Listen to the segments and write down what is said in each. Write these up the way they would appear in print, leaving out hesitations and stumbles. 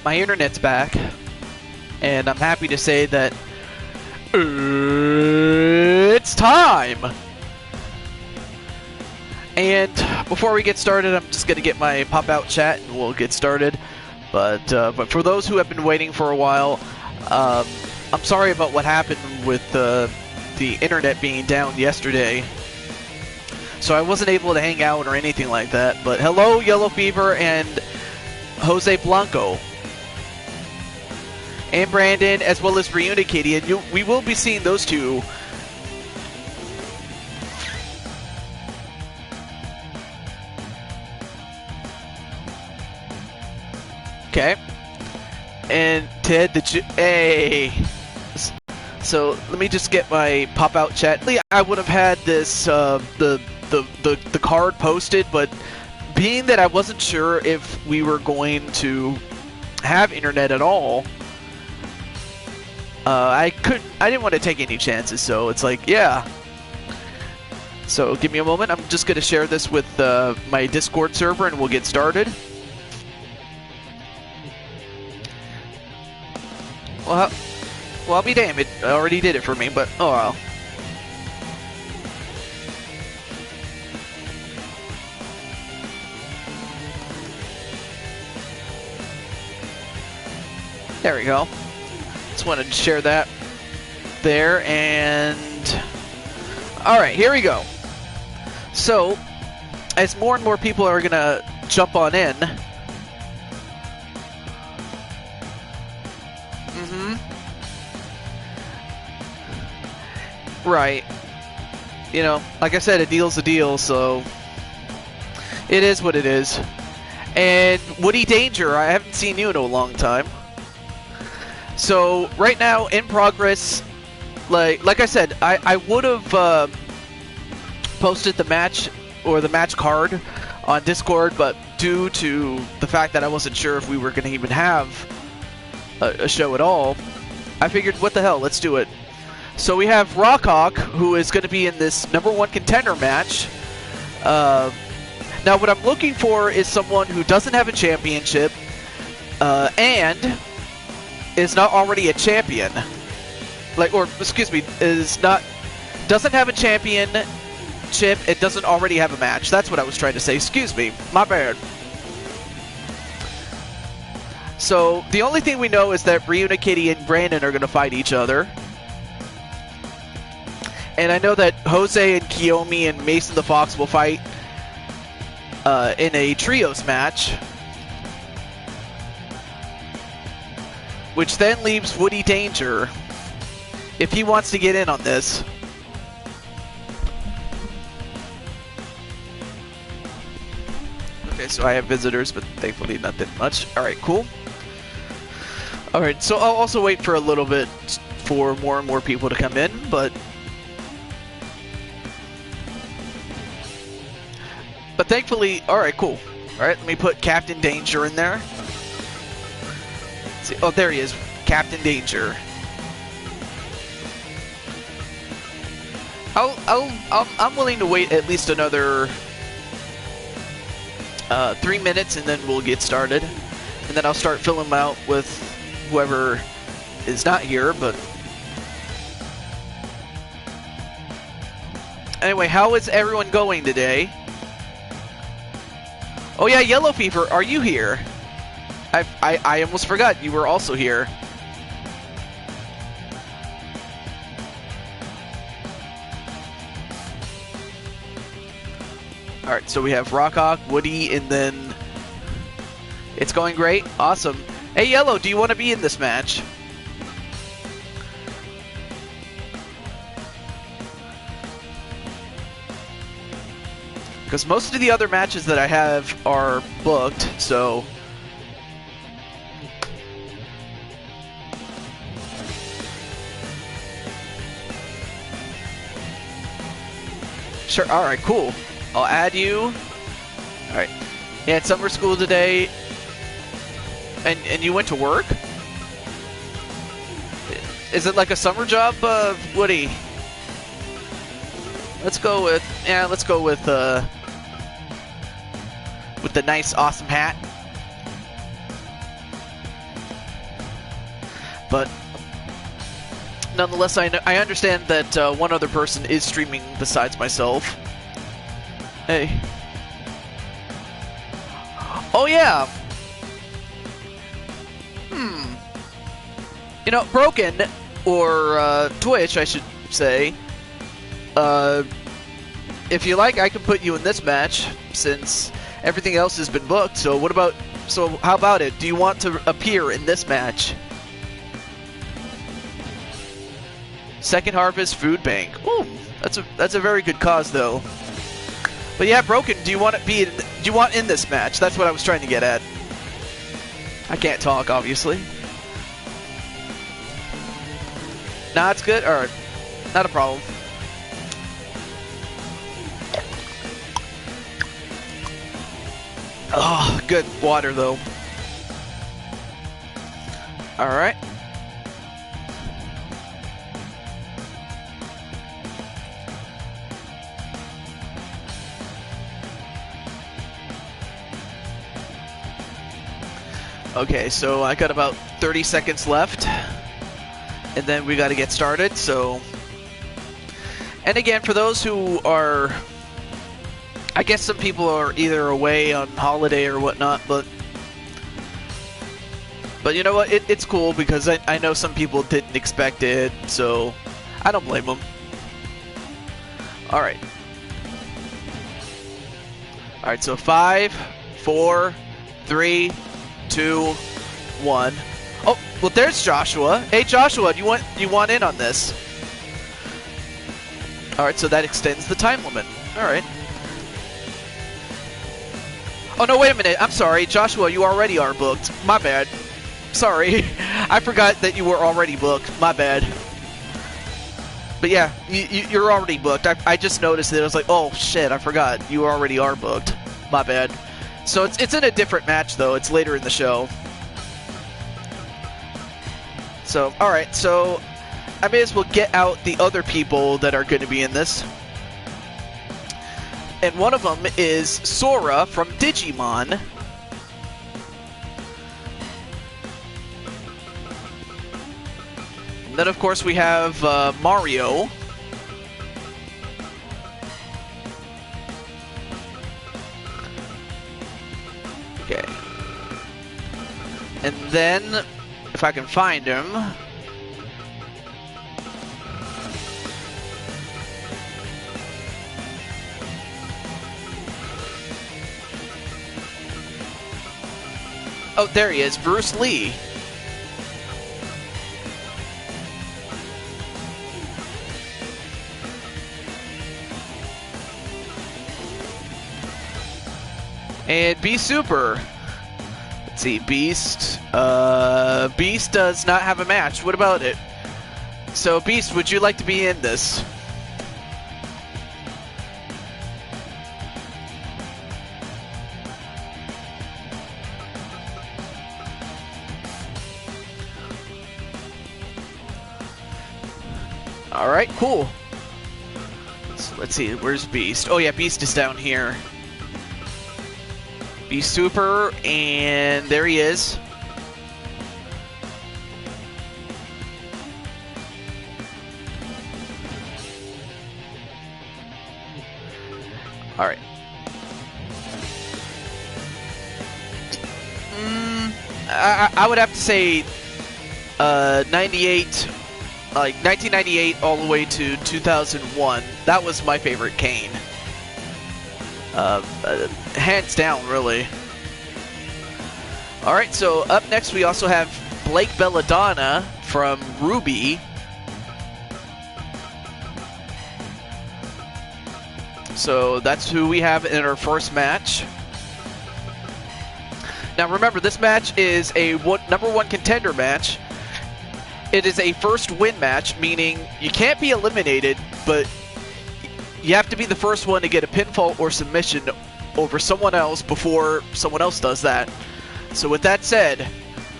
my internet's back, and I'm happy to say that it's time! And before we get started, I'm just going to get my pop-out chat and we'll get started. But for those who have been waiting for a while, I'm sorry about what happened with the internet being down yesterday. So I wasn't able to hang out or anything like that. But hello, Yellow Fever and Jose Blanco. And Brandon, as well as Reunicated. And we will be seeing those two. Okay. And Ted, hey. So let me just get my pop-out chat. I would have had this the card posted, but being that I wasn't sure if we were going to have internet at all, I didn't want to take any chances. So it's like, yeah. So give me a moment. I'm just gonna share this with my Discord server, and we'll get started. Well, I'll be damned. It already did it for me, but oh well. There we go. Just wanted to share that there, and alright, here we go. So, as more and more people are gonna jump on in, right. You know, like I said, a deal's a deal, so it is what it is. And Woody Danger, I haven't seen you in a long time. So right now, in progress, like I said, I would have posted the match or the match card on Discord, but due to the fact that I wasn't sure if we were going to even have a show at all, I figured, what the hell, let's do it. So we have Rockhawk, who is going to be in this #1 contender match. Now what I'm looking for is someone who doesn't have a championship and is not already a champion. Doesn't have a championship, it doesn't already have a match. That's what I was trying to say. Excuse me, my bad. So the only thing we know is that Brianna, Kitty, and Brandon are going to fight each other. And I know that Jose and Kiyomi and Mason the Fox will fight in a trios match. Which then leaves Woody Danger, if he wants to get in on this. Okay, so I have visitors, but thankfully not that much. Alright, cool. Alright, so I'll also wait for a little bit for more and more people to come in, but thankfully, alright, cool. Alright, let me put Captain Danger in there. Let's see. Oh, there he is. Captain Danger. I'm willing to wait at least another 3 minutes, and then we'll get started. And then I'll start filling them out with whoever is not here, but anyway, how is everyone going today? Oh yeah, Yellow Fever, are you here? I almost forgot you were also here. Alright, so we have Rockhawk, Woody, and then it's going great. Awesome. Hey Yellow, do you want to be in this match? Because most of the other matches that I have are booked, so sure. Alright, cool. I'll add you. Alright. Yeah, it's summer school today. And you went to work? Is it like a summer job, Woody? Let's go with, yeah, let's go with the nice, awesome hat. But nonetheless, I understand that one other person is streaming besides myself. Hey. Oh yeah. You know, Broken, or Twitch, I should say. If you like, I can put you in this match since everything else has been booked. So how about it? Do you want to appear in this match? Second Harvest Food Bank. Ooh, that's a very good cause though. But yeah, Broken, do you want in this match? That's what I was trying to get at. I can't talk, obviously. Nah, it's good. Alright. Not a problem. Oh, good water though. Alright. Okay, so I got about 30 seconds left, and then we got to get started. So, and again, for those who are, I guess some people are either away on holiday or whatnot, but you know what? It's cool because I know some people didn't expect it, so I don't blame them. All right. All right. So 5, 4, 3, 2, 1. Oh, well, there's Joshua. Hey, Joshua, do you want in on this? All right, so that extends the time limit. All right. Oh no, wait a minute. I'm sorry, Joshua. You already are booked. My bad. Sorry, I forgot that you were already booked. My bad. But yeah, you're already booked. I just noticed it. I was like, oh shit, I forgot. You already are booked. My bad. So it's in a different match though. It's later in the show. So alright, so I may as well get out the other people that are going to be in this. And one of them is Sora from Digimon. And then of course we have Mario. Okay. And then, if I can find him... Oh, there he is, Bruce Lee. And Beast Super. Let's see, Beast. Beast does not have a match. What about it? So, Beast, would you like to be in this? Alright, cool. So, let's see, where's Beast? Oh yeah, Beast is down here. Beast Super, and there he is. Alright. I would have to say 98, like 1998 all the way to 2001. That was my favorite Kane. Hands down, really. Alright, so up next we also have Blake Belladonna from Ruby. So that's who we have in our first match. Now remember, this match is a number one contender match. It is a first win match, meaning you can't be eliminated, but you have to be the first one to get a pinfall or submission over someone else before someone else does that. So with that said,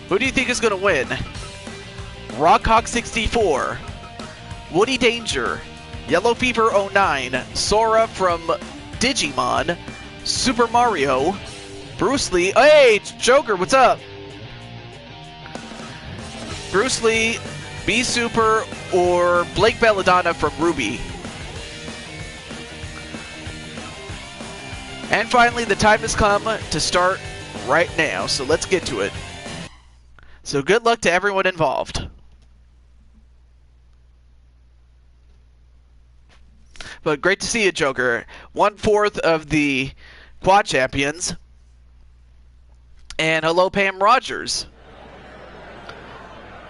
who do you think is going to win? Rockhawk64, Woody Danger, Yellow Fever 09, Sora from Digimon, Super Mario, Bruce Lee. Hey, Joker, what's up? Bruce Lee, B Super, or Blake Belladonna from Ruby. And finally, the time has come to start right now, so let's get to it. So good luck to everyone involved. But great to see you, Joker. 1/4 of the quad champions. And hello, Pam Rogers.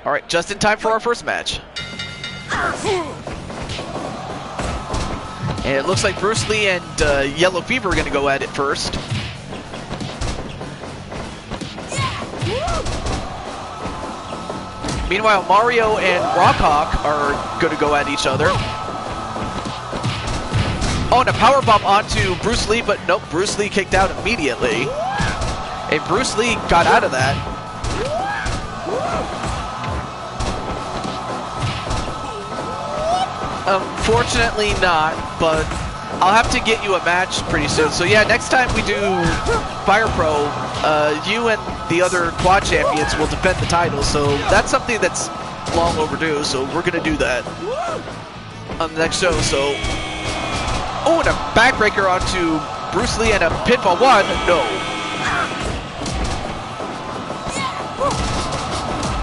Alright, just in time for our first match. And it looks like Bruce Lee and Yellow Fever are going to go at it first. Meanwhile, Mario and Rockhawk are going to go at each other. Oh, and a powerbomb onto Bruce Lee, but nope, Bruce Lee kicked out immediately. And Bruce Lee got out of that. Unfortunately not, but I'll have to get you a match pretty soon. So yeah, next time we do Fire Pro, you and the other quad champions will defend the title. So that's something that's long overdue, so we're going to do that on the next show. So, oh, and a backbreaker onto Bruce Lee and a pinfall. One, no.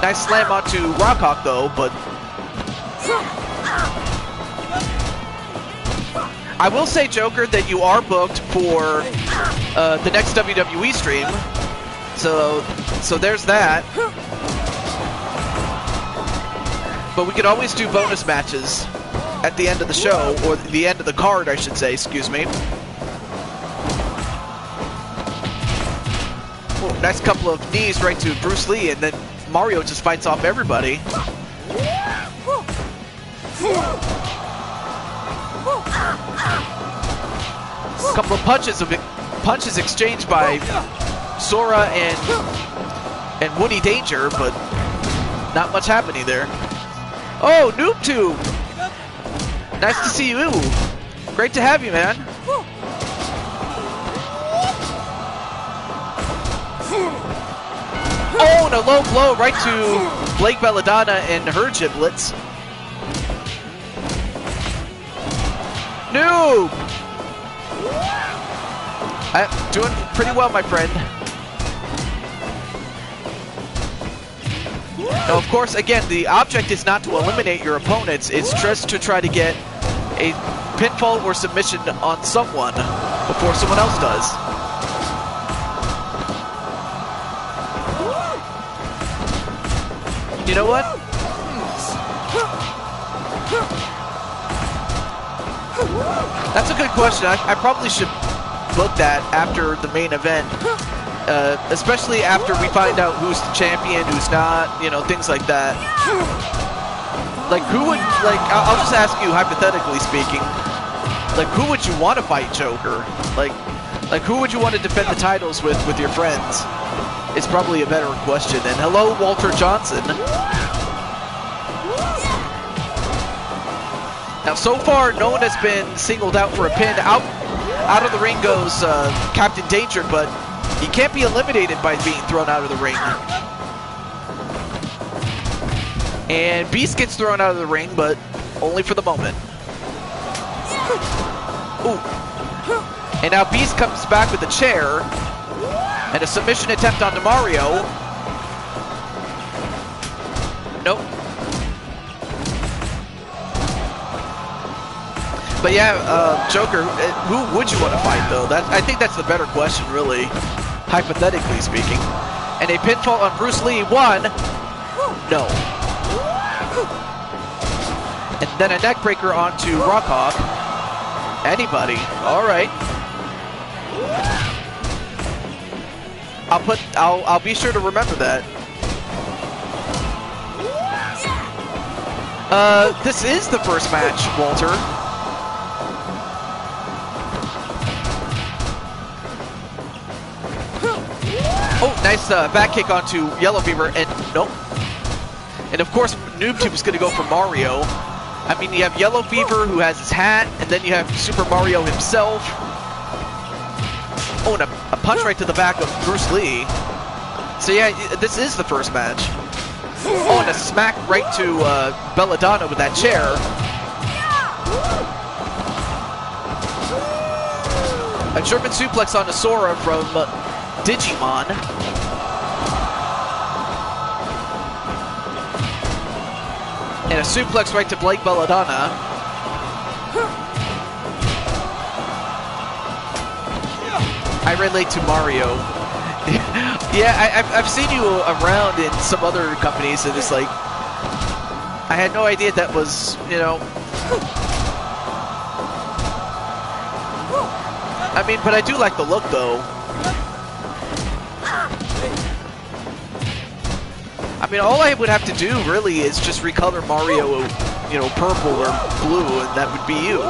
Nice slam onto Rockhawk though, but I will say, Joker, that you are booked for the next WWE stream, so there's that. But we could always do bonus matches at the end of the show, or the end of the card, I should say, excuse me. Oh, nice couple of knees right to Bruce Lee, and then Mario just fights off everybody. A couple of punches exchanged by Sora and Woody Danger, but not much happening there. Oh, Noob Tube! Nice to see you. Great to have you, man. Oh, and a low blow right to Blake Belladonna and her giblets. Noob! I'm doing pretty well, my friend. Now, of course, again, the object is not to eliminate your opponents. It's just to try to get a pinfall or submission on someone before someone else does. You know what? That's a good question. I probably should book that after the main event, especially after we find out who's the champion, who's not, you know, things like that. Like, who would, like, I'll just ask you, hypothetically speaking, like, who would you want to fight Joker? Like who would you want to defend the titles with your friends? It's probably a better question. And hello, Walter Johnson. Now, so far, no one has been singled out for a pin. Out of the ring goes Captain Danger, but he can't be eliminated by being thrown out of the ring. And Beast gets thrown out of the ring, but only for the moment. Ooh. And now Beast comes back with a chair and a submission attempt onto Mario. Nope. But yeah, Joker, who would you want to fight, though? I think that's the better question, really, hypothetically speaking. And a pinfall on Bruce Lee. One. No. And then a neckbreaker onto Rockhawk. Anybody. All right. I'll be sure to remember that. This is the first match, Walter. Oh, nice back kick onto Yellow Fever, and nope. And of course, Noob Tube is going to go for Mario. I mean, you have Yellow Fever, who has his hat, and then you have Super Mario himself. Oh, and a punch right to the back of Bruce Lee. So yeah, this is the first match. Oh, and a smack right to Belladonna with that chair. A German suplex on Sora from Digimon. And a suplex right to Blake Belladonna. I relate to Mario. Yeah, I've seen you around in some other companies, and it's like, I had no idea that was, you know. I mean, but I do like the look, though. I mean, all I would have to do, really, is just recolor Mario, you know, purple or blue, and that would be you.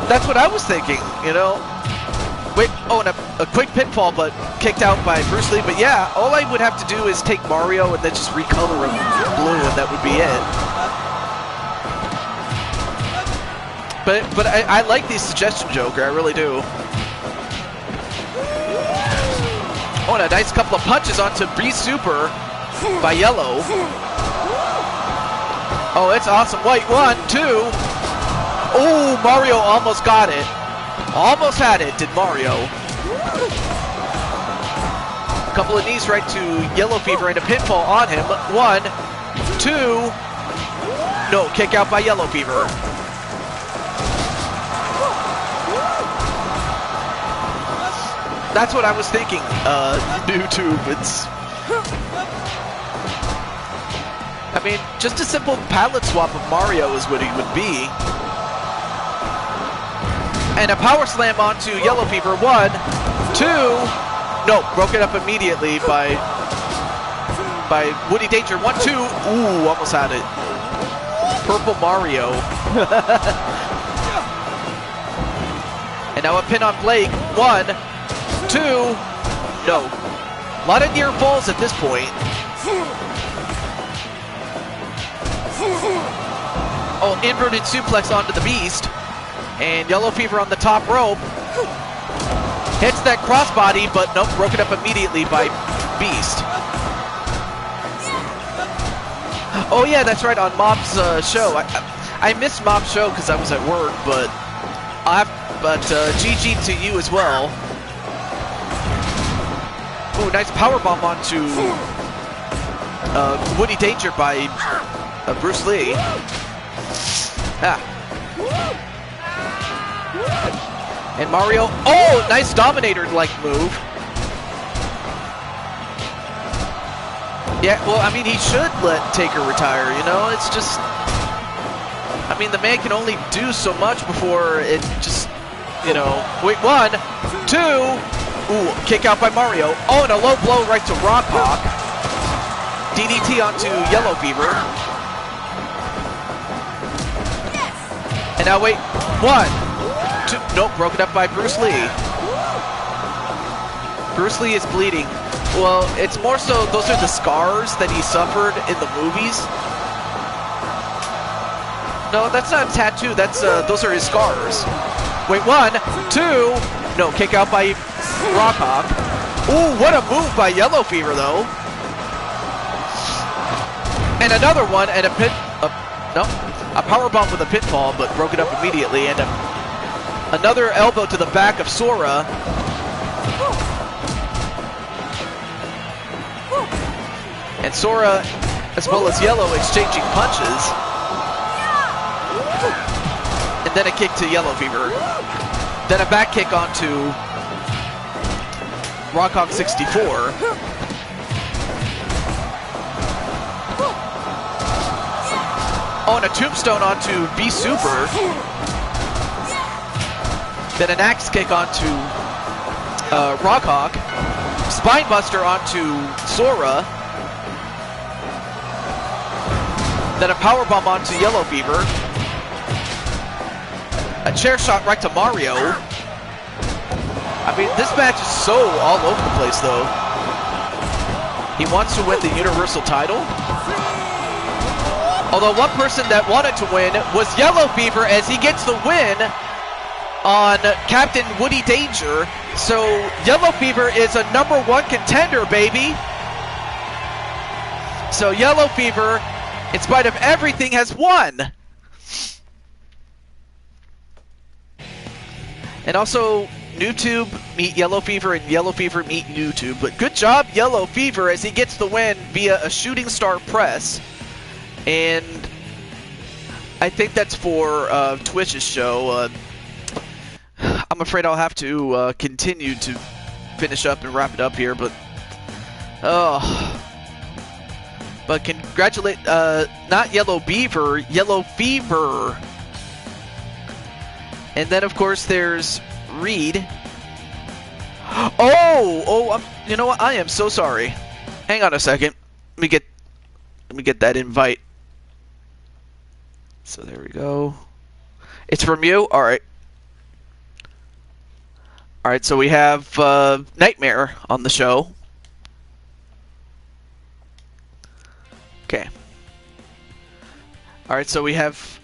That's what I was thinking, you know? Wait, oh, and a quick pinfall, but kicked out by Bruce Lee. But yeah, all I would have to do is take Mario and then just recolor him blue, and that would be it. But I like the suggestion, Joker, I really do. Oh, and a nice couple of punches onto B Super by Yellow. Oh, it's awesome. White, 1, 2. Oh, Mario almost got it. Almost had it, did Mario. A couple of knees right to Yellow Fever and a pinfall on him. 1, 2. No, kick out by Yellow Fever. That's what I was thinking, YouTube. It's... I mean, just a simple palette swap of Mario is what he would be. And a power slam onto Yellow Fever. 1, 2. No, broke it up immediately by Woody Danger. 1, 2. Ooh, almost had it. Purple Mario. And now a pin on Blake. 1, 2. No. A lot of near falls at this point. Oh, inverted suplex onto the Beast. And Yellow Fever on the top rope. Hits that crossbody, but nope, broke it up immediately by Beast. Oh yeah, that's right, on Mob's show. I missed Mob's show because I was at work, but GG to you as well. Ooh, nice powerbomb onto Woody Danger by Bruce Lee. Ah. And Mario, oh, nice Dominator-like move. Yeah, well, I mean, he should let Taker retire, you know? It's just... I mean, the man can only do so much before it just, you know... Wait, 1, 2... Ooh, kick out by Mario. Oh, and a low blow right to Rock Hawk. DDT onto Yellow Fever. And now wait, 1, 2, nope, broken up by Bruce Lee. Bruce Lee is bleeding. Well, it's more so, those are the scars that he suffered in the movies. No, that's not a tattoo, that's, those are his scars. Wait, 1, 2, no, kick out by Rock Hawk. Ooh, what a move by Yellow Fever, though. And another one, and a pin, no, a powerbomb with a pinfall, but broke it up immediately, and another elbow to the back of Sora. And Sora, as well as Yellow, exchanging punches. And then a kick to Yellow Fever. Then a back kick onto Rockhawk 64. Oh, and a tombstone onto B Super. Then an axe kick onto Rockhawk. Spinebuster onto Sora. Then a powerbomb onto Yellow Fever. A chair shot right to Mario. I mean, this match is so all over the place, though. He wants to win the Universal title. Although one person that wanted to win was Yellow Fever, as he gets the win on Captain Woody Danger. So Yellow Fever is a #1 contender, baby. So Yellow Fever, in spite of everything, has won. And also, NewTube meet Yellow Fever and Yellow Fever meet NewTube. But good job, Yellow Fever, as he gets the win via a Shooting Star Press. And I think that's for Twitch's show. I'm afraid I'll have to continue to finish up and wrap it up here, but but congratulate not Yellow Beaver, Yellow Fever. And then of course there's Reed. You know what? I am so sorry. Hang on a second. Let me get that invite. So there we go. It's from you? Alright. Alright, so we have Nightmare on the show. Okay. Alright, so we have...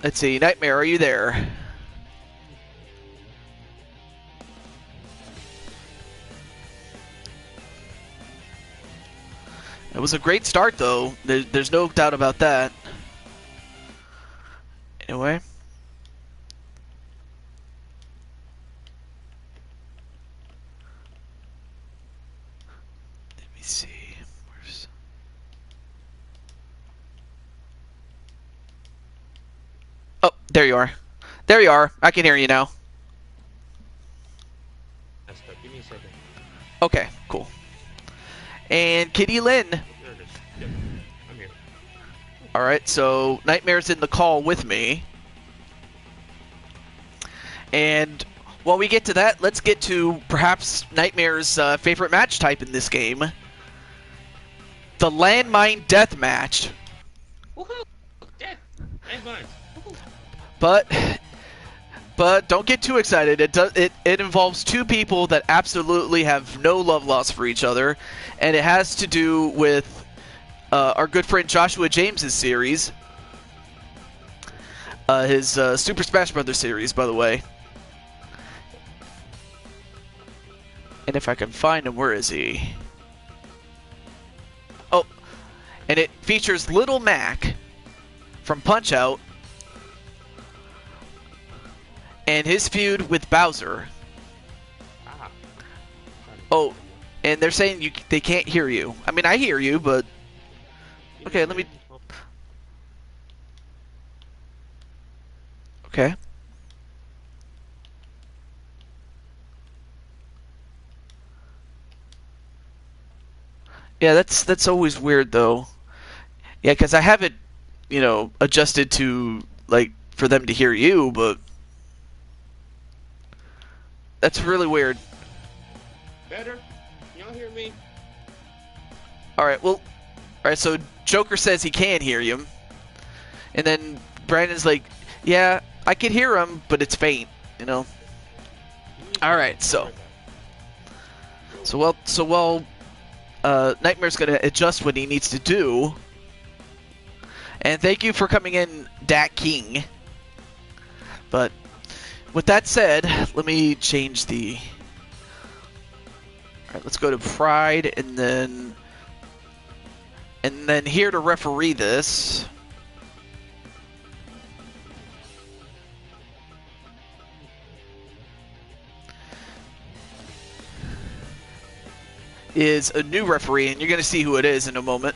Let's see, Nightmare, are you there? It was a great start, though. There's no doubt about that. Anyway. Let me see. Where's... Oh, there you are. There you are. I can hear you now. Give me a second. Okay, cool. And Kitty Lynn. There it is. Yep. I'm here. Alright, so Nightmare's in the call with me. And while we get to that, let's get to perhaps Nightmare's favorite match type in this game. The Landmine Death Match. Woohoo! Death! Landmines! Woohoo! But don't get too excited. It involves two people that absolutely have no love lost for each other, and it has to do with our good friend Joshua James's series, his Super Smash Bros. Series, by the way. And if I can find him, where is he? Oh, and it features Little Mac from Punch-Out and his feud with Bowser. Ah. Oh, and they're saying they can't hear you. I mean, I hear you, but... Okay, let me... Okay. Yeah, that's always weird, though. Yeah, because I have it, you know, adjusted to, like, for them to hear you, but... That's really weird. Better? Y'all hear me? Alright, well... Alright, so Joker says he can hear you. And then Brandon's like, yeah, I can hear him, but it's faint, you know? Alright, so... So while Nightmare's gonna adjust what he needs to do... And thank you for coming in, Dat King. But... With that said, let me change the... Alright, let's go to Pride, and then here to referee this... is a new referee, and you're going to see who it is in a moment.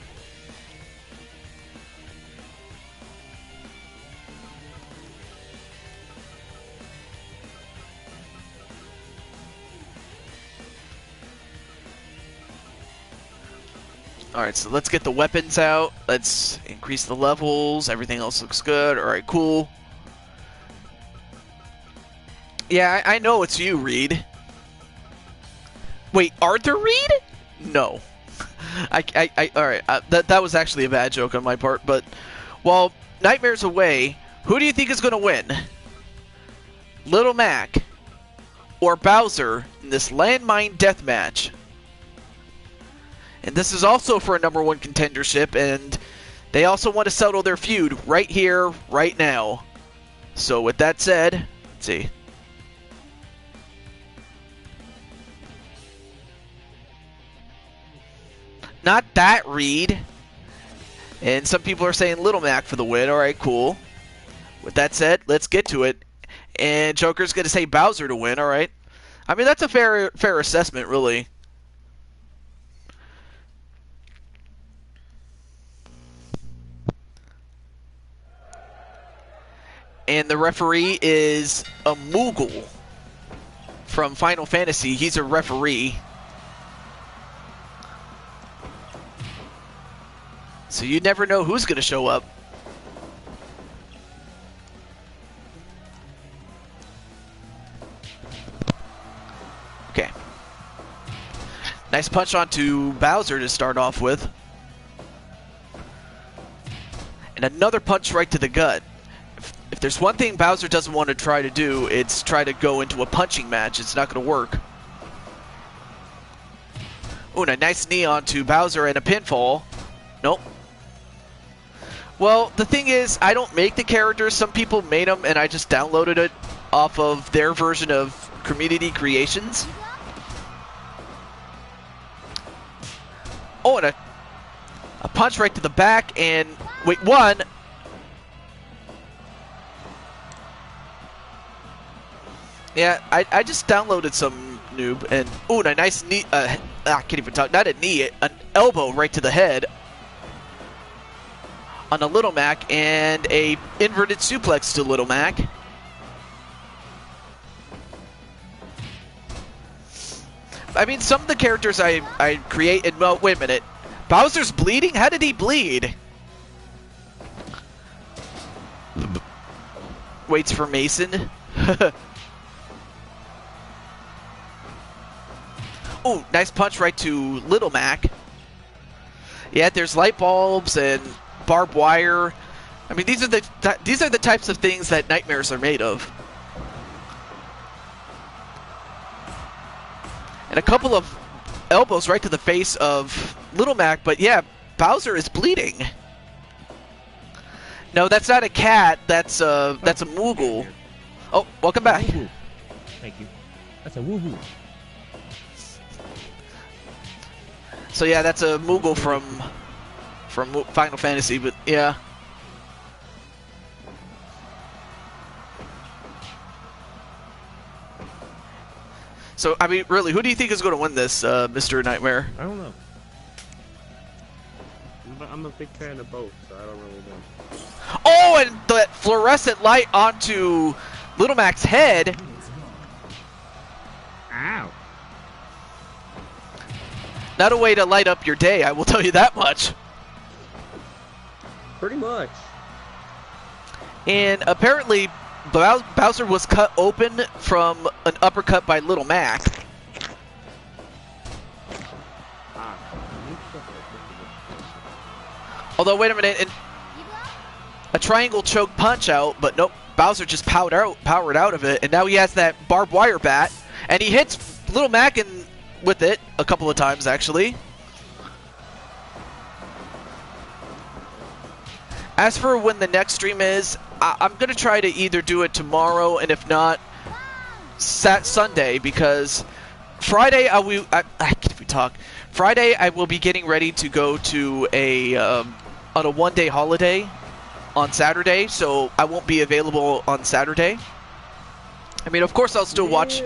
Alright, so let's get the weapons out. Let's increase the levels. Everything else looks good. Alright, cool. Yeah, I know it's you, Reed. Wait, Arthur Reed? No. Alright, that was actually a bad joke on my part, but while Nightmare's away, who do you think is going to win? Little Mac or Bowser in this Landmine Death Match? And this is also for a #1 contendership, and they also want to settle their feud right here, right now. So with that said, let's see. not that read. And some people are saying Little Mac for the win. All right, cool. With that said, let's get to it. And Joker's going to say Bowser to win. All right. I mean, that's a fair assessment, really. And the referee is a Moogle from Final Fantasy. He's a referee. So you never know who's going to show up. Okay. Nice punch onto Bowser to start off with. And another punch right to the gut. If there's one thing Bowser doesn't want to try to do, it's try to go into a punching match. It's not going to work. Ooh, and a nice knee onto Bowser and a pinfall. Nope. Well, the thing is, I don't make the characters. Some people made them, and I just downloaded it off of their version of Community Creations. Oh, and a punch right to the back, and wait, one. Yeah, I just downloaded some noob, and ooh, and a nice knee. I can't even talk. Not a knee, an elbow right to the head on a Little Mac, and a inverted suplex to Little Mac. I mean, some of the characters I create, and well, wait a minute. Bowser's bleeding? How did he bleed? Waits for Mason. Ooh, nice punch right to Little Mac. Yeah, there's light bulbs and barbed wire. I mean, these are the types of things that nightmares are made of. And a couple of elbows right to the face of Little Mac, but yeah, Bowser is bleeding. No, that's not a cat. That's a Moogle. Oh, welcome back. Thank you. That's a woohoo. So yeah, that's a Moogle from Final Fantasy, but yeah. So, I mean, really, who do you think is going to win this, Mr. Nightmare? I don't know. I'm a big fan of both, so I don't really know. Oh, and the fluorescent light onto Little Mac's head. Ow. Not a way to light up your day, I will tell you that much. Pretty much. And apparently, Bowser was cut open from an uppercut by Little Mac. Although, wait a minute, and a triangle choke punch out, but nope, Bowser just powered out of it, and now he has that barbed wire bat, and he hits Little Mac with it a couple of times, actually. As for when the next stream is, I'm going to try to either do it tomorrow, and if not, Sunday, because Friday Friday I will be getting ready to go to on a one-day holiday on Saturday, so I won't be available on Saturday. I mean, of course I'll still watch.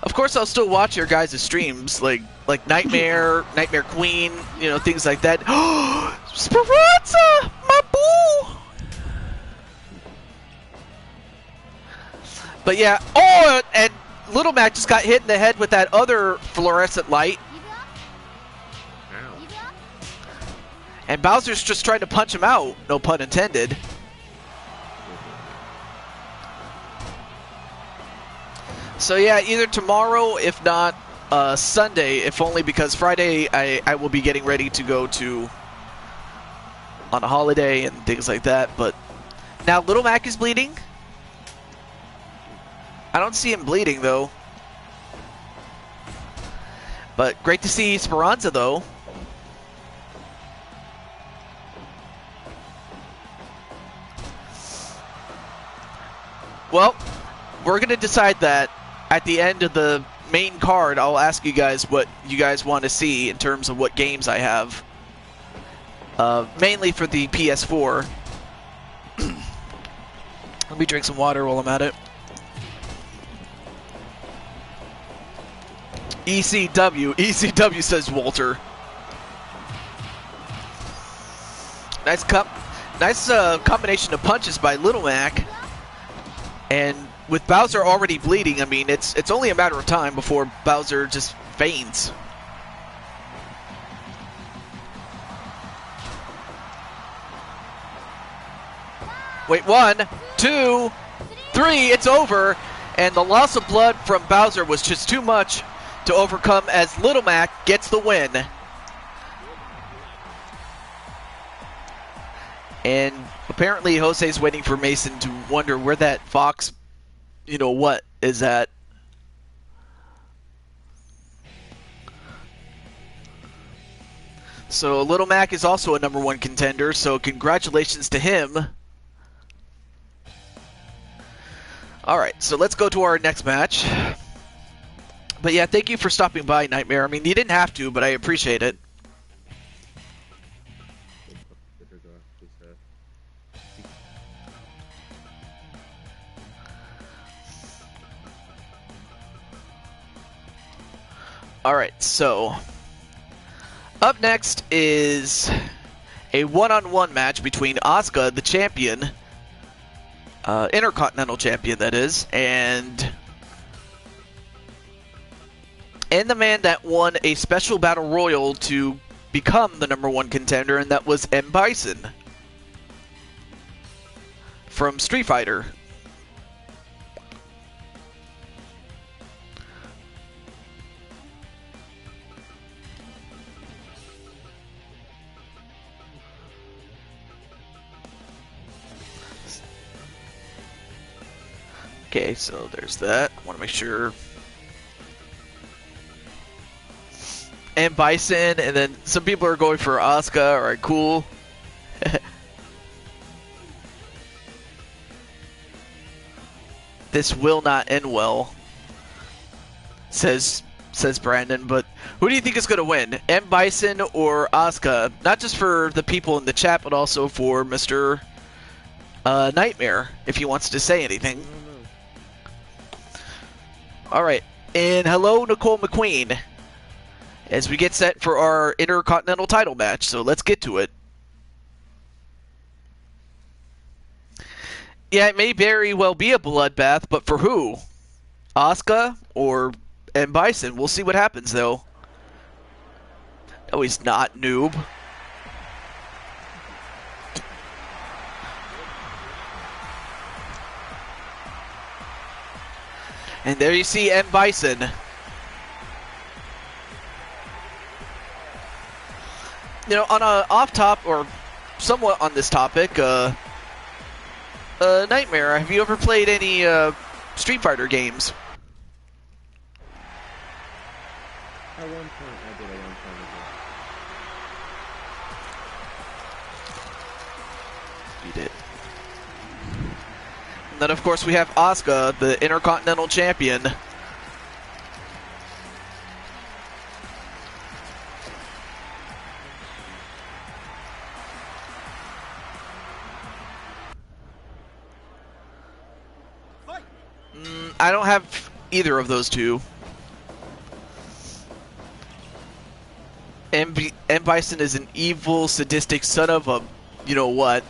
Of course I'll still watch your guys' streams, like Nightmare Queen, you know, things like that. Speranza, my boo. But yeah, oh, and Little Mac just got hit in the head with that other fluorescent light. And Bowser's just trying to punch him out, no pun intended. So yeah, either tomorrow, if not Sunday, if only because Friday I will be getting ready to go on a holiday and things like that. But now Little Mac is bleeding. I don't see him bleeding though. But great to see Speranza though. Well, we're going to decide that at the end of the main card, I'll ask you guys what you guys want to see in terms of what games I have. Mainly for the PS4. Let me drink some water while I'm at it. ECW says Walter. Nice combination of punches by Little Mac. And with Bowser already bleeding, I mean, it's only a matter of time before Bowser just faints. Wait, 1, 2, 3, it's over. And the loss of blood from Bowser was just too much to overcome as Little Mac gets the win. And apparently Jose's waiting for Mason to wonder where that Fox, what is at. So Little Mac is also a #1 contender, so congratulations to him. Alright, so let's go to our next match. But yeah, thank you for stopping by, Nightmare. I mean, you didn't have to, but I appreciate it. Alright, so up next is a one-on-one match between Asuka, the champion, Intercontinental Champion, that is, and the man that won a special battle royal to become the #1 contender, and that was M. Bison from Street Fighter. Okay, so there's that. I want to make sure. And Bison, and then some people are going for Asuka. Alright, cool. This will not end well, says Brandon. But who do you think is going to win? M. Bison or Asuka? Not just for the people in the chat, but also for Mr. Nightmare, if he wants to say anything. Alright, and hello Nicole McQueen, as we get set for our Intercontinental title match, so let's get to it. Yeah, it may very well be a bloodbath, but for who? Asuka or M. Bison? We'll see what happens, though. No, he's not, noob. And there you see M. Bison. On a off-top, or somewhat on this topic, Nightmare, have you ever played any Street Fighter games? At one point, I did a long time ago. You did. And then, of course, we have Asuka, the Intercontinental Champion. I don't have either of those two. M. Bison is an evil, sadistic son of a you-know-what.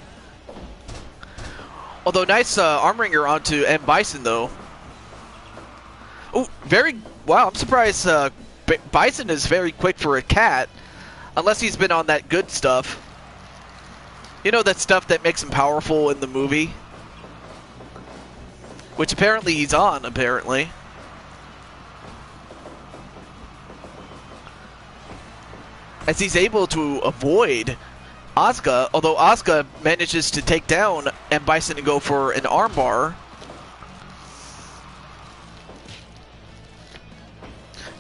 Although, nice arm ringer onto M. Bison, though. Oh, wow, I'm surprised Bison is very quick for a cat. Unless he's been on that good stuff. That stuff that makes him powerful in the movie? Which apparently he's on, apparently. As he's able to avoid Asuka, although Asuka manages to take down M. Bison and go for an armbar.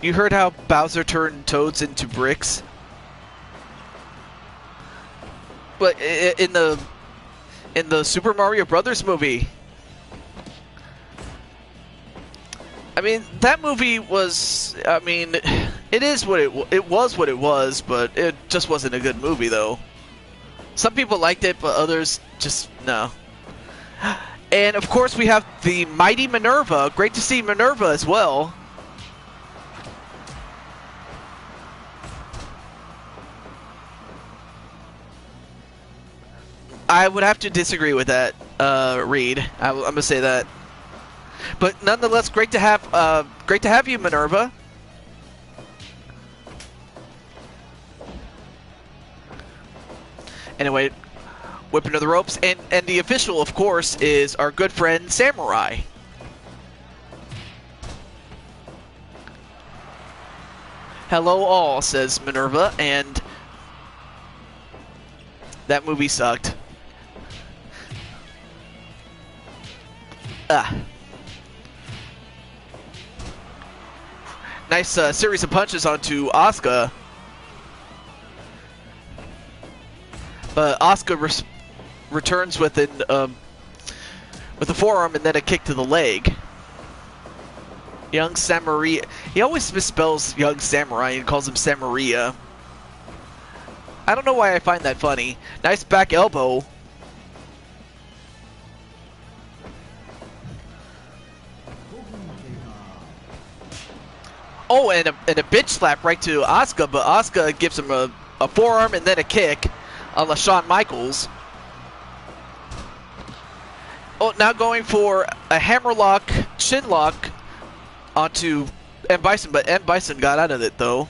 You heard how Bowser turned Toads into bricks? But in the Super Mario Brothers movie, I mean, that movie was, I mean, it is what it was what it was, but it just wasn't a good movie, though. Some people liked it, but others just, no. And, of course, we have the mighty Minerva. Great to see Minerva as well. I would have to disagree with that, Reed. I'm going to say that. But nonetheless, great to have you, Minerva. Anyway, whipping to the ropes, and the official, of course, is our good friend Samurai. Hello, all, says Minerva, and that movie sucked. Nice series of punches onto Asuka. But Asuka returns with a forearm and then a kick to the leg. Young Samurai. He always misspells Young Samurai and calls him Samaria. I don't know why I find that funny. Nice back elbow. Oh, and a bitch slap right to Asuka, but Asuka gives him a forearm and then a kick a la Shawn Michaels. Oh, now going for a hammerlock, chin lock onto M. Bison, but M. Bison got out of it, though.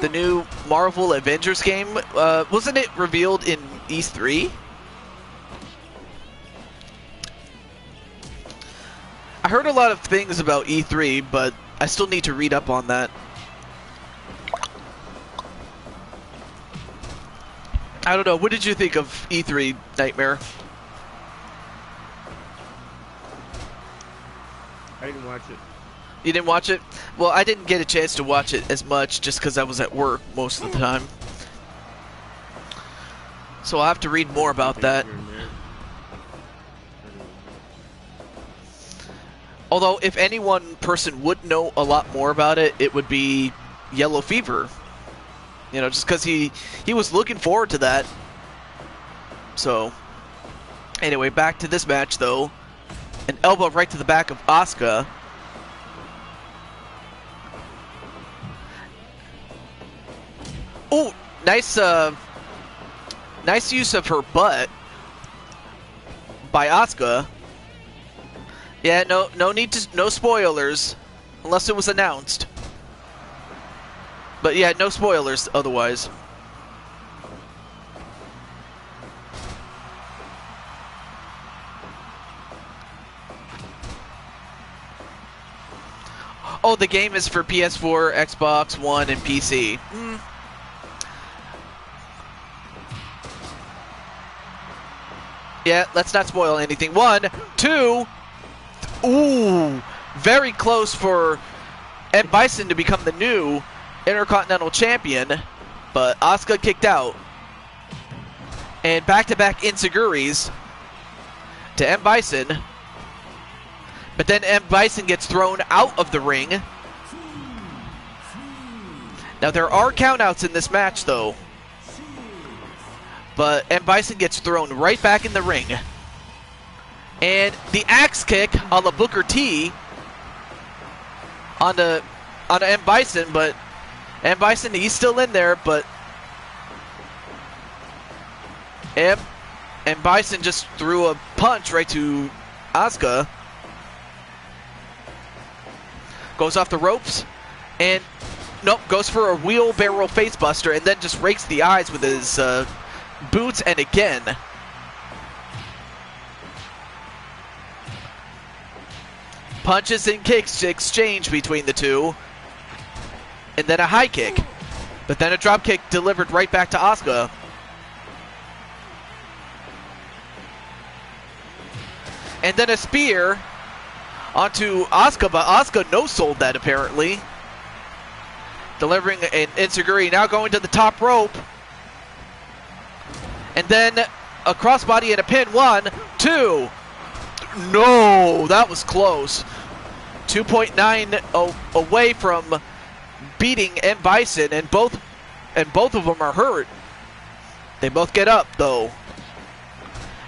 The new Marvel Avengers game, wasn't it revealed in E3? I heard a lot of things about E3, but I still need to read up on that. I don't know. What did you think of E3, Nightmare? I didn't watch it. You didn't watch it? Well, I didn't get a chance to watch it as much just because I was at work most of the time. So I'll have to read more about that. Although, if any one person would know a lot more about it, it would be Yellow Fever. You know, just because he was looking forward to that. So, anyway, back to this match, though. An elbow right to the back of Asuka. Oh, nice use of her butt by Asuka. Yeah, no need to, no spoilers, unless it was announced. But yeah, no spoilers otherwise. Oh, the game is for PS4, Xbox One, and PC. Yeah, let's not spoil anything. 1, 2... Ooh, very close for M. Bison to become the new Intercontinental Champion, but Asuka kicked out. And back-to-back Inseguris to M. Bison. But then M. Bison gets thrown out of the ring. Now, there are countouts in this match, though. But M. Bison gets thrown right back in the ring. And the axe kick on the Booker T on the M. Bison, but M. Bison, he's still in there, but M. Bison just threw a punch right to Asuka. Goes off the ropes, and nope, goes for a wheelbarrow facebuster, and then just rakes the eyes with his boots, and again. Punches and kicks exchange between the two. And then a high kick. But then a drop kick delivered right back to Asuka. And then a spear onto Asuka, but Asuka no-sold that apparently. Delivering an Enziguri, now going to the top rope. And then a crossbody and a pin. 1, 2. No, that was close. 2.9 away from beating M. Bison, and both of them are hurt. They both get up though.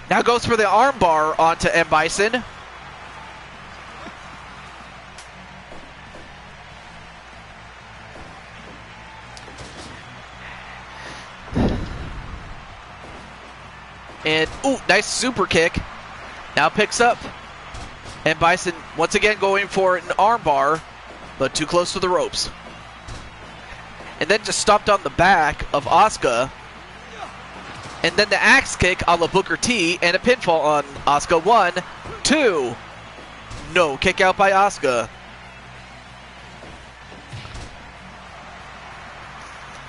Now goes for the armbar onto M. Bison. And, ooh, nice super kick. Now picks up. And Bison once again going for an armbar, but too close to the ropes. And then just stomped on the back of Asuka. And then the axe kick a la Booker T and a pinfall on Asuka. 1, 2. No, kick out by Asuka.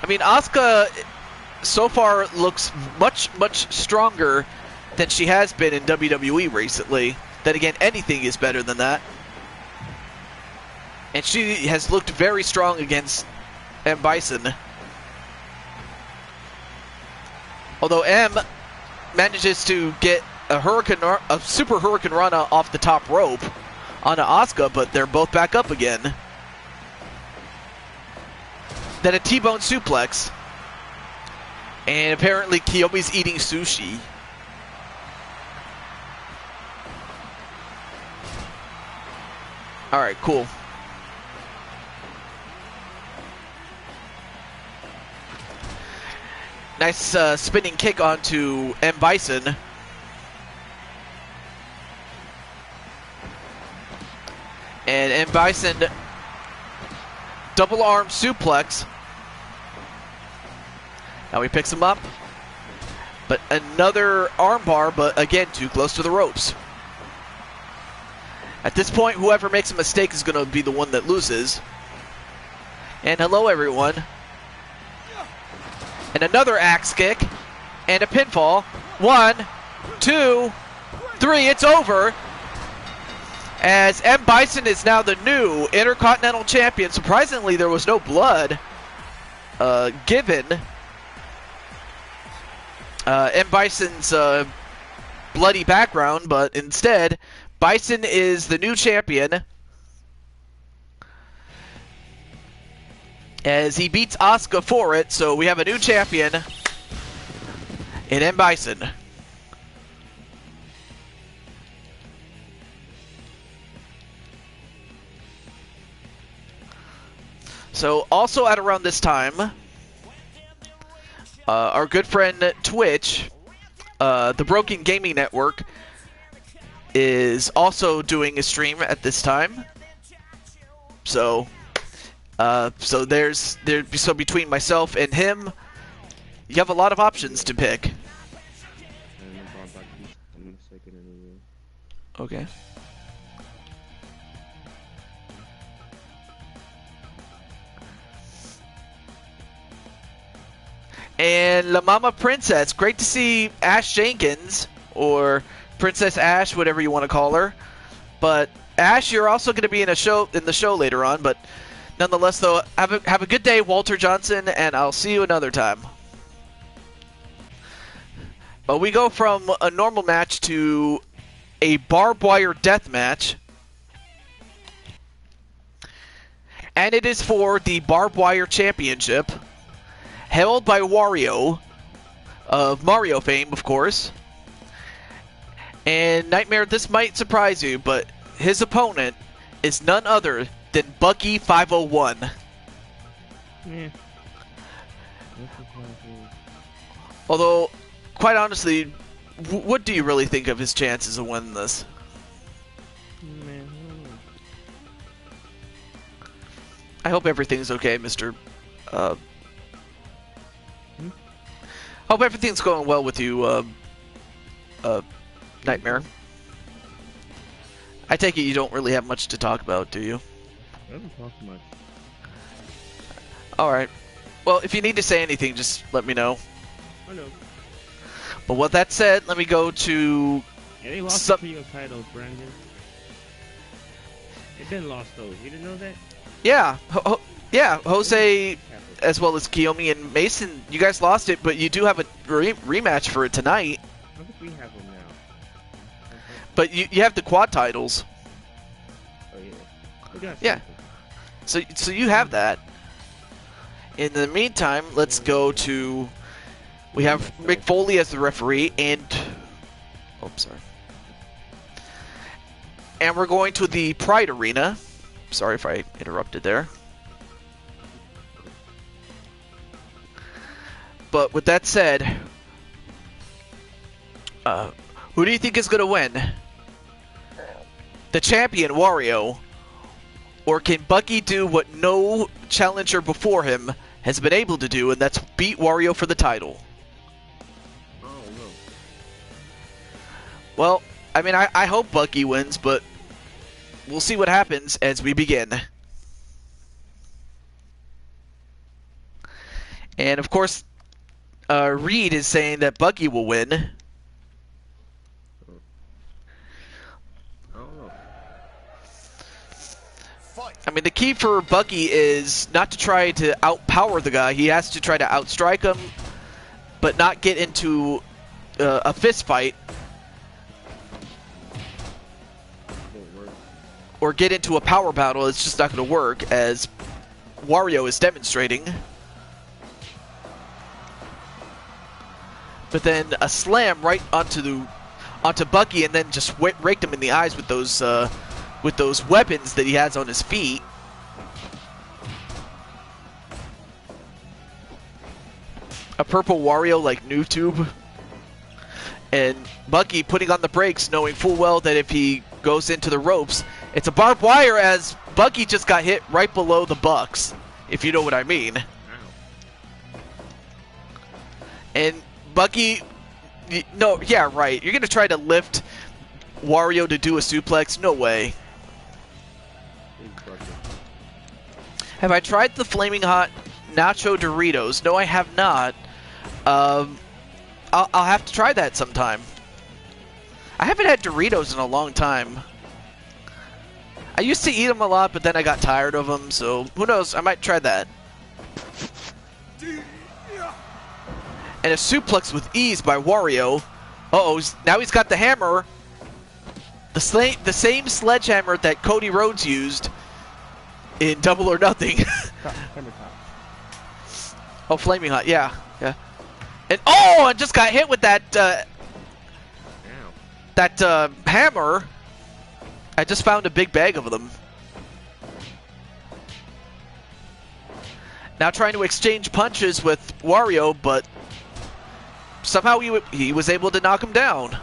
I mean, Asuka so far looks much stronger than she has been in WWE recently. Then again, anything is better than that. And she has looked very strong against M. Bison. Although M manages to get a super Hurricane Rana off the top rope onto Asuka, but they're both back up again. Then a T-bone suplex. And apparently Kiyomi's eating sushi. Alright, cool. Nice spinning kick onto M. Bison. And M. Bison double arm suplex. Now he picks him up. But another armbar, but again too close to the ropes. At this point, whoever makes a mistake is going to be the one that loses. And hello, everyone. And another axe kick. And a pinfall. 1, 2, 3. It's over. As M. Bison is now the new Intercontinental Champion. Surprisingly, there was no blood given. M. Bison's bloody background, but instead, Bison is the new champion as he beats Asuka for it, so we have a new champion in M. Bison. So also at around this time, our good friend Twitch, the Broken Gaming Network, is also doing a stream at this time. So so between myself and him, you have a lot of options to pick. Okay. And La Mama Princess, great to see Ash Jenkins, or Princess Ash, whatever you want to call her. But Ash, you're also going to be in the show later on. But nonetheless, though, have a good day, Walter Johnson, and I'll see you another time. But we go from a normal match to a barbed wire death match, and it is for the barbed wire championship, held by Wario, of Mario fame, of course. And Nightmare, this might surprise you, but his opponent is none other than Bucky 501. Yeah. Although, quite honestly, what do you really think of his chances of winning this? Man, I hope everything's okay, Mr. Hope everything's going well with you, Nightmare. I take it you don't really have much to talk about, do you? I haven't talked much. Alright. Well, if you need to say anything, just let me know. I know. But with that said, let me go to... Yeah, they lost the trio titles, Brandon. They been lost those. You didn't know that? Yeah. Yeah, Jose, as well as Kiyomi and Mason, you guys lost it, but you do have a rematch for it tonight. I think we have them now. But you have the quad titles. Oh yeah. I got Yeah. something. So you have that. In the meantime, let's go to... We have Mick Foley as the referee, and... Oh, sorry. And we're going to the Pride Arena. Sorry if I interrupted there. But with that said, who do you think is going to win? The champion, Wario? Or can Bucky do what no challenger before him has been able to do, and that's beat Wario for the title? Oh no. Well, I mean, I hope Bucky wins, but we'll see what happens as we begin. And of course, Reed is saying that Bucky will win. I don't know. I mean, the key for Bucky is not to try to outpower the guy. He has to try to outstrike him, but not get into a fist fight. Won't work. Or get into a power battle. It's just not going to work, as Wario is demonstrating. But then a slam right onto Bucky, and then just raked him in the eyes with those weapons that he has on his feet. A purple Wario like noob-tube. And Bucky putting on the brakes, knowing full well that if he goes into the ropes, it's a barbed wire, as Bucky just got hit right below the bucks, if you know what I mean. Ow. And Bucky, no, yeah, right. You're going to try to lift Wario to do a suplex? No way. Big fucker. Have I tried the Flaming Hot Nacho Doritos? No, I have not. I'll have to try that sometime. I haven't had Doritos in a long time. I used to eat them a lot, but then I got tired of them, so who knows? I might try that. And a suplex with ease by Wario. Uh-oh, now he's got the hammer. The same sledgehammer that Cody Rhodes used in Double or Nothing. Oh, Flaming Hot, yeah. And oh, I just got hit with that hammer. I just found a big bag of them. Now trying to exchange punches with Wario, but somehow he was able to knock him down.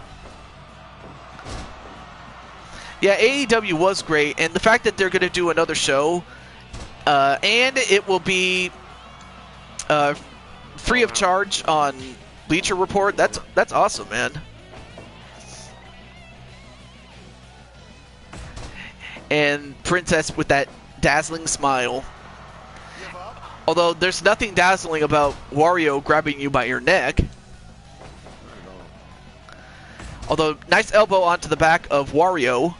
Yeah, AEW was great, and the fact that they're going to do another show, and it will be free of charge on Bleacher Report, that's awesome, man. And Princess with that dazzling smile. Although there's nothing dazzling about Wario grabbing you by your neck. Although, nice elbow onto the back of Wario.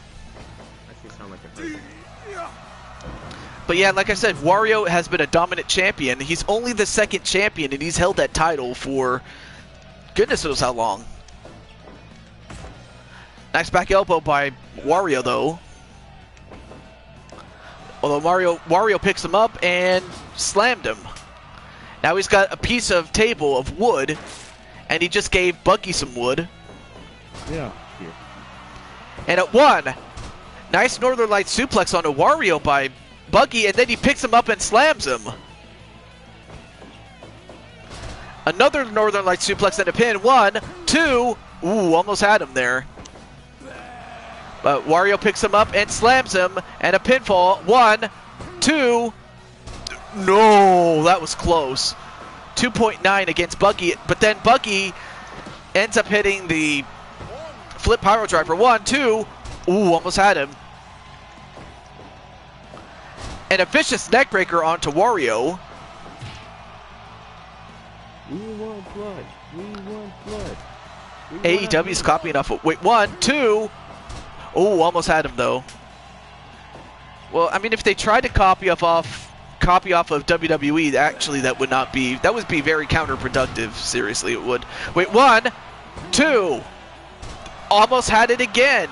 Actually sound like a person. But yeah, like I said, Wario has been a dominant champion. He's only the second champion, and he's held that title for goodness knows how long. Nice back elbow by Wario, though. Although Wario picks him up and slammed him. Now he's got a piece of table of wood, and he just gave Bucky some wood. Yeah. Here. And at one, nice Northern Lights suplex onto Wario by Bucky, and then he picks him up and slams him. Another Northern Lights suplex and a pin. 1, 2. Ooh, almost had him there. But Wario picks him up and slams him, and a pinfall. 1, 2. No, that was close. 2.9 against Bucky, but then Bucky ends up hitting the flip pyro driver. 1, 2. Ooh, almost had him. And a vicious neckbreaker onto Wario. We want blood. We want blood. AEW's copying off of... Wait, 1, 2. Oh, almost had him, though. Well, I mean, if they tried to copy off of WWE, actually, that would be very counterproductive. Seriously, it would. Wait, 1, 2. almost had it again.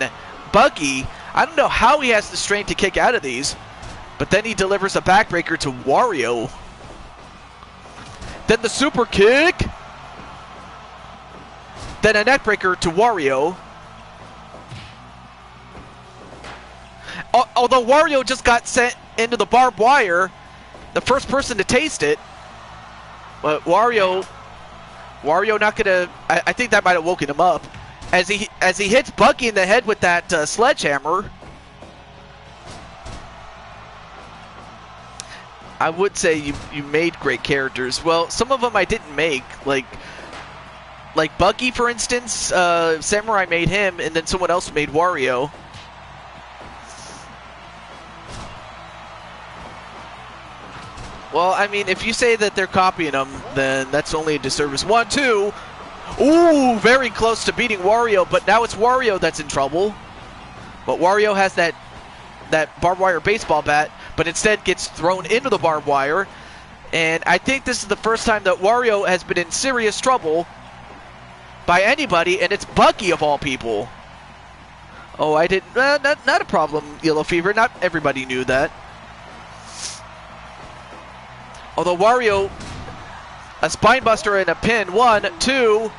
Buggy, I don't know how he has the strength to kick out of these, but then he delivers a backbreaker to Wario. Then the super kick. Then a neckbreaker to Wario. Although Wario just got sent into the barbed wire, the first person to taste it, but Wario not gonna. I think that might have woken him up as he hits Buggy in the head with that sledgehammer. I would say you made great characters. Well, some of them I didn't make, like Buggy, for instance. Samurai made him, and then someone else made Wario. Well, I mean, if you say that they're copying them, then that's only a disservice. 1, 2. Ooh, very close to beating Wario, but now it's Wario that's in trouble. But Wario has that barbed wire baseball bat, but instead gets thrown into the barbed wire. And I think this is the first time that Wario has been in serious trouble by anybody, and it's Buggy of all people. Oh, I didn't. Not a problem, Yellow Fever. Not everybody knew that. Although Wario, a spinebuster and a pin. 1, 2,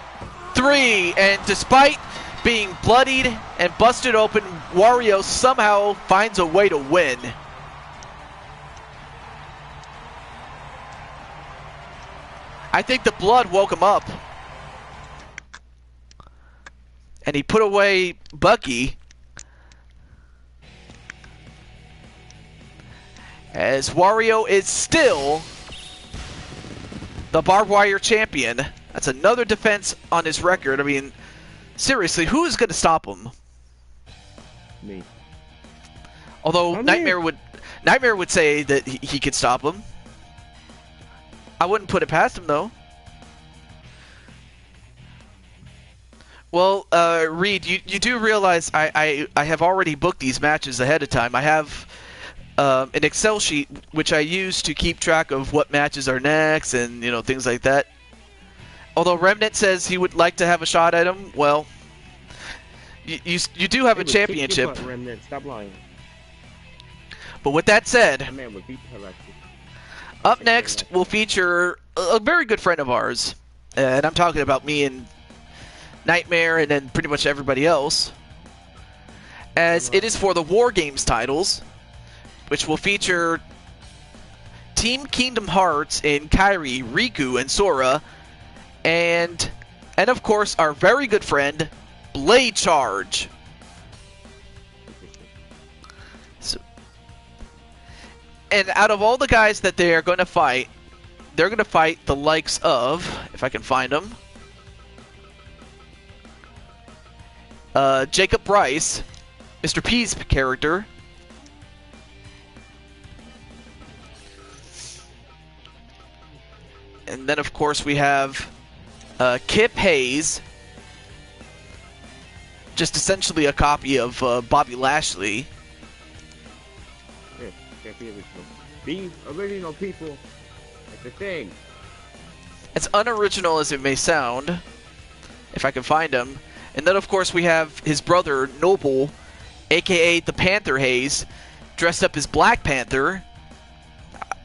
3. And despite being bloodied and busted open, Wario somehow finds a way to win. I think the blood woke him up. And he put away Buggy. As Wario is still the barbed wire champion. That's another defense on his record. I mean, seriously, who is going to stop him? Me. Although Nightmare would say that he could stop him. I wouldn't put it past him, though. Well, Reed, you do realize I have already booked these matches ahead of time. I have an Excel sheet which I use to keep track of what matches are next and, you know, things like that. Although Remnant says he would like to have a shot at him, well, you do have a championship. Kick your butt, Remnant. Stop lying. But with that said, That man would beat the hell out of you. up next we'll feature a very good friend of ours, and I'm talking about me and Nightmare and then pretty much everybody else, as it is for the War Games titles, which will feature Team Kingdom Hearts in Kairi, Riku, and Sora, and of course our very good friend Blade Charge. So, and out of all the guys that they are going to fight, they're going to fight the likes of, if I can find them, Jacob Bryce, Mr. P's character, and then of course we have Kip Hayes, just essentially a copy of Bobby Lashley. Yeah, can't be original. Be original, people. That's the thing. As unoriginal as it may sound, if I can find him. And then, of course, we have his brother, Noble, a.k.a. the Panther Hayes, dressed up as Black Panther.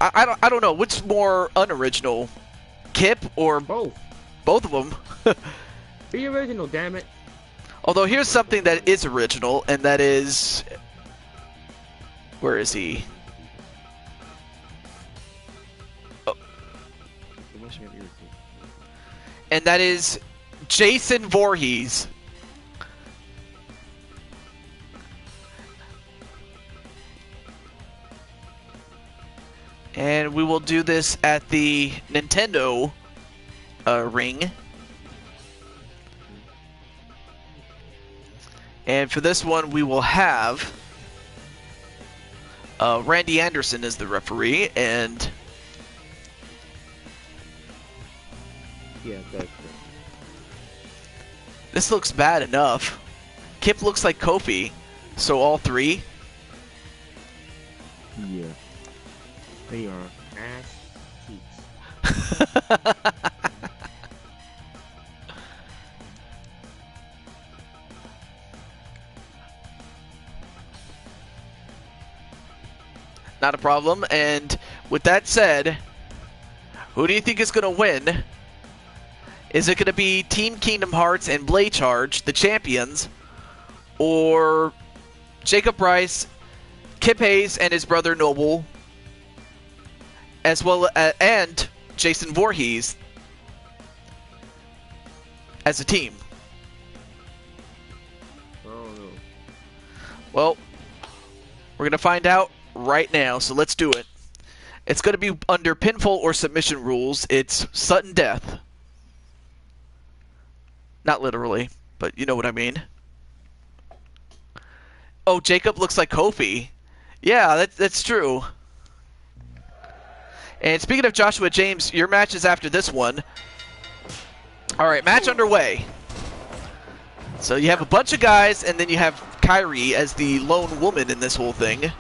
I don't know. Which more unoriginal? Kip or... Both. Both of them. Be original, damn it. Although, here's something that is original, and that is... Where is he? Oh. And that is Jason Voorhees. And we will do this at the Nintendo ring. And for this one, we will have Randy Anderson as the referee, and Yeah, that's right. this looks bad enough. Kip looks like Kofi, so all three. Yeah. They are ass cheeks. not a problem. And with that said, who do you think is going to win? Is it going to be Team Kingdom Hearts and Blade Charge, the champions, or Jacob Bryce, Kip Hayes and his brother Noble, as well as, and Jason Voorhees as a team? Oh no. Well, we're going to find out right now, so let's do it. It's going to be under pinfall or submission rules. It's sudden death. Not literally, but you know what I mean. Oh, Jacob looks like Kofi. Yeah, that's true. And speaking of Joshua James, your match is after this one. Alright, match underway. So you have a bunch of guys, and then you have Kairi as the lone woman in this whole thing.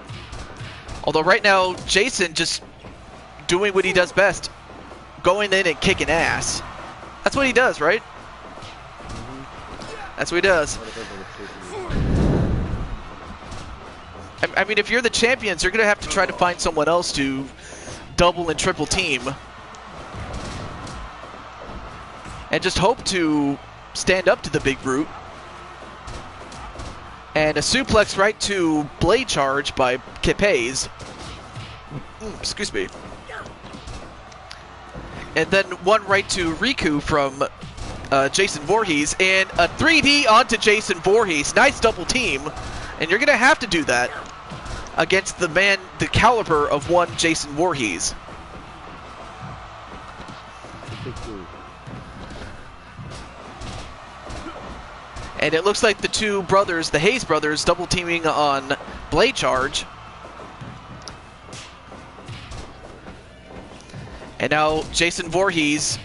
Although right now, Jason just doing what he does best. Going in and kicking ass. That's what he does, right? That's what he does. I mean, if you're the champions, you're going to have to try to find someone else to double and triple team. And just hope to stand up to the big brute. And a suplex right to Blade Charge by Kip Hayes. Excuse me. And then one right to Riku from Jason Voorhees. And a 3D onto Jason Voorhees. Nice double team. And you're going to have to do that against the man, the caliber of one Jason Voorhees. And it looks like the two brothers, the Hayes brothers, double teaming on Blade Charge. And now Jason Voorhees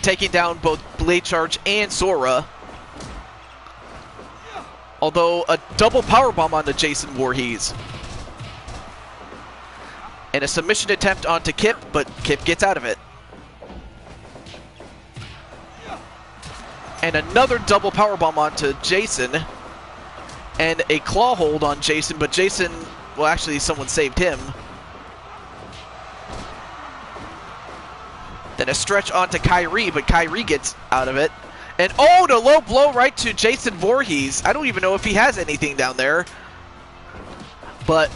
taking down both Blade Charge and Sora. Although a double powerbomb onto Jason Voorhees. And a submission attempt onto Kip, but Kip gets out of it. And another double powerbomb onto Jason. And a claw hold on Jason, but Jason, well actually someone saved him. Then a stretch onto Kairi, but Kairi gets out of it. And oh, the low blow right to Jason Voorhees. I don't even know if he has anything down there. But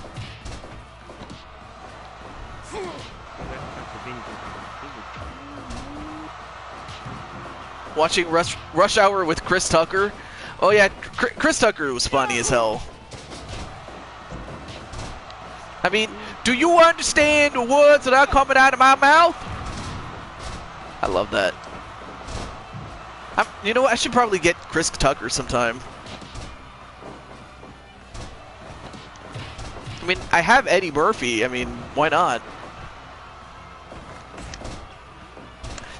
watching Rush Hour with Chris Tucker. Oh yeah, Chris Tucker was funny as hell. I mean, do you understand the words that are coming out of my mouth? I love that. You know what? I should probably get Chris Tucker sometime. I mean, I have Eddie Murphy. I mean, why not?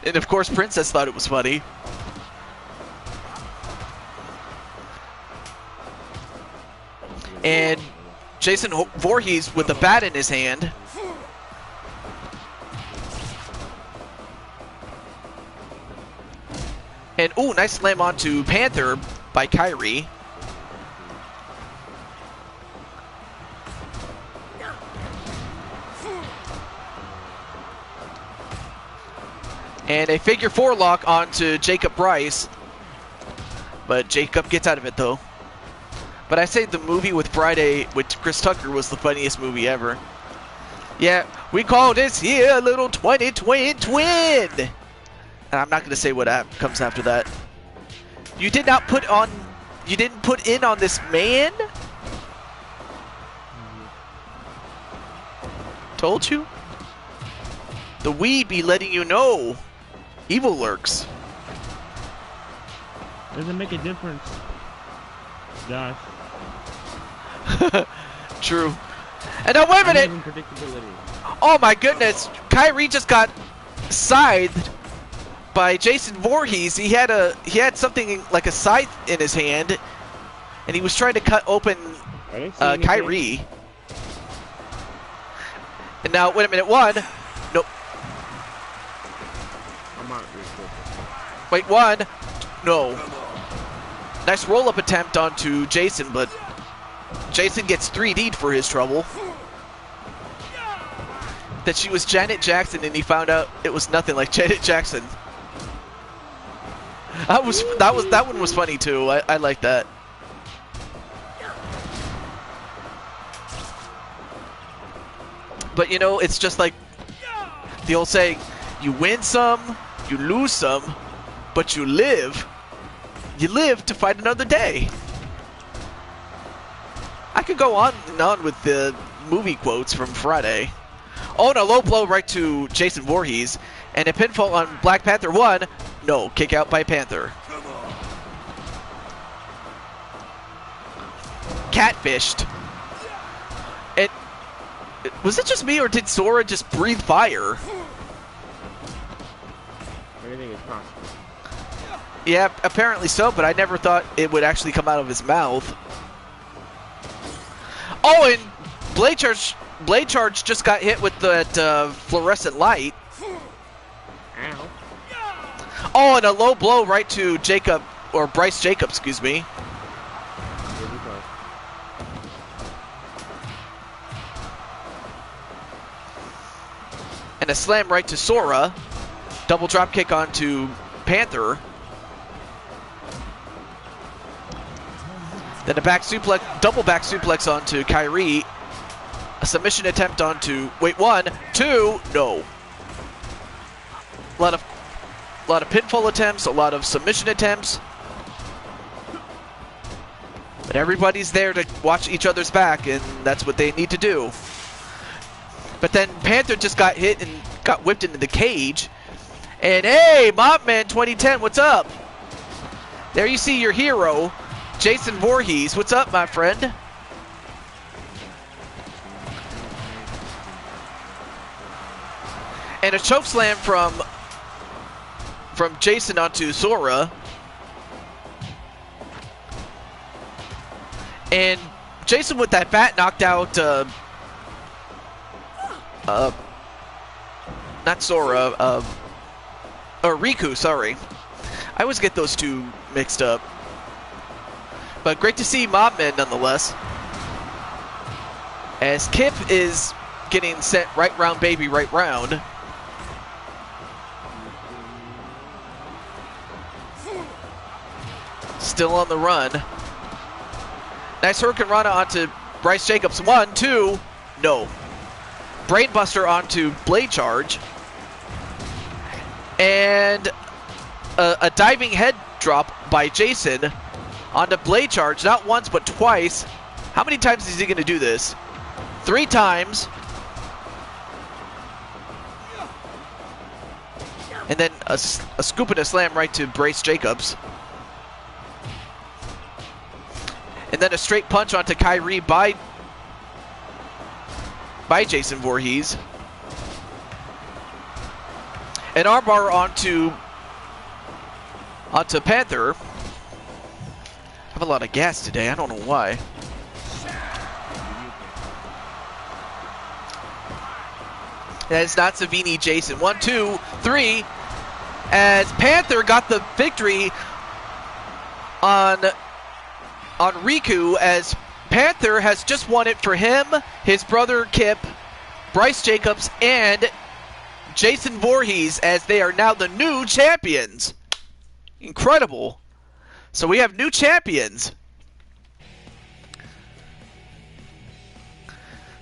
And of course, Princess thought it was funny. And Jason Voorhees with the bat in his hand. And ooh, nice slam onto Panther by Kairi. And a figure four lock onto Jacob Bryce. But Jacob gets out of it though. But I say the movie with Friday with Chris Tucker was the funniest movie ever. Yeah, we call this here a little 20-twin twin. And I'm not going to say what comes after that. You did not put on... You didn't put in on this man? Told you? The we be letting you know. Evil lurks. Doesn't make a difference, Josh. True. And now wait a minute! Predictability. Oh my goodness! Kairi just got scythed by Jason Voorhees. He had something like a scythe in his hand, and he was trying to cut open Kairi. And now wait a minute, one. Nope. Wait, one. No. Nice roll-up attempt onto Jason, but Jason gets 3D'd for his trouble. that she was Janet Jackson, and he found out it was nothing like Janet Jackson. That one was funny too. I like that. But you know, it's just like the old saying, you win some, you lose some, but you live. You live to fight another day. I could go on and on with the movie quotes from Friday. Oh, and a low blow right to Jason Voorhees. And a pinfall on Black Panther 1. No, kick out by Panther. Catfished. And was it just me, or did Sora just breathe fire? Anything is possible. Yeah, apparently so, but I never thought it would actually come out of his mouth. Oh, and Blade Charge just got hit with that fluorescent light. Ow. Oh, and a low blow right to Jacob, or Bryce Jacob, excuse me. Here we go. And a slam right to Sora. Double drop kick onto Panther. Then a back suplex, double back suplex onto Kyrie. A submission attempt onto, wait, 1, 2, no. A lot of pinfall attempts, a lot of submission attempts. But everybody's there to watch each other's back, and that's what they need to do. But then Panther just got hit and got whipped into the cage. And hey, Mopman 2010, what's up? There you see your hero, Jason Voorhees. What's up, my friend? And a choke slam from Jason onto Sora. And Jason with that bat knocked out not Sora, or Riku, sorry. I always get those two mixed up. But great to see Mobman nonetheless. As Kip is getting sent right round, baby, right round. Still on the run. Nice Hurricane Rana onto Bryce Jacobs. 1, 2, no. Brainbuster onto Blade Charge. And a diving head drop by Jason onto Blade Charge. Not once, but twice. How many times is he going to do this? 3 times. And then a scoop and a slam right to Bryce Jacobs. And then a straight punch onto Kyrie by Jason Voorhees. An armbar onto Panther. I have a lot of gas today. I don't know why. That is not Savini Jason. 1, 2, 3. As Panther got the victory on Riku, as Panther has just won it for him, his brother Kip, Bryce Jacobs, and Jason Voorhees, as they are now the new champions. Incredible. So we have new champions.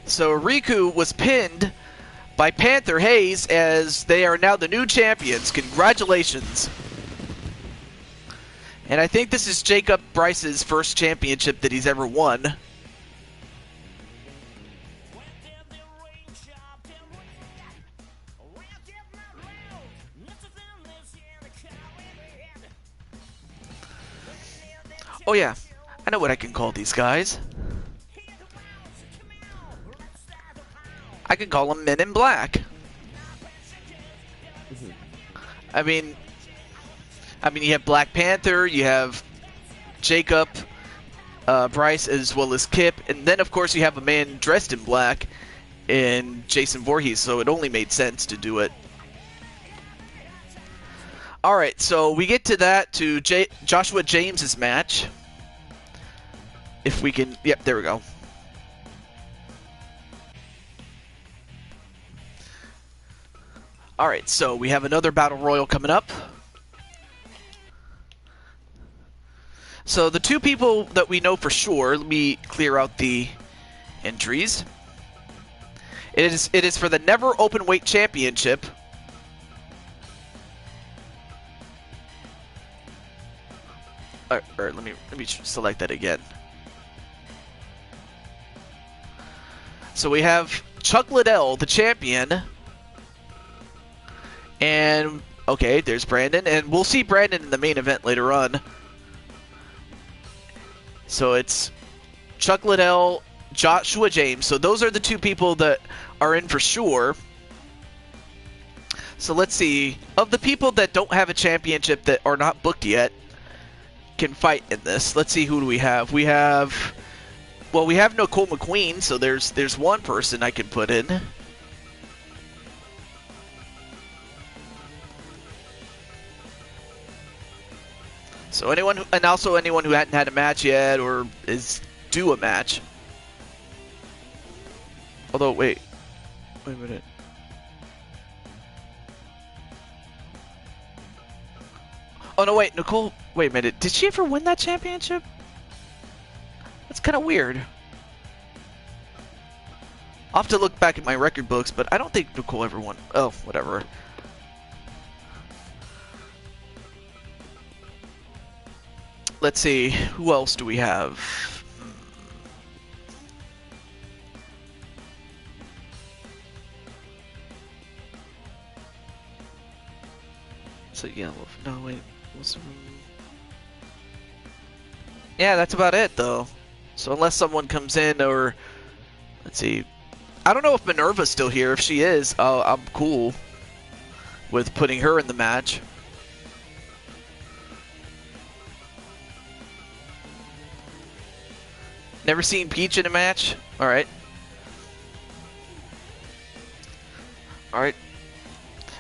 So Riku was pinned by Panther Hayes, as they are now the new champions. Congratulations. And I think this is Jacob Bryce's first championship that he's ever won. Oh yeah, I know what I can call these guys. I can call them Men in Black. I mean, you have Black Panther, you have Jacob, Bryce, as well as Kip, and then of course you have a man dressed in black in Jason Voorhees, so it only made sense to do it. Alright, so we get to that, to Joshua James's match. If we can, yep, there we go. Alright, so we have another Battle Royal coming up. So the two people that we know for sure, let me clear out the entries. It is for the Never Openweight Championship. Or let me select that again. So we have Chuck Liddell, the champion. And okay, there's Brandon, and we'll see Brandon in the main event later on. So it's Chuck Liddell, Joshua James. So those are the two people that are in for sure. So let's see. Of the people that don't have a championship that are not booked yet can fight in this. Let's see, who do we have? We have... Well, we have Nicole McQueen, so there's one person I can put in. So anyone, and also anyone who hadn't had a match yet or is due a match. Although, wait a minute. Oh no, wait, Nicole. Wait a minute. Did she ever win that championship? That's kind of weird. I'll have to look back at my record books, but I don't think Nicole ever won. Oh, whatever. Let's see, who else do we have? So yeah, no wait, yeah, that's about it though. So unless someone comes in, or let's see, I don't know if Minerva's still here. If she is, I'm cool with putting her in the match. Never seen Peach in a match? Alright. Alright.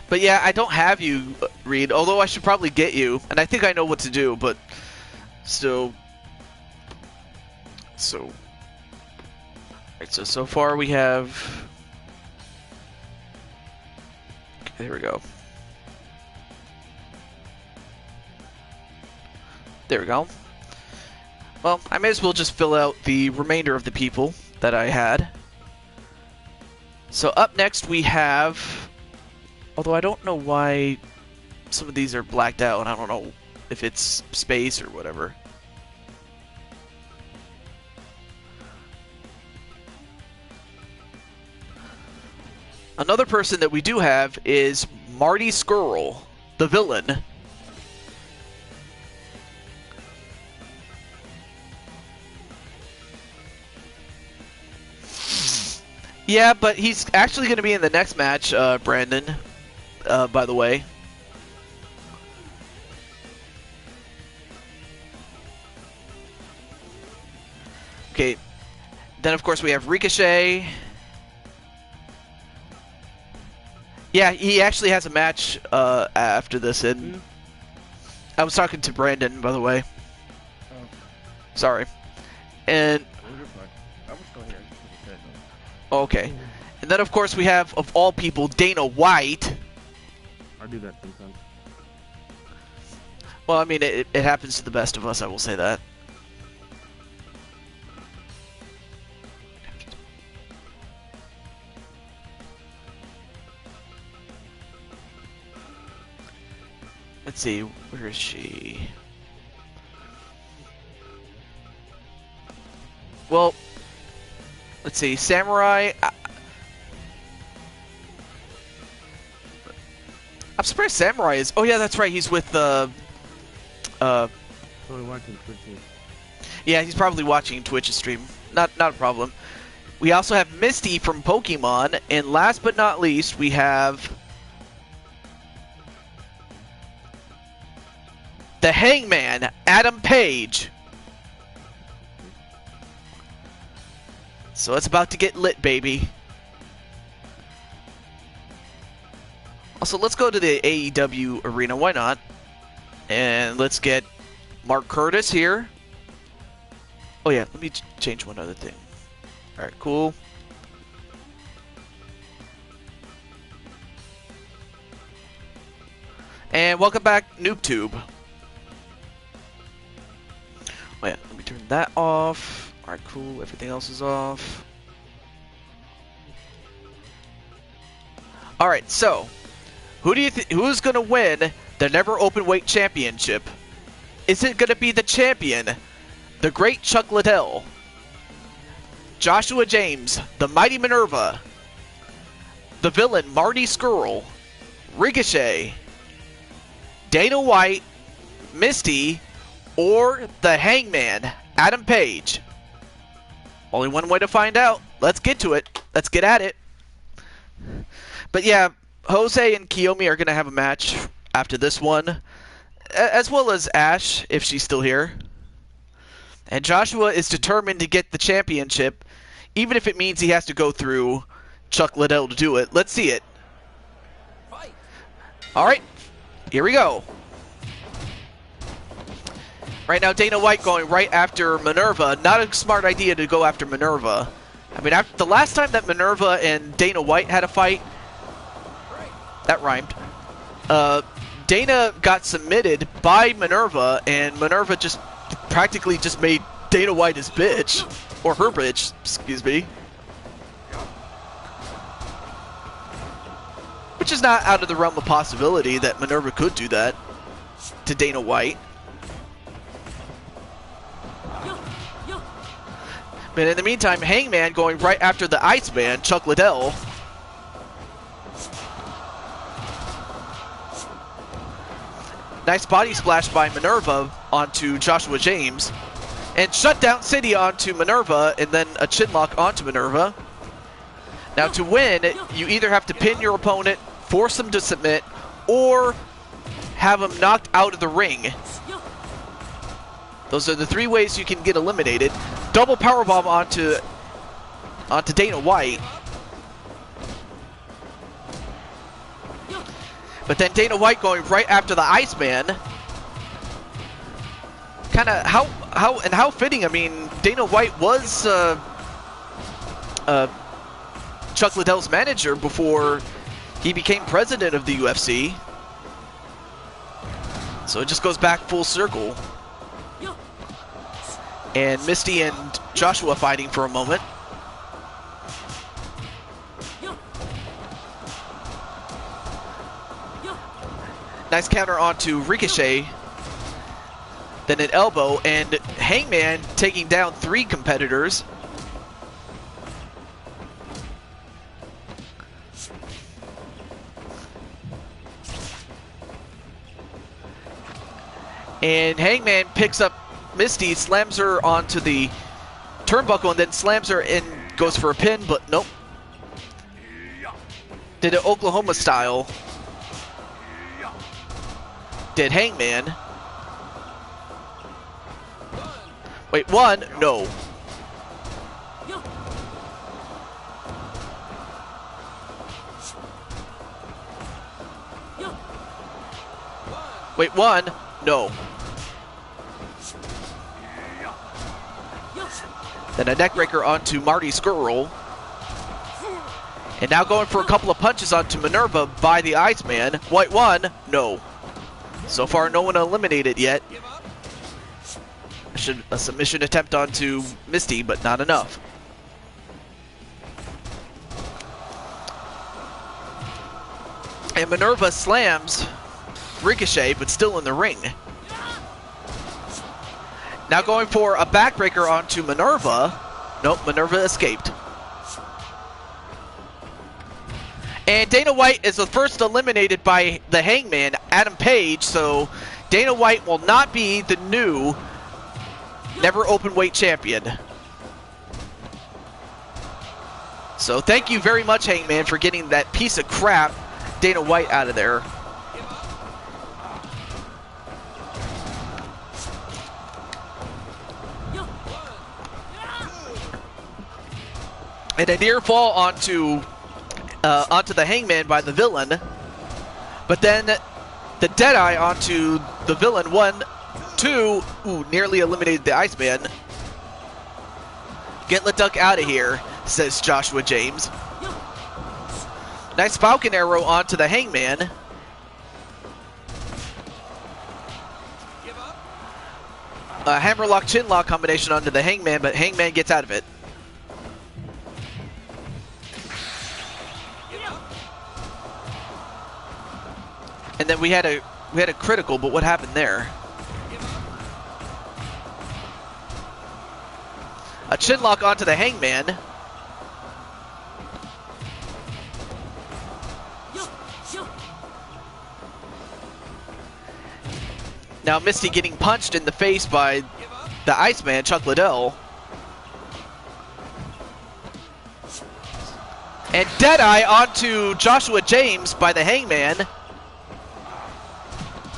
But yeah, I don't have you, Reed, although I should probably get you. And I think I know what to do, but still. So. Alright, so far we have... Okay, there we go. There we go. Well, I may as well just fill out the remainder of the people that I had. So up next we have... Although I don't know why some of these are blacked out. I don't know if it's space or whatever. Another person that we do have is Marty Skrull, the villain. Yeah, but he's actually going to be in the next match, Brandon, by the way. Okay, then of course we have Ricochet. Yeah, he actually has a match after this, and I was talking to Brandon, by the way. Oh. Sorry. And... I was still here. Okay. And then, of course, we have, of all people, Dana White. I do that sometimes. Well, I mean, it happens to the best of us, I will say that. Let's see, where is she? Well, let's see, Samurai. I'm surprised Samurai is. Oh yeah, that's right. He's with Probably watching Twitch. Yeah, he's probably watching Twitch's stream. Not a problem. We also have Misty from Pokemon, and last but not least, we have the Hangman, Adam Page. So it's about to get lit, baby. Also, let's go to the AEW arena. Why not? And let's get Mark Curtis here. Oh yeah, let me change one other thing. Alright, cool. And welcome back, NoobTube. Wait, let me turn that off. Alright, cool. Everything else is off. Alright, so who's gonna win the Never Open Weight Championship? Is it gonna be the champion, the great Chuck Liddell, Joshua James, the mighty Minerva, the villain Marty Skrull, Ricochet, Dana White, Misty, or the Hangman, Adam Page? Only one way to find out. Let's get to it. Let's get at it. But yeah, Jose and Kiyomi are going to have a match after this one, as well as Ash, if she's still here. And Joshua is determined to get the championship, even if it means he has to go through Chuck Liddell to do it. Let's see it. Alright, here we go. Right now, Dana White going right after Minerva. Not a smart idea to go after Minerva. I mean, after the last time that Minerva and Dana White had a fight, that rhymed. Dana got submitted by Minerva, and Minerva just practically just made Dana White his bitch. Or her bitch, excuse me. Which is not out of the realm of possibility that Minerva could do that to Dana White. But in the meantime, Hangman going right after the Iceman, Chuck Liddell. Nice body splash by Minerva onto Joshua James. And Shutdown City onto Minerva, and then a chinlock onto Minerva. Now to win, you either have to pin your opponent, force them to submit, or have them knocked out of the ring. Those are the three ways you can get eliminated. Double powerbomb onto Dana White. But then Dana White going right after the Iceman. Kind of how fitting. I mean, Dana White was Chuck Liddell's manager before he became president of the UFC. So it just goes back full circle. And Misty and Joshua fighting for a moment. Nice counter onto Ricochet. Then an elbow, and Hangman taking down 3 competitors. And Hangman picks up Misty, slams her onto the turnbuckle, and then slams her and goes for a pin, but nope. Did it Oklahoma style. Did Hangman. Wait, 1? No. Wait, 1? No. Then a neckbreaker onto Marty Skrull. And now going for a couple of punches onto Minerva by the Iceman. White 1? No. So far, no one eliminated yet. A submission attempt onto Misty, but not enough. And Minerva slams Ricochet, but still in the ring. Now going for a backbreaker onto Minerva. Nope, Minerva escaped. And Dana White is the first eliminated by the Hangman, Adam Page, so Dana White will not be the new Never Open Weight champion. So thank you very much, Hangman, for getting that piece of crap Dana White out of there. And a near fall onto the Hangman by the villain. But then the Deadeye onto the villain. 1, 2. Ooh, nearly eliminated the Iceman. Get the duck out of here, says Joshua James. Nice Falcon Arrow onto the Hangman. a hammerlock chinlock combination onto the Hangman, but Hangman gets out of it. And then we had a critical, but what happened there? A chinlock onto the Hangman. Now Misty getting punched in the face by the Iceman, Chuck Liddell. And Deadeye onto Joshua James by the Hangman.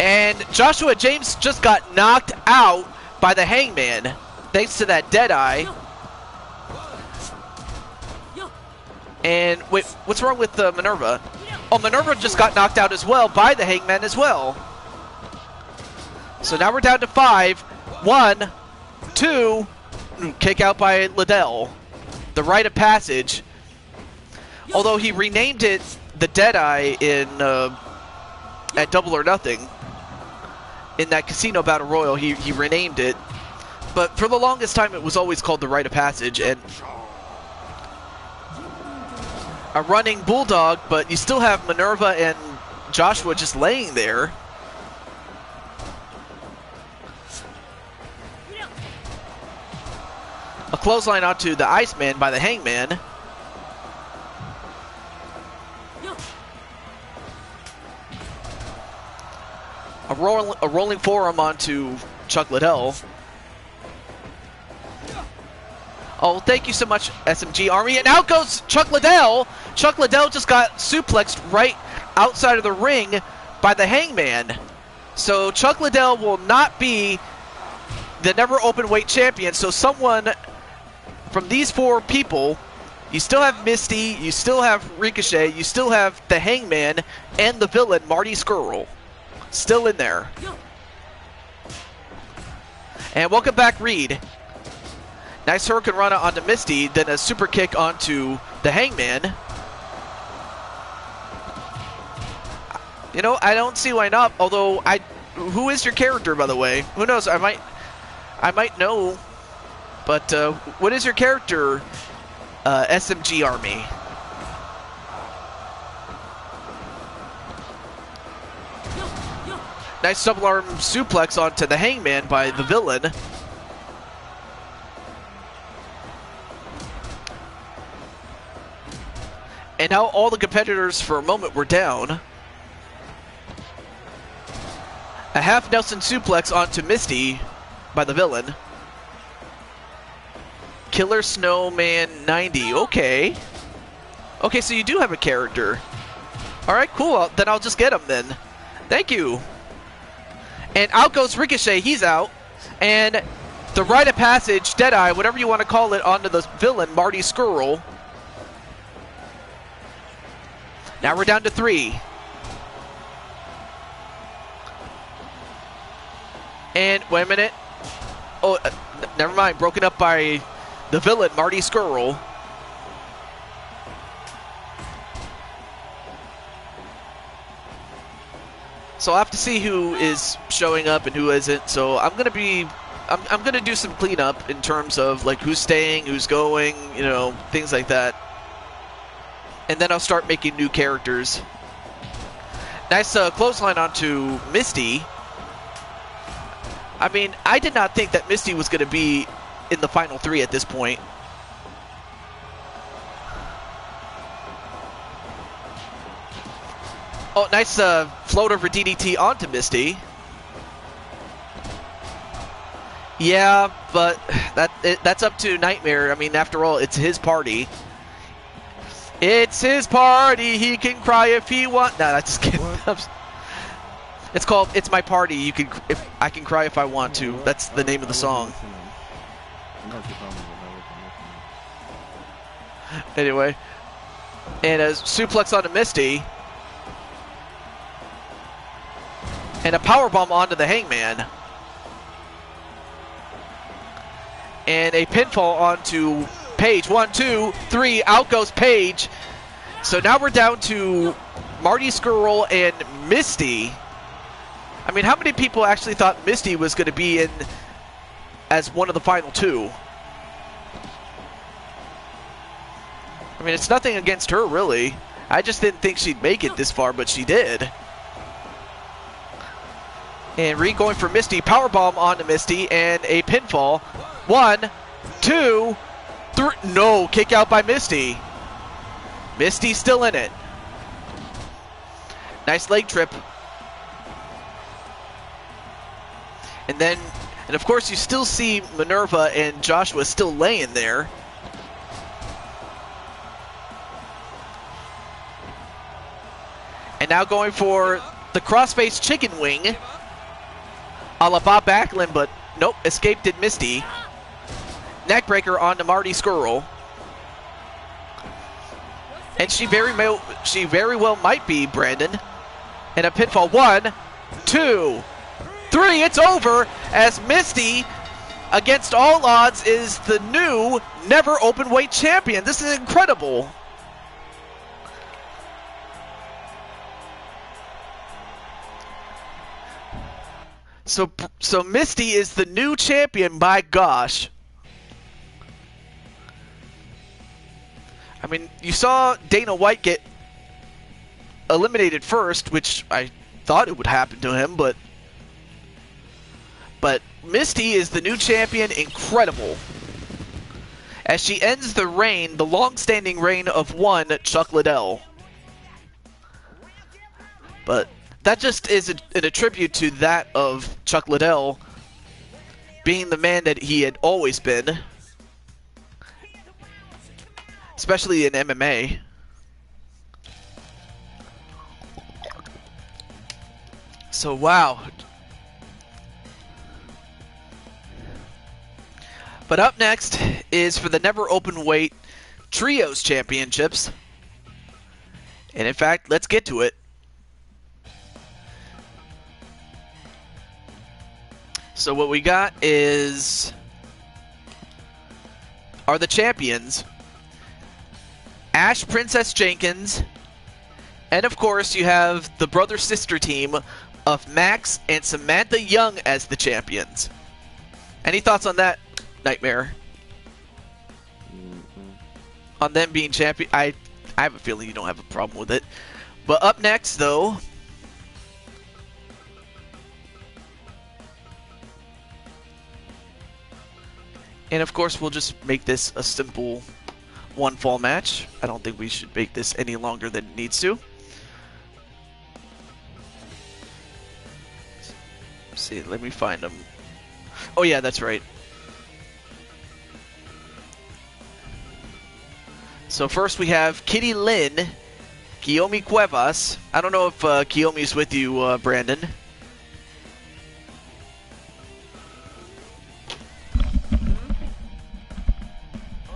And Joshua James just got knocked out by the Hangman, thanks to that Deadeye. And wait, what's wrong with Minerva? Oh, Minerva just got knocked out as well by the Hangman as well. So now we're down to 5. 1, 2, kick out by Liddell. The rite of passage. Although he renamed it the Deadeye in at Double or Nothing. In that Casino Battle Royal, he renamed it. But for the longest time, it was always called the Rite of Passage. And a running Bulldog, but you still have Minerva and Joshua just laying there. A clothesline onto the Iceman by the Hangman. A rolling forearm onto Chuck Liddell. Oh, thank you so much, SMG Army. And out goes Chuck Liddell. Chuck Liddell just got suplexed right outside of the ring by the Hangman. So Chuck Liddell will not be the never open weight champion. So someone from these 4 people, you still have Misty, you still have Ricochet, you still have the Hangman, and the villain, Marty Scurll. Still in there. And welcome back, Reed. Nice Hurricane Rana onto Misty, then a super kick onto the Hangman. You know, I don't see why not, although who is your character, by the way? Who knows, I might know. But what is your character, SMG Army? Nice double arm suplex onto the Hangman by the villain. And now all the competitors for a moment were down. A half Nelson suplex onto Misty by the villain. Killer Snowman 90. Okay. Okay, so you do have a character. Alright, cool. Then I'll just get him then. Thank you. And out goes Ricochet. He's out. And the Rite of Passage, Deadeye, whatever you want to call it, onto the villain, Marty Scurll. Now we're down to 3. And, wait a minute. Oh, never mind. Broken up by the villain, Marty Scurll. So I'll have to see who is showing up and who isn't. So I'm gonna do some cleanup in terms of like who's staying, who's going, you know, things like that. And then I'll start making new characters. Nice clothesline onto Misty. I mean, I did not think that Misty was going to be in the final 3 at this point. Oh, nice float over DDT onto Misty. Yeah, but that's up to Nightmare. I mean, after all, it's his party. It's his party. He can cry if he wants. No, I'm just kidding. It's called "It's My Party." You can, if I can cry if I want to. That's the name of the song. Anyway, and a suplex onto Misty, and a powerbomb onto the Hangman, and a pinfall onto Paige. 1, 2, 3. Out goes Paige. So now we're down to Marty Scurll and Misty. I mean, how many people actually thought Misty was going to be in as one of the final two. I mean, it's nothing against her, really. I just didn't think she'd make it this far, but she did. And Rhea going for Misty. Powerbomb onto Misty and a pinfall. 1, 2, 3. No, kick out by Misty. Misty still in it. Nice leg trip. And then, and of course, you still see Minerva and Joshua still laying there. And now going for the crossface chicken wing. A la Bob Backlund, but nope, escaped it Misty. Neckbreaker onto Marty Skrull. And she very well might be Brandon. And a pinfall. 1, 2, 3. It's over as Misty, against all odds, is the new never open weight champion. This is incredible. So Misty is the new champion, my gosh. I mean, you saw Dana White get eliminated first, which I thought it would happen to him, but Misty is the new champion. Incredible. As she ends the reign, the long-standing reign of one Chuck Liddell. But that just is a tribute to that of Chuck Liddell being the man that he had always been, especially in MMA. So, wow. But up next is for the Never Open Weight Trios Championships. And in fact, let's get to it. So what we got are the champions Ash Princess Jenkins, and of course you have the brother-sister team of Max and Samantha Young as the champions. Any thoughts on that, Nightmare? On them being champion? I have a feeling you don't have a problem with it. But up next, though, and of course we'll just make this a simple one fall match. I don't think we should make this any longer than it needs to. Let's see, let me find them. Oh yeah, that's right. So first we have Kitty Lynn, Kiyomi Cuevas. I don't know if Kiyomi's with you, Brandon.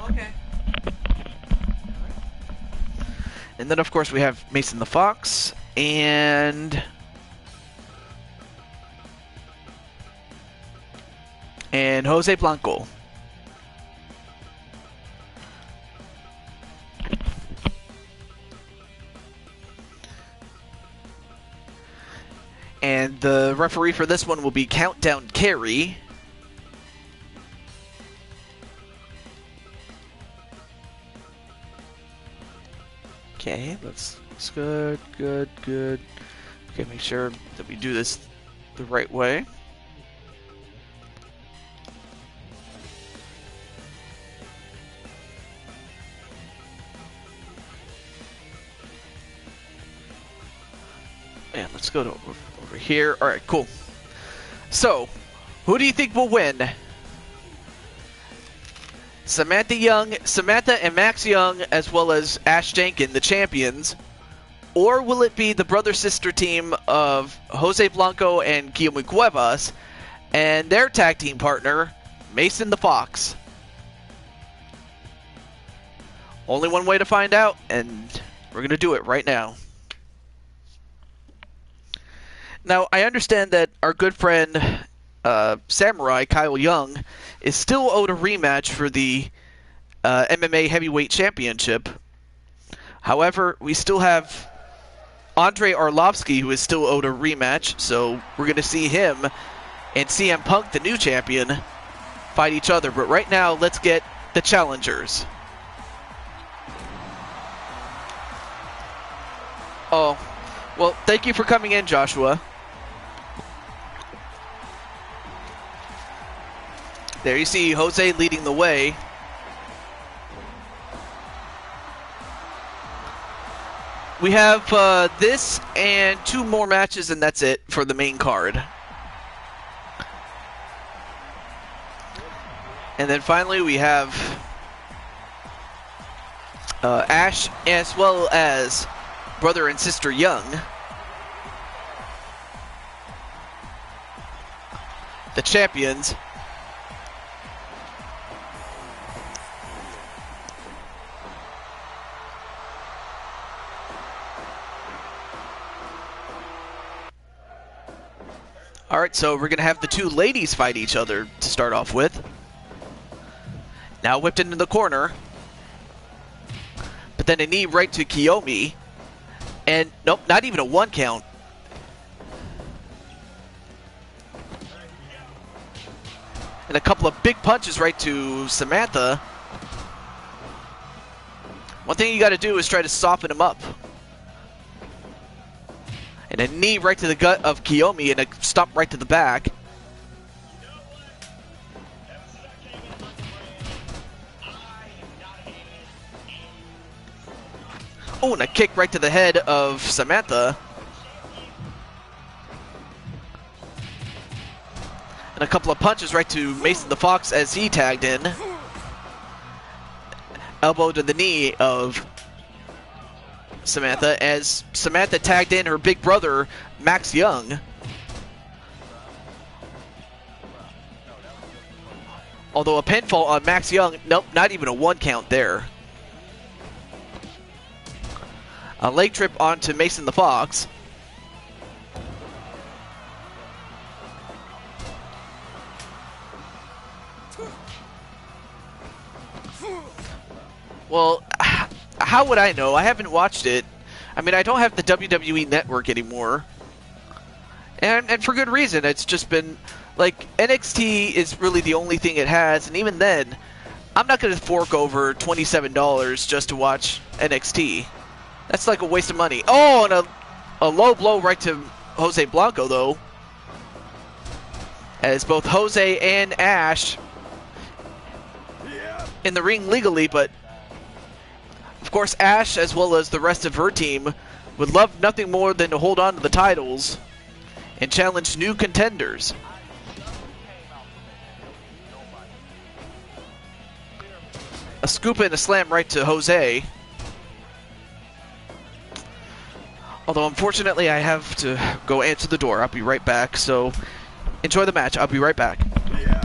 Okay. And then of course we have Mason the Fox and Jose Blanco. And the referee for this one will be Countdown Carey. Okay, that's good. Okay, make sure that we do this the right way. And let's go to over here. All right, cool. So, who do you think will win? Samantha and Max Young, as well as Ash Jenkins, the champions, or will it be the brother-sister team of Jose Blanco and Kiyomi Cuevas and their tag team partner, Mason the Fox? Only one way to find out, and we're gonna do it right now. Now, I understand that our good friend Samurai Kyle Young is still owed a rematch for the MMA Heavyweight Championship. However, we still have Andrei Arlovsky, who is still owed a rematch, so we're going to see him and CM Punk, the new champion, fight each other. But right now, let's get the challengers. Oh, well, thank you for coming in, Joshua. There you see Jose leading the way. We have this and 2 more matches, and that's it for the main card. And then finally we have Ash as well as brother and sister Young. The champions. Alright, so we're going to have the 2 ladies fight each other to start off with. Now whipped into the corner. But then a knee right to Kiyomi. And nope, not even a 1 count. And a couple of big punches right to Samantha. One thing you got to do is try to soften him up. And a knee right to the gut of Kiyomi and a stomp right to the back. Oh, and a kick right to the head of Samantha. And a couple of punches right to Mason the Fox as he tagged in. Elbow to the knee of Samantha as Samantha tagged in her big brother, Max Young. Although a pinfall on Max Young, nope, not even a 1 count there. A leg trip onto Mason the Fox. Well, how would I know? I haven't watched it. I mean, I don't have the WWE Network anymore. And for good reason. It's just been, like, NXT is really the only thing it has. And even then, I'm not going to fork over $27 just to watch NXT. That's like a waste of money. Oh, and a low blow right to Jose Blanco, though. As both Jose and Ash in the ring legally, but of course Ash, as well as the rest of her team, would love nothing more than to hold on to the titles and challenge new contenders. A scoop and a slam right to Jose. Although, unfortunately, I have to go answer the door. I'll be right back, so enjoy the match. I'll be right back. Yeah.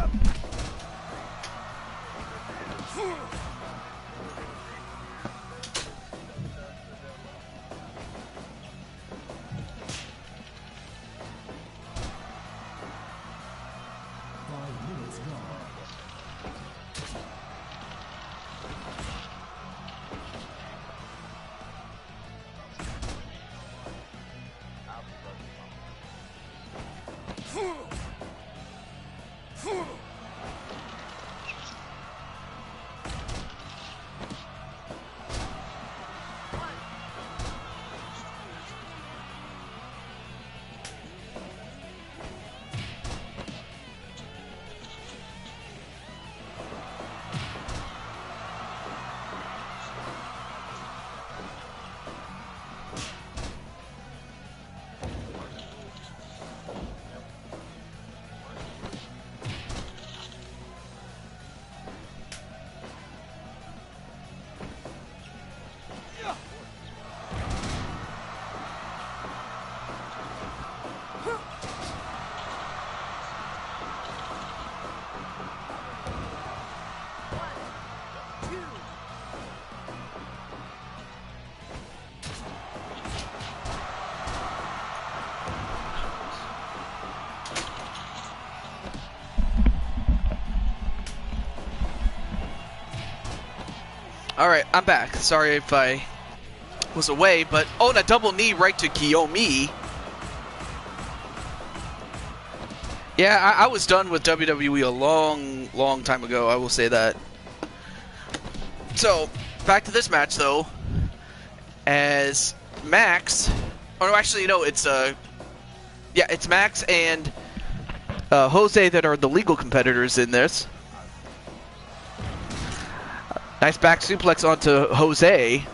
Alright, I'm back. Sorry if I was away, but oh, and a double knee right to Kiyomi. Yeah, I was done with WWE a long time ago, I will say that. So, back to this match, though. As Max... Oh, no, actually, no, it's, yeah, it's Max and Jose that are the legal competitors in this. Nice back suplex onto Jose.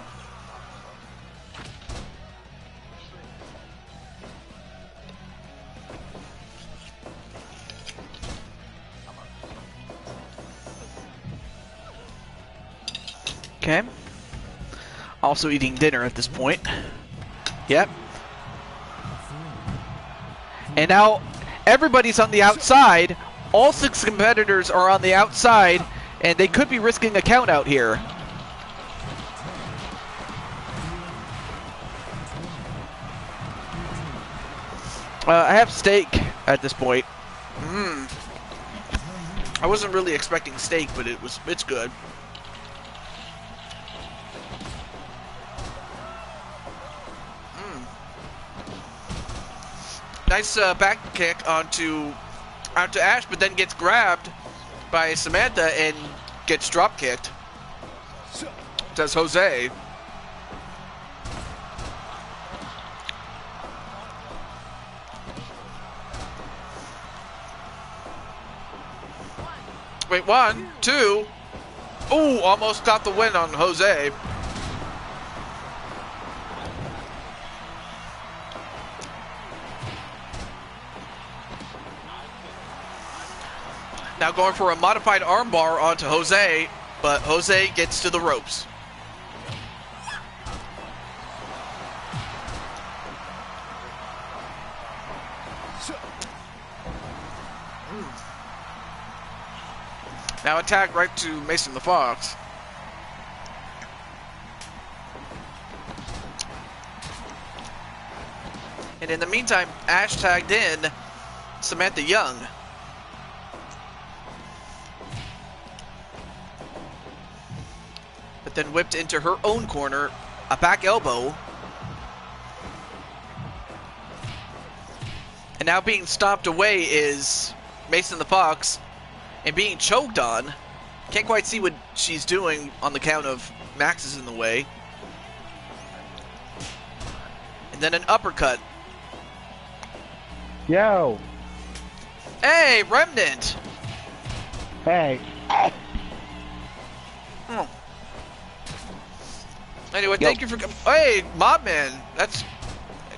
Okay. Also eating dinner at this point. Yep. And now everybody's on the outside. All 6 competitors are on the outside, and they could be risking a count out here. I have steak at this point. I wasn't really expecting steak, but it's good. Nice back kick onto Ash, but then gets grabbed by Samantha and gets drop kicked. Says Jose. Wait, 1, 2. Ooh, almost got the win on Jose. Now going for a modified armbar onto Jose, but Jose gets to the ropes. Now attack right to Mason the Fox. And in the meantime, Ash tagged in Samantha Young. But then whipped into her own corner, a back elbow. And now being stomped away is Mason the Fox. And being choked on. Can't quite see what she's doing on the count of Max is in the way. And then an uppercut. Yo. Hey, Remnant. Hey. Oh. Anyway, thank you for coming. Hey, Mobman. That's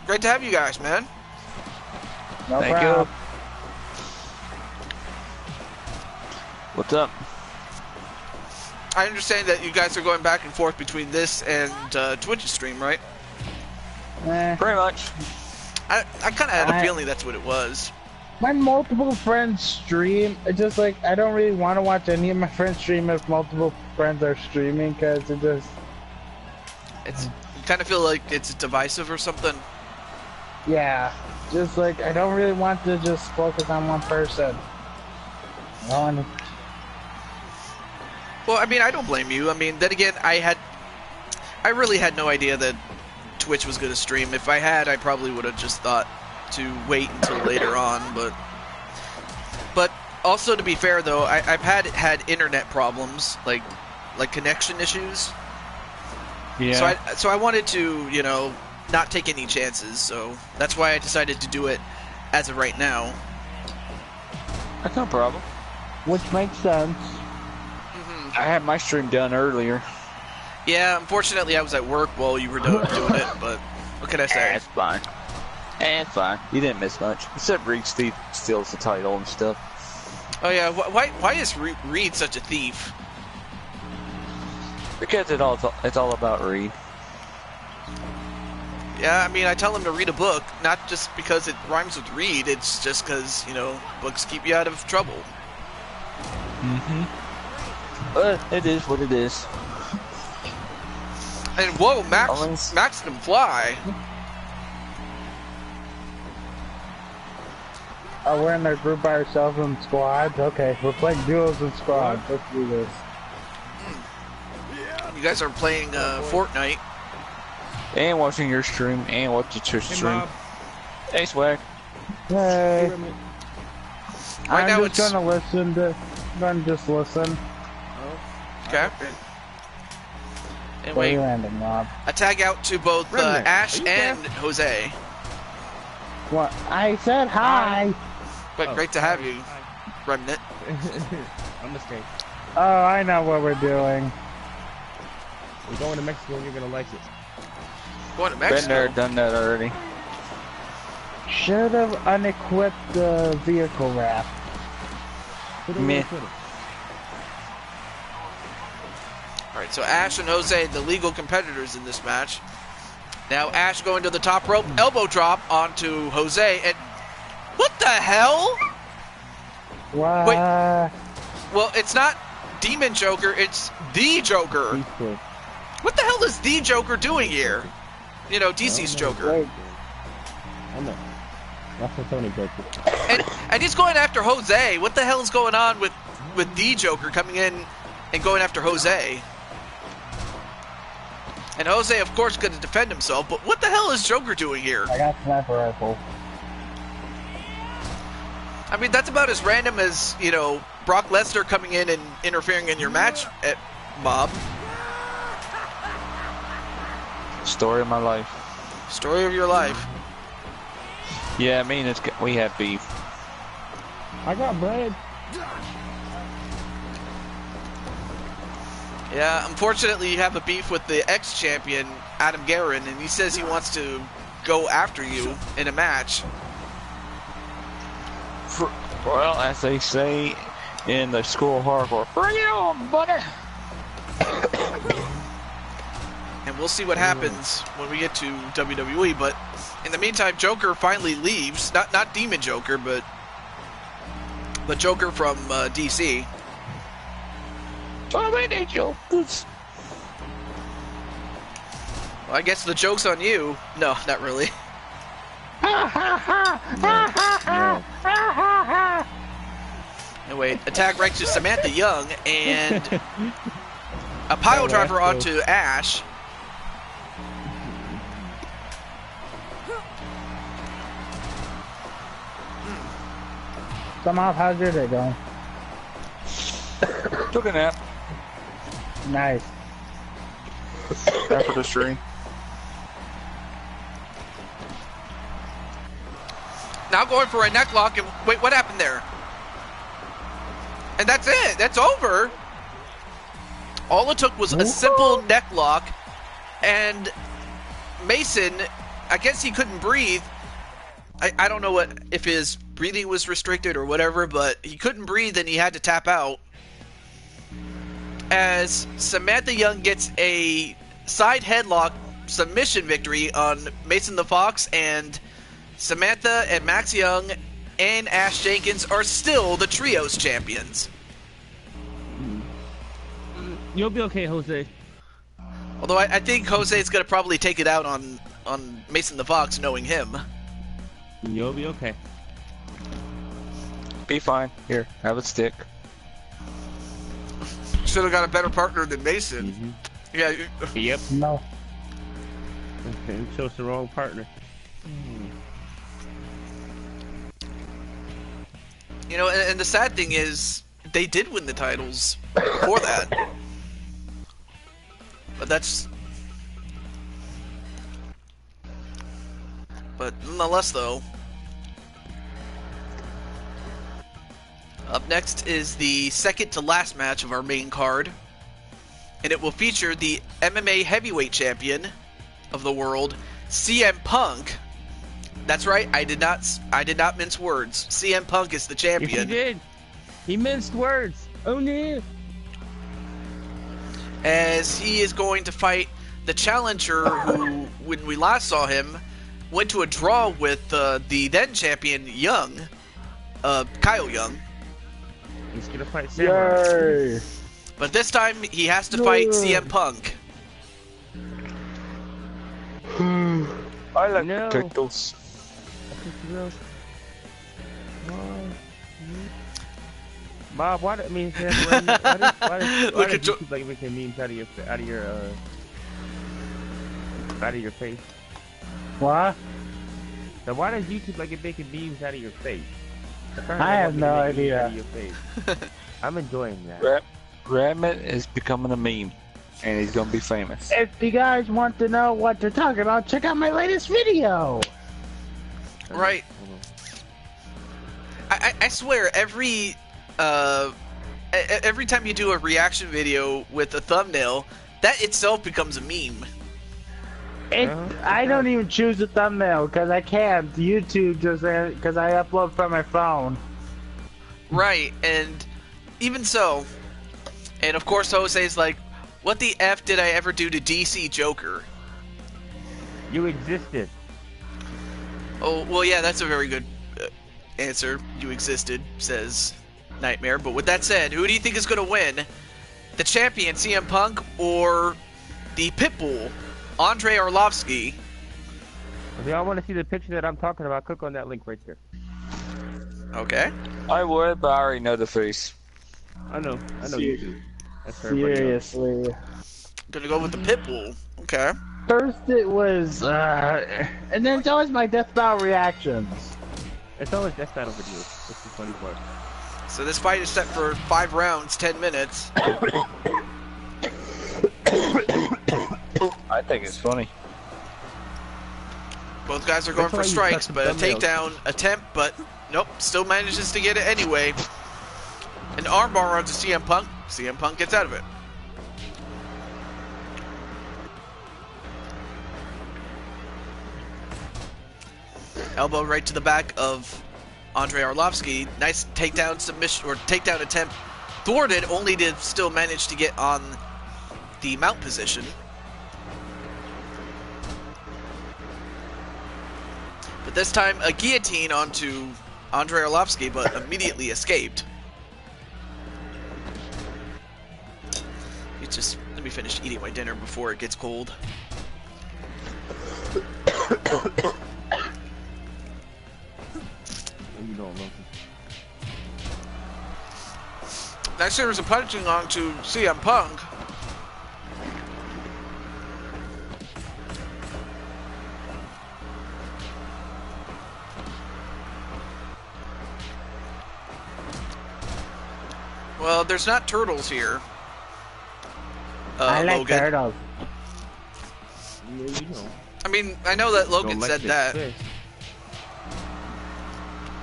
great to have you guys, man. No Thank problem. you. What's up? I understand that you guys are going back and forth between this and Twitch's stream, right? Pretty much. I kind of had a feeling that's what it was. When multiple friends stream, it's just like, I don't really want to watch any of my friends stream if multiple friends are streaming, because it just... You kind of feel like it's divisive or something. Yeah. Just like, I don't really want to just focus on one person. Well, I mean, I don't blame you. I mean, then again, I really had no idea that Twitch was going to stream. If I had, I probably would have just thought to wait until later on, but also, to be fair though, I've had internet problems, like connection issues. Yeah. So I wanted to, you know, not take any chances, so that's why I decided to do it as of right now. That's no problem. Which makes sense. I had my stream done earlier. Yeah, unfortunately I was at work while you were doing it, but what can I say? It's fine. It's fine. You didn't miss much. Except Reed steals the title and stuff. Oh yeah, why is Reed such a thief? Because it's all about Reed. Yeah, I mean, I tell him to read a book, not just because it rhymes with read, it's just because, you know, books keep you out of trouble. It is what it is. And whoa, Max can fly. Oh, we're in a group by ourselves in squads? Okay, we're playing duos and squads. Let's do this. You guys are playing Fortnite. And watching your stream, and watching your stream. Mob. Hey, Swag. Hey. Right now I'm it's just gonna listen to. I'm gonna just listen. okay. And Very wait, random, Rob. a tag out to both Remnant, Ash are you and there? Jose. What? I said hi. But Oh, great to have sorry. you, Hi. Remnant. My mistake. Oh, I know what we're doing. We're going to Mexico and you're gonna like it. Going to Been Mexico. there, done that already. Should have unequipped the vehicle wrap. Put it on Meh. Twitter. All right, so Ash and Jose, the legal competitors in this match. Now Ash going to the top rope, elbow drop onto Jose, and what the hell? What? Well, it's not Demon Joker, it's the Joker. Peaceful. What the hell is the Joker doing here? You know, DC's Joker. Wait. I know. That's what Tony Joker. And he's going after Jose. What the hell is going on with the Joker coming in and going after Jose? And Jose, of course, going to defend himself, but what the hell is Joker doing here? I got sniper rifle. I mean, that's about as random as, you know, Brock Lesnar coming in and interfering in your match at Mob. Story of my life. Story of your life. Yeah, I mean, we have beef. I got bread. Yeah, unfortunately, you have a beef with the ex-champion, Adam Guerin, and he says he wants to go after you in a match. Well, as they say in the school of hardcore, bring it on, buddy! And we'll see what happens when we get to WWE, but in the meantime, Joker finally leaves. Not Demon Joker, but Joker from DC. Oh, many jokers. Well, I guess the joke's on you. No, not really. Anyway, attack right to Samantha Young and a pile driver onto Ash. Somehow, how's your day going? Took a nap Nice. after the stream. Now going for a neck lock, and wait, what happened there? And that's it. That's over. All it took was a simple neck lock, and Mason, I guess he couldn't breathe. I don't know if his breathing was restricted or whatever, but he couldn't breathe and he had to tap out. As Samantha Young gets a side headlock submission victory on Mason the Fox, and Samantha and Max Young and Ash Jenkins are still the Trios champions. You'll be okay, Jose. Although I think Jose is going to probably take it out on Mason the Fox, knowing him. You'll be okay. Be fine. Here, have a stick. Should have got a better partner than Mason. Yeah, Yep. No. You chose the wrong partner. you know, and the sad thing is, they did win the titles before that. But that's... But nonetheless, though... Up next is the second to last match of our main card. And it will feature the MMA heavyweight champion of the world, CM Punk. That's right, I did not mince words. CM Punk is the champion. Yes, he did. He minced words. Oh no. As he is going to fight the challenger who, when we last saw him, went to a draw with the then champion Young, Kyle Young. He's gonna fight Samurai. Yay! But this time he has to fight CM Punk. I like No. potatoes. Bob, why? I mean, why Look does at Jo- you keep like making memes out of your face? What? Now, why does YouTube like making memes out of your face? I have no idea. I'm enjoying that. Rabbit is becoming a meme, and he's gonna be famous. If you guys want to know what to talk about, check out my latest video. Right. I swear every time you do a reaction video with a thumbnail, that itself becomes a meme. I don't even choose the thumbnail because I can't. YouTube just because I upload from my phone. Right, and even so, and of course Jose's like, what the F did I ever do to DC Joker? You existed. Oh, well, yeah, that's a very good answer. You existed, says Nightmare. But with that said, who do you think is going to win? The champion, CM Punk, or the Pitbull, Andre Arlovsky? If y'all want to see the picture that I'm talking about, click on that link right there. Okay. I would, but I already know the face. I know you do. That's for everybody else. Seriously. Gonna go with the Pitbull. Okay. First it was, and then it's always my death battle reactions. It's always death battle videos. That's the funny part. So this fight is set for 5 rounds, 10 minutes. I think it's funny. Both guys are going for strikes, but a takedown attempt, but nope, still manages to get it anyway. An armbar onto CM Punk. CM Punk gets out of it. Elbow right to the back of Andre Arlovsky. Nice takedown submission or takedown attempt thwarted, only to still manage to get on the mount position. But this time a guillotine onto Andre Arlovsky, but immediately escaped. Just let me finish eating my dinner before it gets cold. Next series of punching on to CM Punk. Well, there's not turtles here. I like Logan. turtles. Yeah, you know. I mean, I know that Logan said that.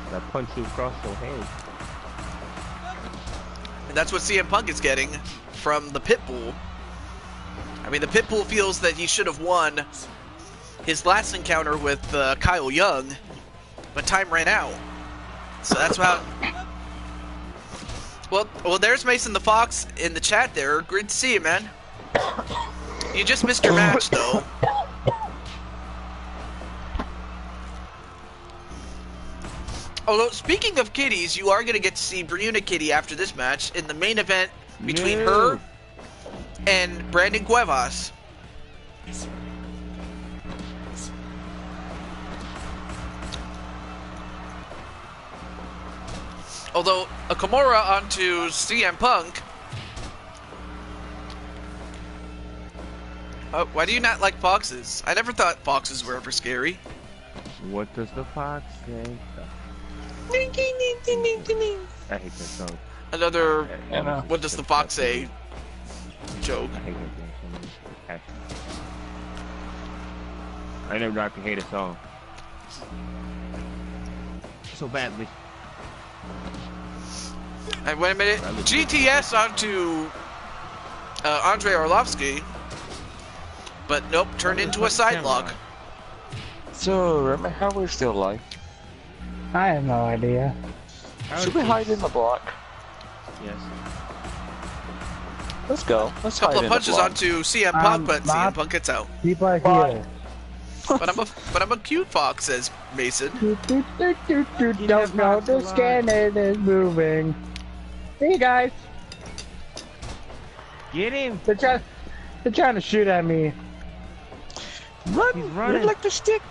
That punch you across your head. And that's what CM Punk is getting from the Pitbull. I mean, the Pitbull feels that he should have won his last encounter with Kyle Young, but time ran out. So that's how... Well, there's Mason the Fox in the chat there. Great to see you, man. You just missed your match, though. Although, speaking of kitties, you are going to get to see Bruna Kitty after this match in the main event between her and Brandon Cuevas. Although, a Kimura onto CM Punk. Why do you not like foxes? I never thought foxes were ever scary. What does the fox say? I hate that song. Another, what does the fox say? Joke. I hate that song. I never got to hate a song. So badly. And wait a minute. GTS onto Andre Arlovsky. But nope, turned into a side lock. So, remember how we're still alive? I have no idea. Should we hide in the block? Yes. Let's go. Let's hide Couple in of the punches block. onto CM Punk, but CM Punk gets out. People are here. But I'm a cute fox, says Mason. Don't know the scanner is moving. See you guys. Get him! They're trying to shoot at me. Run! He's running. Run like the stick!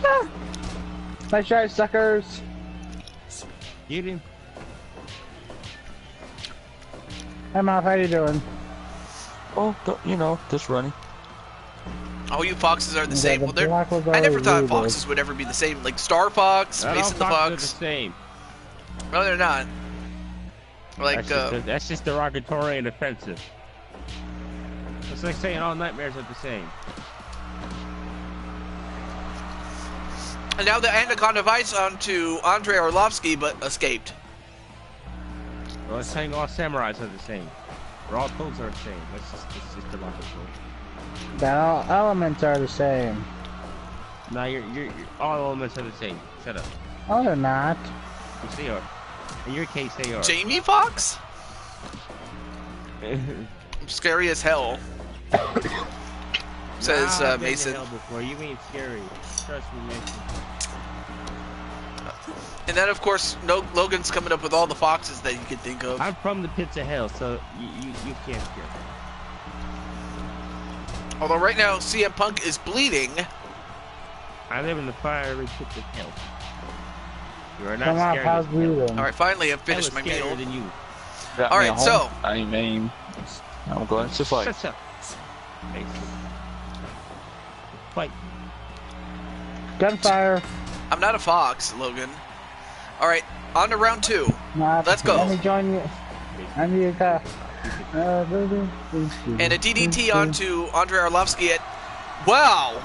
Ah. Nice try, suckers. Get him! Hi, Mom. How you doing? Oh, you know, just running. All you foxes are the Yeah, same. the Well, they're. black was I never already thought rebooted. foxes would ever be the same. Like Star Fox, Not all Mason the foxes are Fox. the same. No, they're not. Like, That's just derogatory and offensive. It's like saying all nightmares are the same. and now the Anaconda Vice onto Andrei Arlovsky, but escaped. Well, it's saying all samurais are the same. Or all toads are the same. That's just derogatory. The elements are the same. Now you're all elements are the same. Shut up. Oh, they're not. Yes, they are. In your case, they are. Jamie Fox? Scary as hell. Says Nah, I've been Mason. to hell before. You ain't scary. Trust me, Mason. And then, of course, Logan's coming up with all the foxes that you could think of. I'm from the pits of hell, so you can't scare me. Although right now, CM Punk is bleeding. I live in the fiery pits of hell. You are not Come on, scared how's of me. bleeding? All right, finally, I've Hell finished is my scarier meal. than you. Got All me right, a so- home. I mean, I'm going to fight. Shut up. Mason. Fight. Gunfire. I'm not a fox, Logan. All right, on to round 2. Nah, Let's go. Let me join you. I need a guy. And a DDT onto Andrei Arlovsky at... Wow!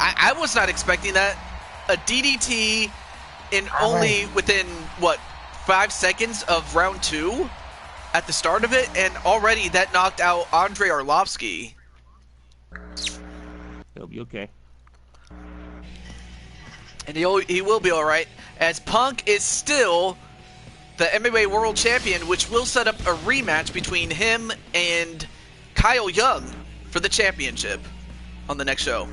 I was not expecting that. A DDT in only within, what, 5 seconds of round 2? At the start of it, and already that knocked out Andrei Arlovsky. He'll be okay. And he will be alright, as Punk is still the MMA World Champion, which will set up a rematch between him and Kyle Young for the championship on the next show.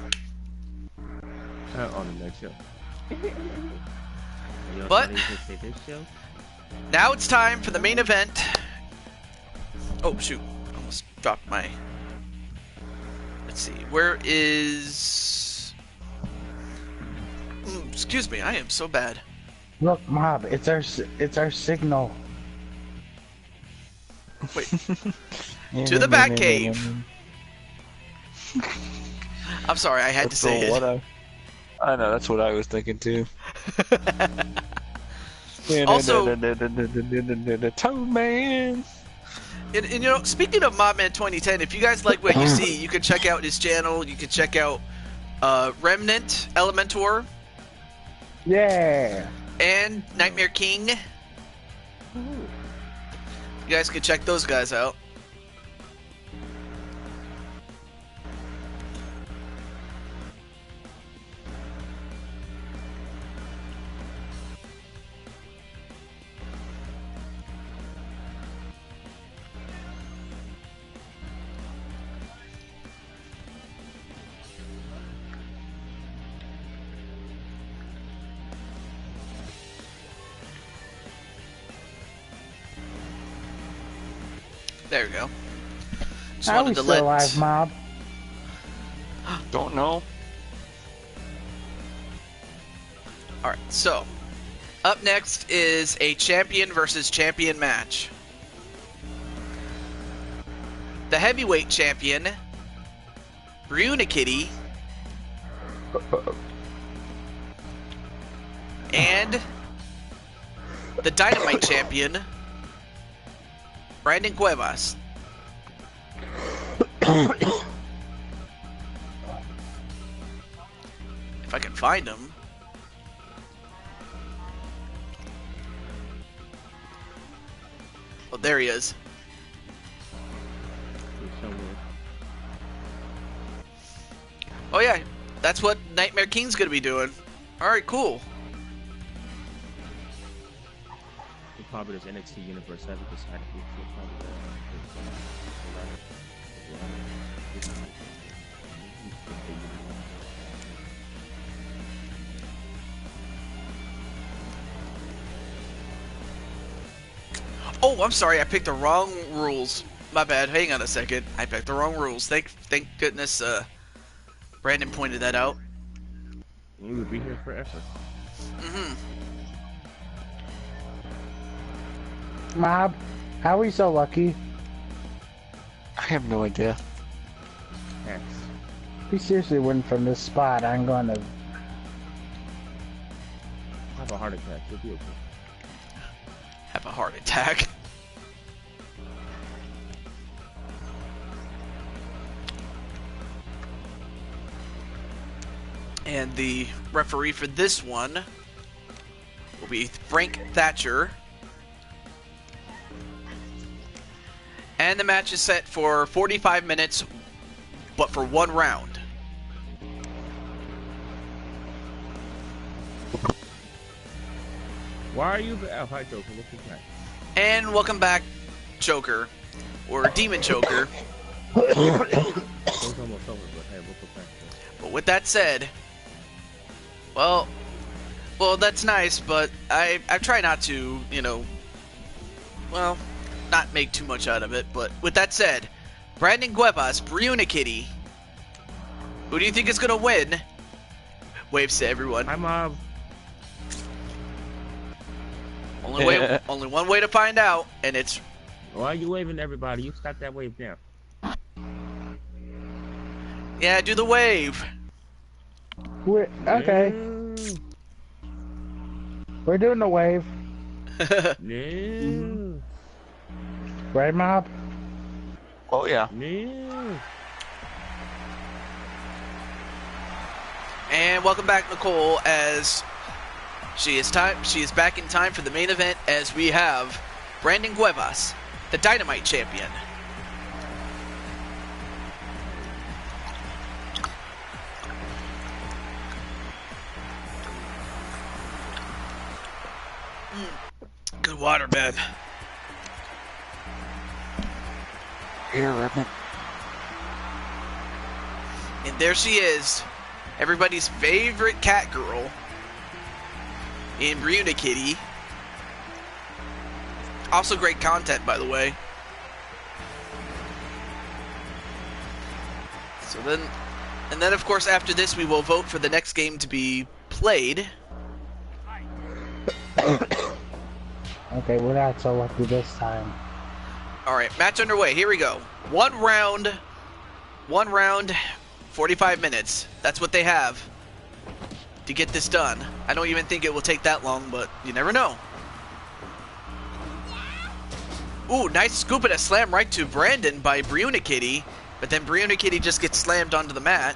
On the next show. But- You say this show? Now it's time for the main event. Oh, shoot. Almost dropped my... Let's see. Where is... excuse me. I am so bad. Look, Mob, it's our signal. Wait. To the Batcave. I'm sorry. I had to say it. I know, that's what I was thinking too. Also- Toad Man. And you know, speaking of Mobman 2010, if you guys like what you see, you can check out his channel. You can check out Remnant, Elementor, Yeah. and Nightmare King. You guys can check those guys out. There we go. Just How are we wanted to still let... alive, Mob? Don't know. Alright, so up next is a champion versus champion match. The heavyweight champion, Ryunikitty, and the Dynamite champion, Brandon Cuevas. If I can find him. Oh, there he is. Oh yeah, that's what Nightmare King's gonna be doing. Alright, cool. Probably this NXT Universe hasn't decided Oh, I'm sorry, I picked the wrong rules. My bad. Hang on a second. I picked the wrong rules. Thank goodness Brandon pointed that out. We would be here forever. Mm-hmm. Mob, how are we so lucky? I have no idea. attacks. If you seriously win from this spot, I'm going to... Have a heart attack. You'll be okay. Have a heart attack. And the referee for this one will be Frank Thatcher. And the match is set for 45 minutes, but for one round. Why are you? Oh, hi, Joker. What's your plan? And welcome back, Joker, or Demon Joker. It's almost over, but hey, what's your plan? But with that said, well, that's nice, but I try not to, you know, well, not make too much out of it. But with that said, Brandon Cuevas, Briuna Kitty, who do you think is gonna win? Waves to everyone. Hi, Mom. Only one way to find out, and it's... Why are you waving to everybody? You stop that wave now. Yeah, do the wave. Okay, we're doing the wave. No. Right, Mob? Oh yeah. No. And welcome back, Nicole, as she is back in time for the main event, as we have Brandon Cuevas, the Dynamite Champion. Good water, man. Here, Redman. And there she is, everybody's favorite cat girl in Briuna Kitty. Also great content, by the way. So then of course after this we will vote for the next game to be played. Okay, we're not so lucky this time. Alright, match underway. Here we go. One round, 45 minutes. That's what they have to get this done. I don't even think it will take that long, but you never know. Ooh, nice scoop and a slam right to Brandon by Briuna Kitty, but then Briuna Kitty just gets slammed onto the mat.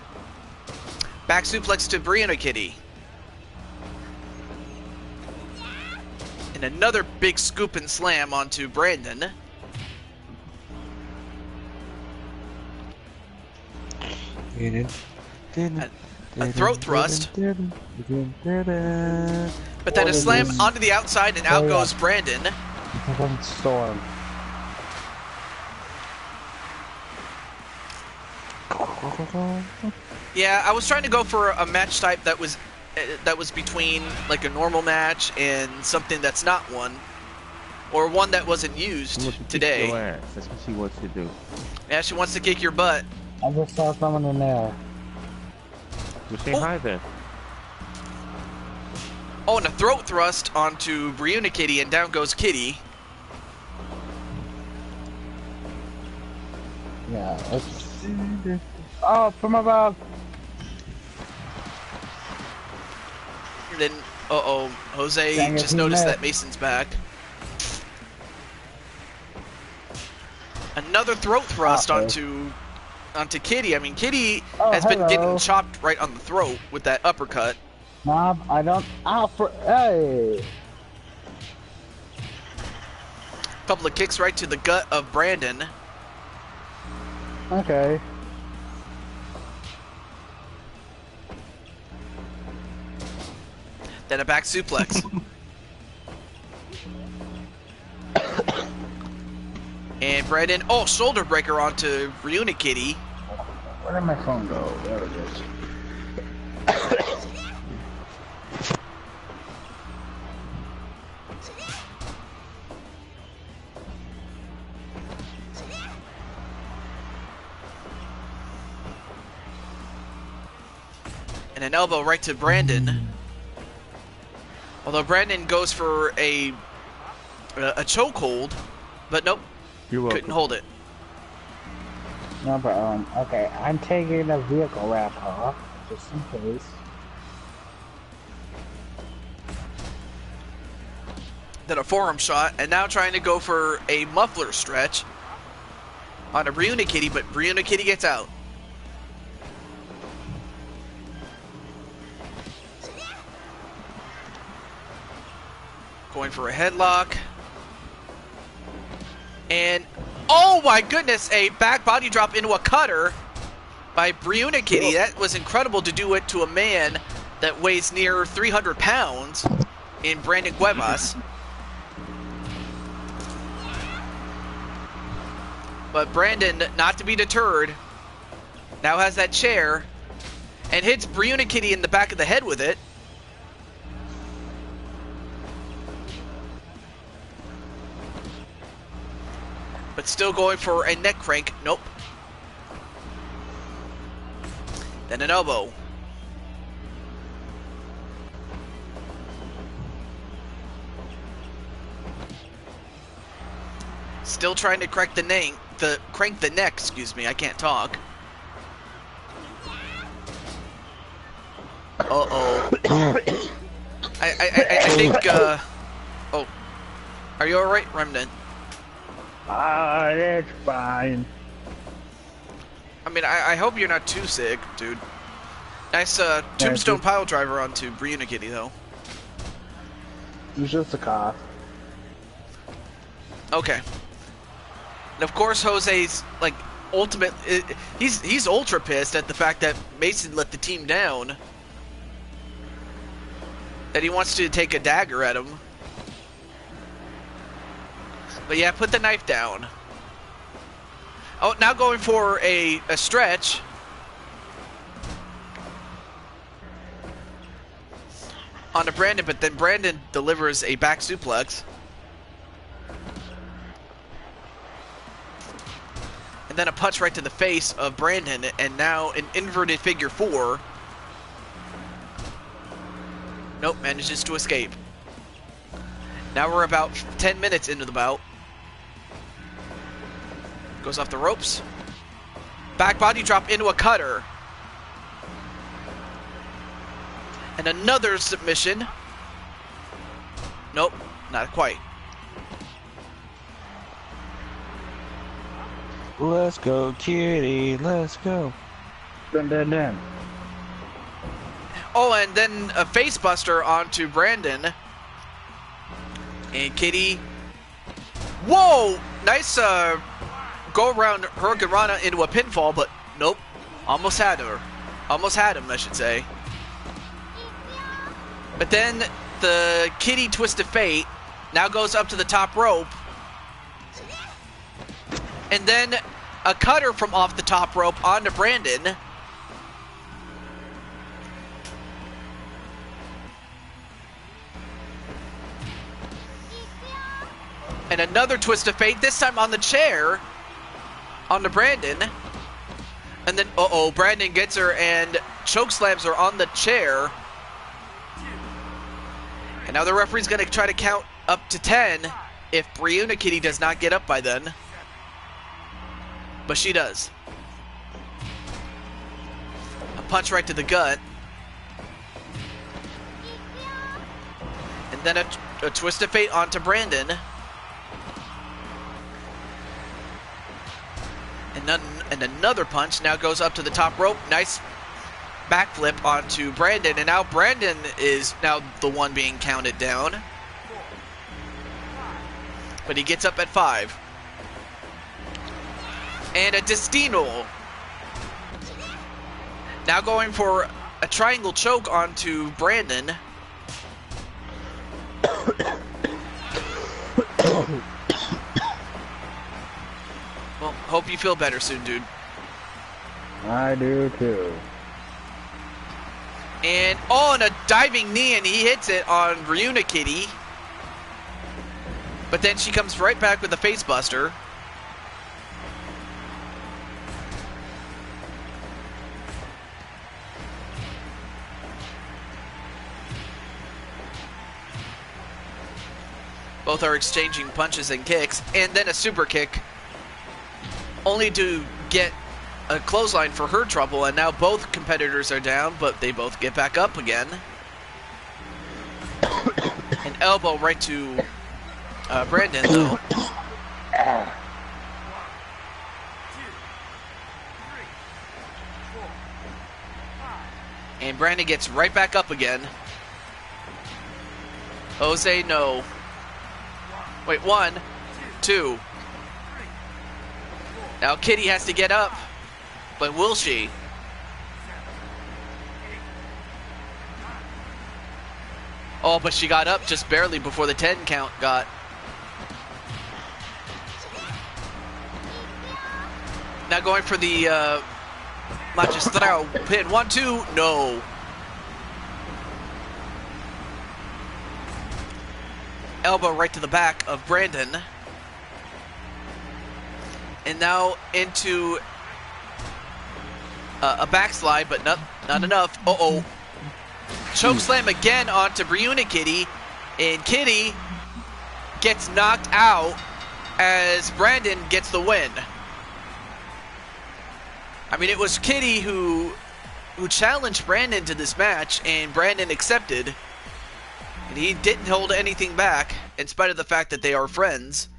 Back suplex to Briuna Kitty. And another big scoop and slam onto Brandon. A throat thrust. But then a slam onto the outside, and out goes Brandon. Storm. Yeah, I was trying to go for a match type that was between like a normal match and something that's not one, or one that wasn't used today. Your ass. That's what she wants to do. Yeah, she wants to kick your butt. I just saw someone in there. Well, say hi then. Oh, and a throat thrust onto Briuna Kitty, and down goes Kitty. Yeah, it's... Oh, from above! And then, uh-oh, Jose Dang it, just he noticed missed. that Mason's back. Another throat thrust onto Kitty. I mean, Kitty has been getting chopped right on the throat with that uppercut. Mob, I don't... Hey! Couple of kicks right to the gut of Brandon. Okay. Then a back suplex. And Brandon, oh, shoulder breaker onto Briuna Kitty. Where did my phone go? There it is. And an elbow right to Brandon. Although Brandon goes for a chokehold, but nope, You're welcome. couldn't hold it. No problem. Okay, I'm taking the vehicle wrap off, just in case. Then a forearm shot, and now trying to go for a muffler stretch on a Briuna Kitty, but Briuna Kitty gets out. Going for a headlock. And, oh my goodness, a back body drop into a cutter by Briuna Kitty. That was incredible to do it to a man that weighs near 300 pounds in Brandon Cuevas. But Brandon, not to be deterred, now has that chair and hits Briuna Kitty in the back of the head with it. But still going for a neck crank. Nope. Then an elbow. Still trying to crank the neck, excuse me, I can't talk. Uh-oh. I think, oh. Are you alright, Remnant? It's fine. I mean, I hope you're not too sick, dude. Nice, tombstone pile driver onto Briuna Kitty, though. It's just a cough. Okay. And of course, Jose's, like, he's ultra pissed at the fact that Mason let the team down. That he wants to take a dagger at him. But yeah, put the knife down. Oh, now going for a stretch. Onto Brandon, but then Brandon delivers a back suplex. And then a punch right to the face of Brandon, and now an inverted figure four. Nope, manages to escape. Now we're about 10 minutes into the bout. Goes off the ropes. Back body drop into a cutter. And another submission. Nope, not quite. Let's go, Kitty. Let's go. Dun, dun, dun. Oh, and then a face buster onto Brandon. And Kitty. Whoa! Nice go around Hurricanrana into a pinfall, but nope. Almost had her. Almost had him, I should say. But then the Kitty twist of fate now goes up to the top rope. And then a cutter from off the top rope onto Brandon. And another twist of fate, this time on the chair, onto Brandon. And then, uh-oh, Brandon gets her and chokeslams her on the chair. And now the referee's going to try to count up to 10 if Briuna Kitty does not get up by then. But she does. A punch right to the gut. And then a twist of fate onto Brandon. And another punch now goes up to the top rope. Nice backflip onto Brandon. And now Brandon is now the one being counted down. But he gets up at 5. And a Destino. Now going for a triangle choke onto Brandon. Well, hope you feel better soon, dude. I do too. And, oh, and a diving knee, and he hits it on Briuna Kitty. But then she comes right back with a face buster. Both are exchanging punches and kicks, and then a super kick, only to get a clothesline for her trouble, and now both competitors are down, but they both get back up again. An elbow right to Brandon, though. And Brandon gets right back up again. Jose, no. Wait, 1, 2. Now Kitty has to get up, but will she? Oh, but she got up just barely before the 10 count got. Now going for the Magistrao pin. 1, 2, no. Elbow right to the back of Brandon. And now into a backslide, but not enough. Uh-oh. Choke slam again onto Briuna Kitty. And Kitty gets knocked out as Brandon gets the win. I mean, it was Kitty who challenged Brandon to this match, and Brandon accepted. And he didn't hold anything back, in spite of the fact that they are friends,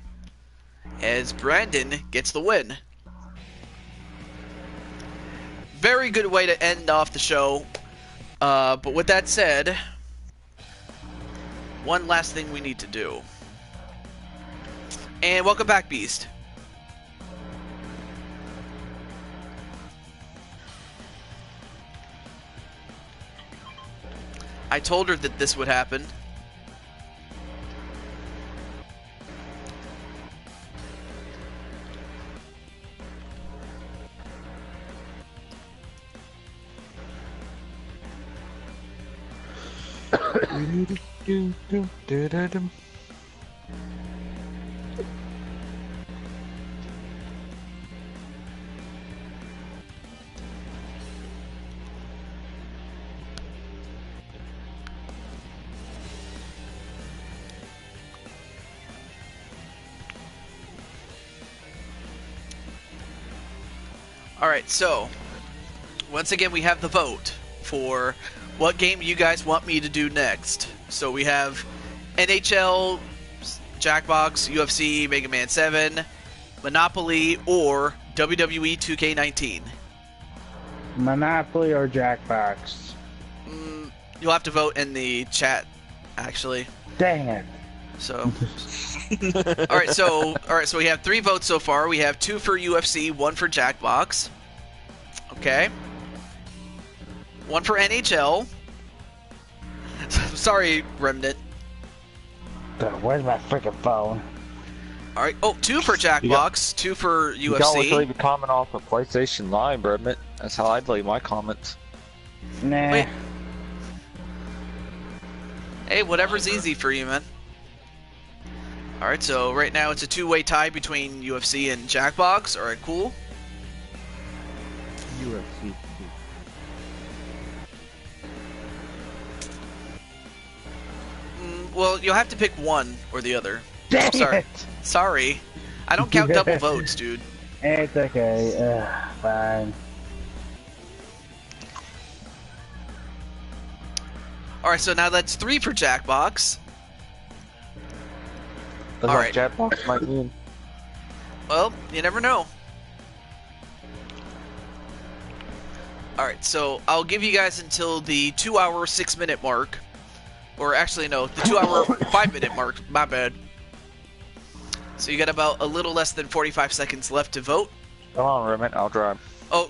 as Brandon gets the win. Very good way to end off the show. But with that said, one last thing we need to do. And welcome back, Beast. I told her that this would happen. Alright, so once again we have the vote for what game you guys want me to do next. So we have NHL, Jackbox, UFC, Mega Man 7, Monopoly, or WWE 2K19. Monopoly or Jackbox? You'll have to vote in the chat, actually. Dang it. So, alright, so we have 3 votes so far. We have 2 for UFC, 1 for Jackbox. Okay. 1 for NHL. Sorry, Remnant. Where's my freaking phone? Alright, oh, 2 for Jackbox, 2 for UFC. You can always leave a comment off of PlayStation Live, Bradman. That's how I'd leave my comments. Nah. Wait. Hey, whatever's easy for you, man. Alright, so right now it's a 2-way tie between UFC and Jackbox. Alright, cool. UFC. Well, you'll have to pick one or the other. Dang Sorry. it. Sorry. I don't count double votes, dude. It's okay. Fine. Alright, so now that's 3 for Jackbox. Looks Alright. like Jackbox might win. Well, you never know. Alright, so I'll give you guys until the 2-hour, 6-minute mark. Or actually, no, the 2-hour, 5-minute mark. My bad. So you got about a little less than 45 seconds left to vote. Come on, Remnant, I'll drive. Oh,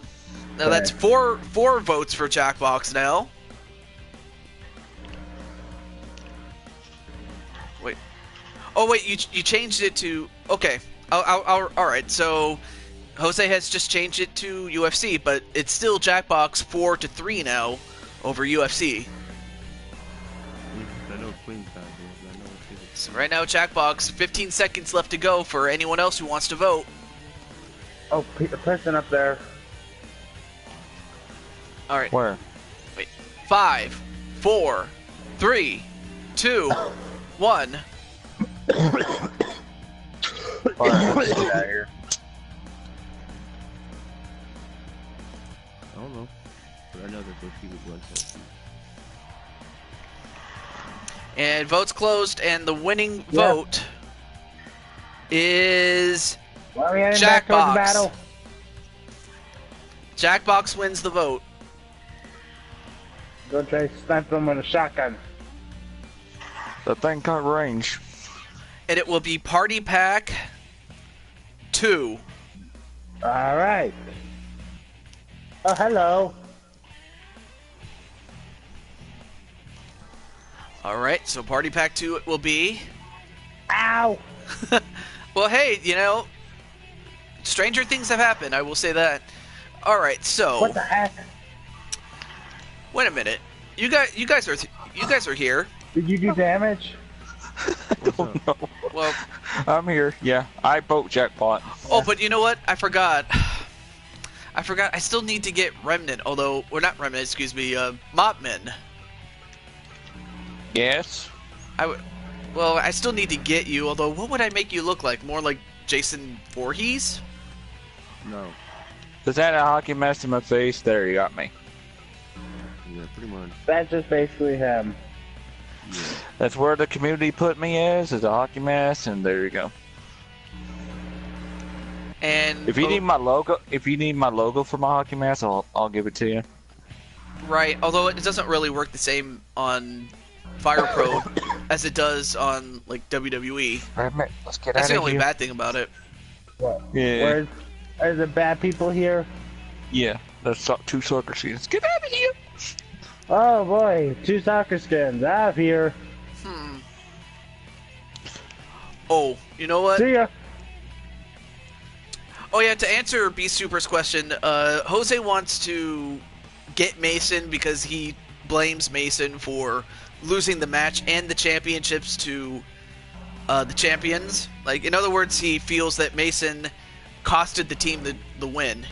now that's four votes for Jackbox now. Wait. Oh wait, you changed it to okay. All right. So Jose has just changed it to UFC, but it's still Jackbox 4-3 now over UFC. I know Queen's side, I know what she So right now, Jackbox, 15 seconds left to go for anyone else who wants to vote. Oh, person up there. All right. Where? Wait. 5, 4, 3, 2, 1. Alright, let's get out of here. don't know. But I know that those people blood cells. And votes closed, and the winning vote is Well, we heading back towards the battle. Jackbox wins the vote. Go try to snipe them with a shotgun. That thing got range. And it will be Party Pack 2. Alright. Oh, hello. Alright, so Party Pack 2 it will be. Ow! Well, hey, you know, stranger things have happened, I will say that. Alright, so. What the heck? Wait a minute. You guys are here. Did you do damage? I don't know. Well, I'm here. Yeah, I vote jackpot. oh, but you know what? I forgot. I still need to get Remnant, although, or not Remnant, excuse me, Mopman. Yes. Well, I still need to get you, although what would I make you look like? More like Jason Voorhees? No. Does that a hockey mask in my face? There, you got me. Yeah, pretty much. That's just basically him. Yeah. That's where the community put me as a hockey mask, and there you go. And If you need my logo for my hockey mask, I'll give it to you. right, although it doesn't really work the same on Fire Pro as it does on like WWE. Alright, let's get That's out the of only here. bad thing about it. What? Yeah. Are the bad people here? Yeah, that's 2 soccer skins. Get out of here! Oh boy, 2 soccer skins out of here. Oh, you know what? See ya. Oh yeah, to answer Beast Super's question, Jose wants to get Mason because he blames Mason for losing the match and the championships to the champions. Like, in other words, he feels that Mason costed the team the win.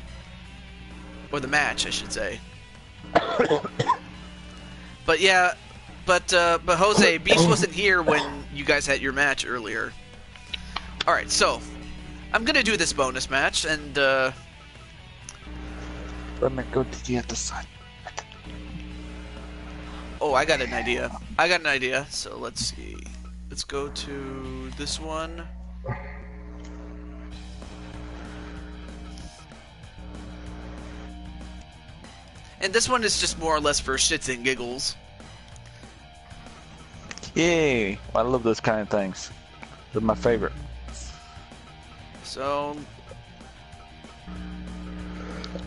Or the match, I should say. But yeah, but Jose, Beast wasn't here when you guys had your match earlier. Alright, so I'm gonna do this bonus match, and Let me go to the other side. oh, I got an idea. So let's see. Let's go to this one. And this one is just more or less for shits and giggles. Yay! I love those kind of things. They're my favorite. So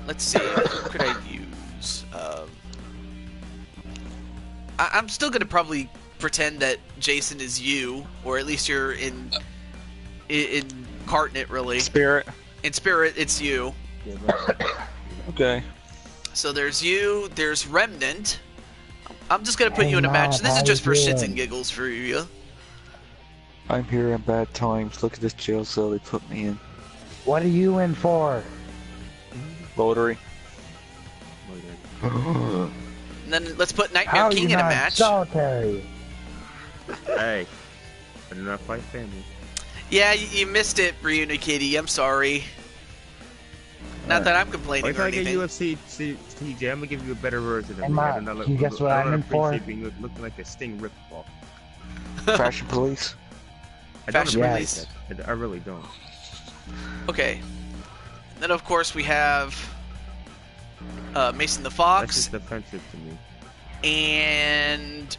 let's see. What could I use? I'm still gonna probably pretend that Jason is you, or at least you're in incarnate, really. Spirit. In spirit, it's you. Okay. So there's you. There's Remnant. I'm just gonna put you in a match. This is just for shits and giggles for you. I'm here in bad times. Look at this jail cell they put me in. What are you in for? Lottery. And then let's put Nightmare How are King you in a not match. solitary? Hey, I do not fight family. Yeah, you missed it, Reunion Kitty. I'm sorry. Not that I'm complaining If or I get anything. UFC TJ, I'm gonna give you a better version of Hey, me. Ma, I don't know, can you guess what I'm in for? Looking like a Sting ripoff. Fashion police. I don't Fashion appreciate police. that. I really don't. Okay. Then of course we have Mason the That's Fox just offensive to me. and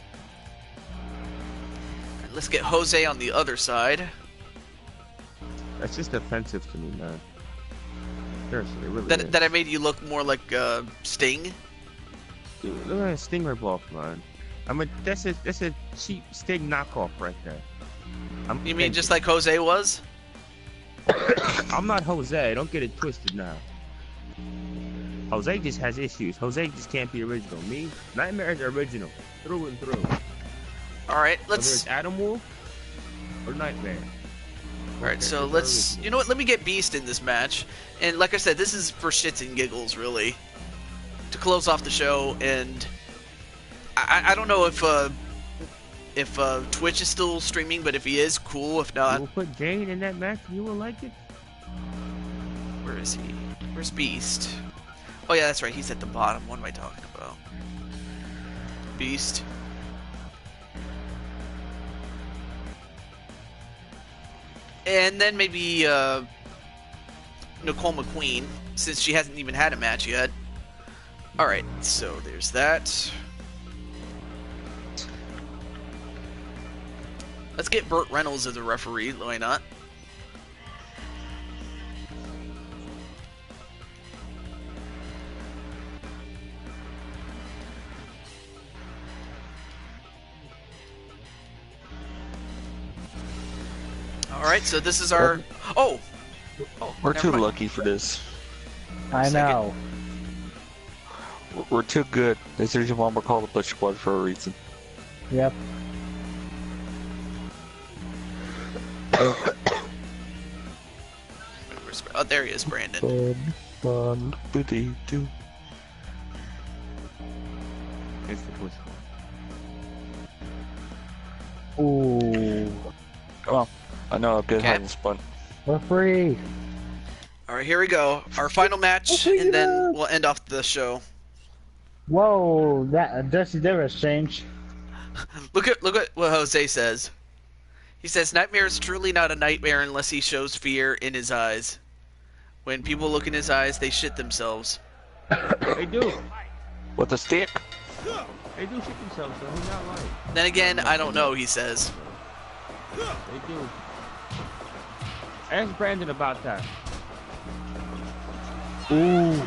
let's get Jose on the other side. That's just offensive to me, man. Seriously, it really is. That I made you look more like Sting. Dude, look at that Sting ripoff, man. That's a cheap Sting knockoff right there. You mean just like Jose was? I'm not Jose. Don't get it twisted now. Jose just has issues. Jose just can't be original. Me, Nightmare is original through and through. All right, Whether let's. it's Adam Wolf or Nightmare. All right, so let's. You know what? Let me get Beast in this match, and like I said, this is for shits and giggles, really, to close off the show. And I don't know if Twitch is still streaming, but if he is, cool. If not, We'll put Jane in that match. You will like it. where is he? Where's Beast? Oh yeah, that's right. He's at the bottom. What am I talking about? Beast. And then maybe Nicole McQueen, since she hasn't even had a match yet. Alright, so there's that. Let's get Burt Reynolds as a referee, why not? Alright, so this is our... Oh! We're never too mind. lucky for this. I know. We're too good. There's the reason why we're called the Butch Squad for a reason. Yep. Oh, there he is, Brandon. Fun, It's the push. Ooh. Come on. I know I'm good Okay. hiding spun. We're free. Alright, here we go. Our final match, and then we'll end off the show. Whoa, that Dusty Davis changed. Look at what Jose says. He says, "Nightmare is truly not a nightmare unless he shows fear in his eyes. When people look in his eyes, they shit themselves." They do. With a stick? They do shit themselves, so he's not lying. Then again, I don't know, he says. They do. Ask Brandon about that. Ooh.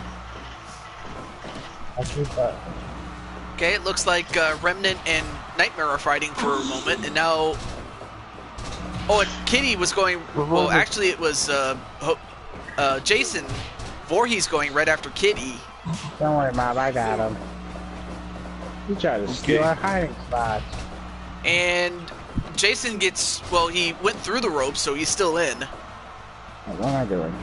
I shoot that. Okay, it looks like Remnant and Nightmare are fighting for a moment, and now... Oh, and Kitty was going... Well, actually it was Jason Voorhees going right after Kitty. Don't worry, Mom, I got him. He tried to steal our hiding spots. And Jason gets... Well, he went through the ropes, so he's still in. What am I doing?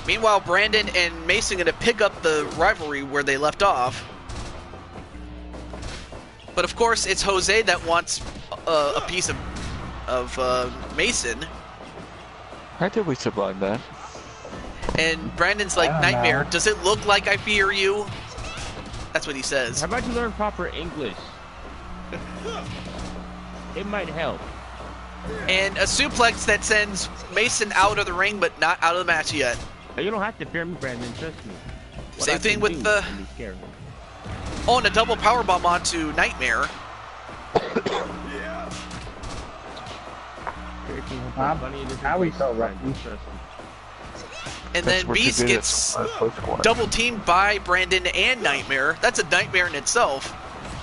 Meanwhile, Brandon and Mason going to pick up the rivalry where they left off. But of course, it's Jose that wants a piece of Mason. How did we survive that? And Brandon's like, I don't "Nightmare, know. does it look like I fear you?" That's what he says. How about you learn proper English? It might help. And a suplex that sends Mason out of the ring, but not out of the match yet. You don't have to fear me, Brandon. Trust me. What Same I thing can with do the... can be scary. Oh, and a double powerbomb onto Nightmare. Mom, how we so lucky? And That's then what you Beast did gets at Butch Squad. double teamed by Brandon and Nightmare. That's a nightmare in itself.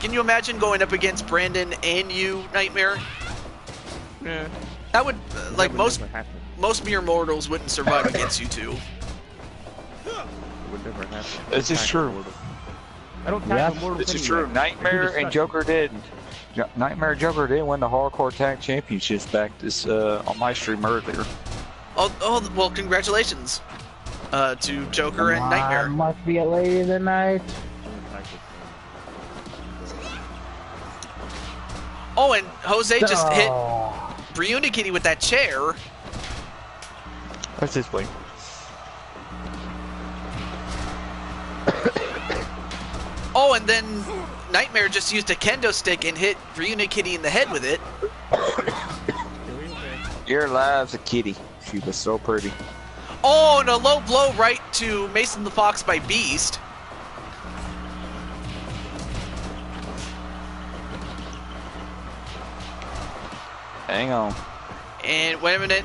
Can you imagine going up against Brandon and you, Nightmare? Yeah. That would, like, That would most never happen. mere mortals wouldn't survive against you two. It would never happen. This is Tackle true. mortal. I don't Yes. tackle mortals This is anyway. true. Nightmare and disgusting. Joker did. Nightmare and Joker did win the Hardcore Tag Championships back this on my stream earlier. Oh, well, congratulations to Joker and Nightmare. Must be a lady tonight. Oh, and Jose just hit Oh. Briuna Kitty with that chair. That's this way. Oh, and then Nightmare just used a kendo stick and hit Briuna Kitty in the head with it. Your lives a kitty. She was so pretty. Oh, and a low blow right to Mason the Fox by Beast. Hang on. And wait a minute.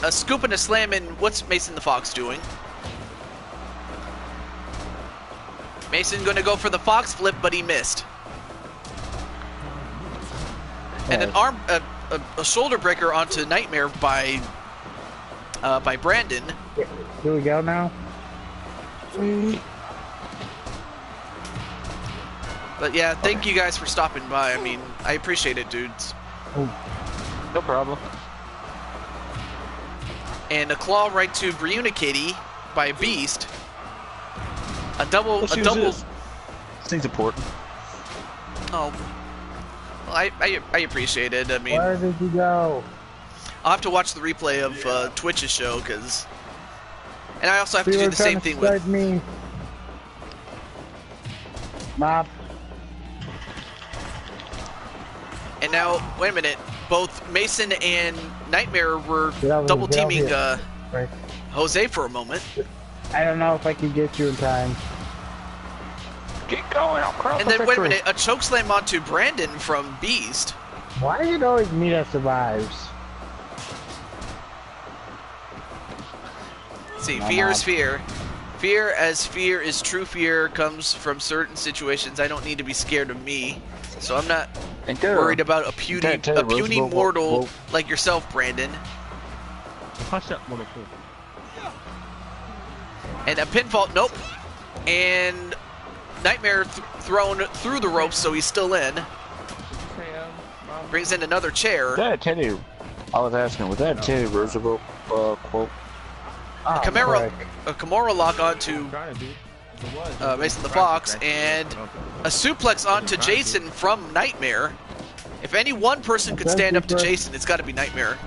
A scoop and a slam, and what's Mason the Fox doing? Mason gonna go for the Fox flip, but he missed. And an arm, a shoulder breaker onto Nightmare by Brandon. Here we go now. But yeah, thank you guys for stopping by. I mean, I appreciate it, dudes. No problem. And a claw right to Briuna Kitty by Beast. A double. This thing's important. Oh, well, I appreciate it. I mean, Where did you go? I'll have to watch the replay of Twitch's show, and I also have to You do were the same trying to thing with. start me. Mop. And now, wait a minute. Both Mason and Nightmare were Get over double here, get over teaming here. Right. Jose for a moment. I don't know if I can get you in time. Get going, I'll cross And the then, wait a victory. minute, a chokeslam onto Brandon from Beast. Why is it always me that survives? See, My fear mom. is fear. Fear, as fear is true fear, comes from certain situations. I don't need to be scared of me. So I'm not Ain't there worried about a puny Tell you, Rose, mortal whoa. like yourself, Brandon. Hush up, motherfucker. And a pinfall, nope. And Nightmare thrown through the ropes, so he's still in. Brings in another chair. Was that a Teddy? I was asking, was that a Teddy Roosevelt quote? Oh, Kimura, frick. a Kimura lock onto Trying to be. If it was, Mason the Fox, and a suplex onto Jason from Nightmare. If any one person could stand up to Jason, it's got to be Nightmare.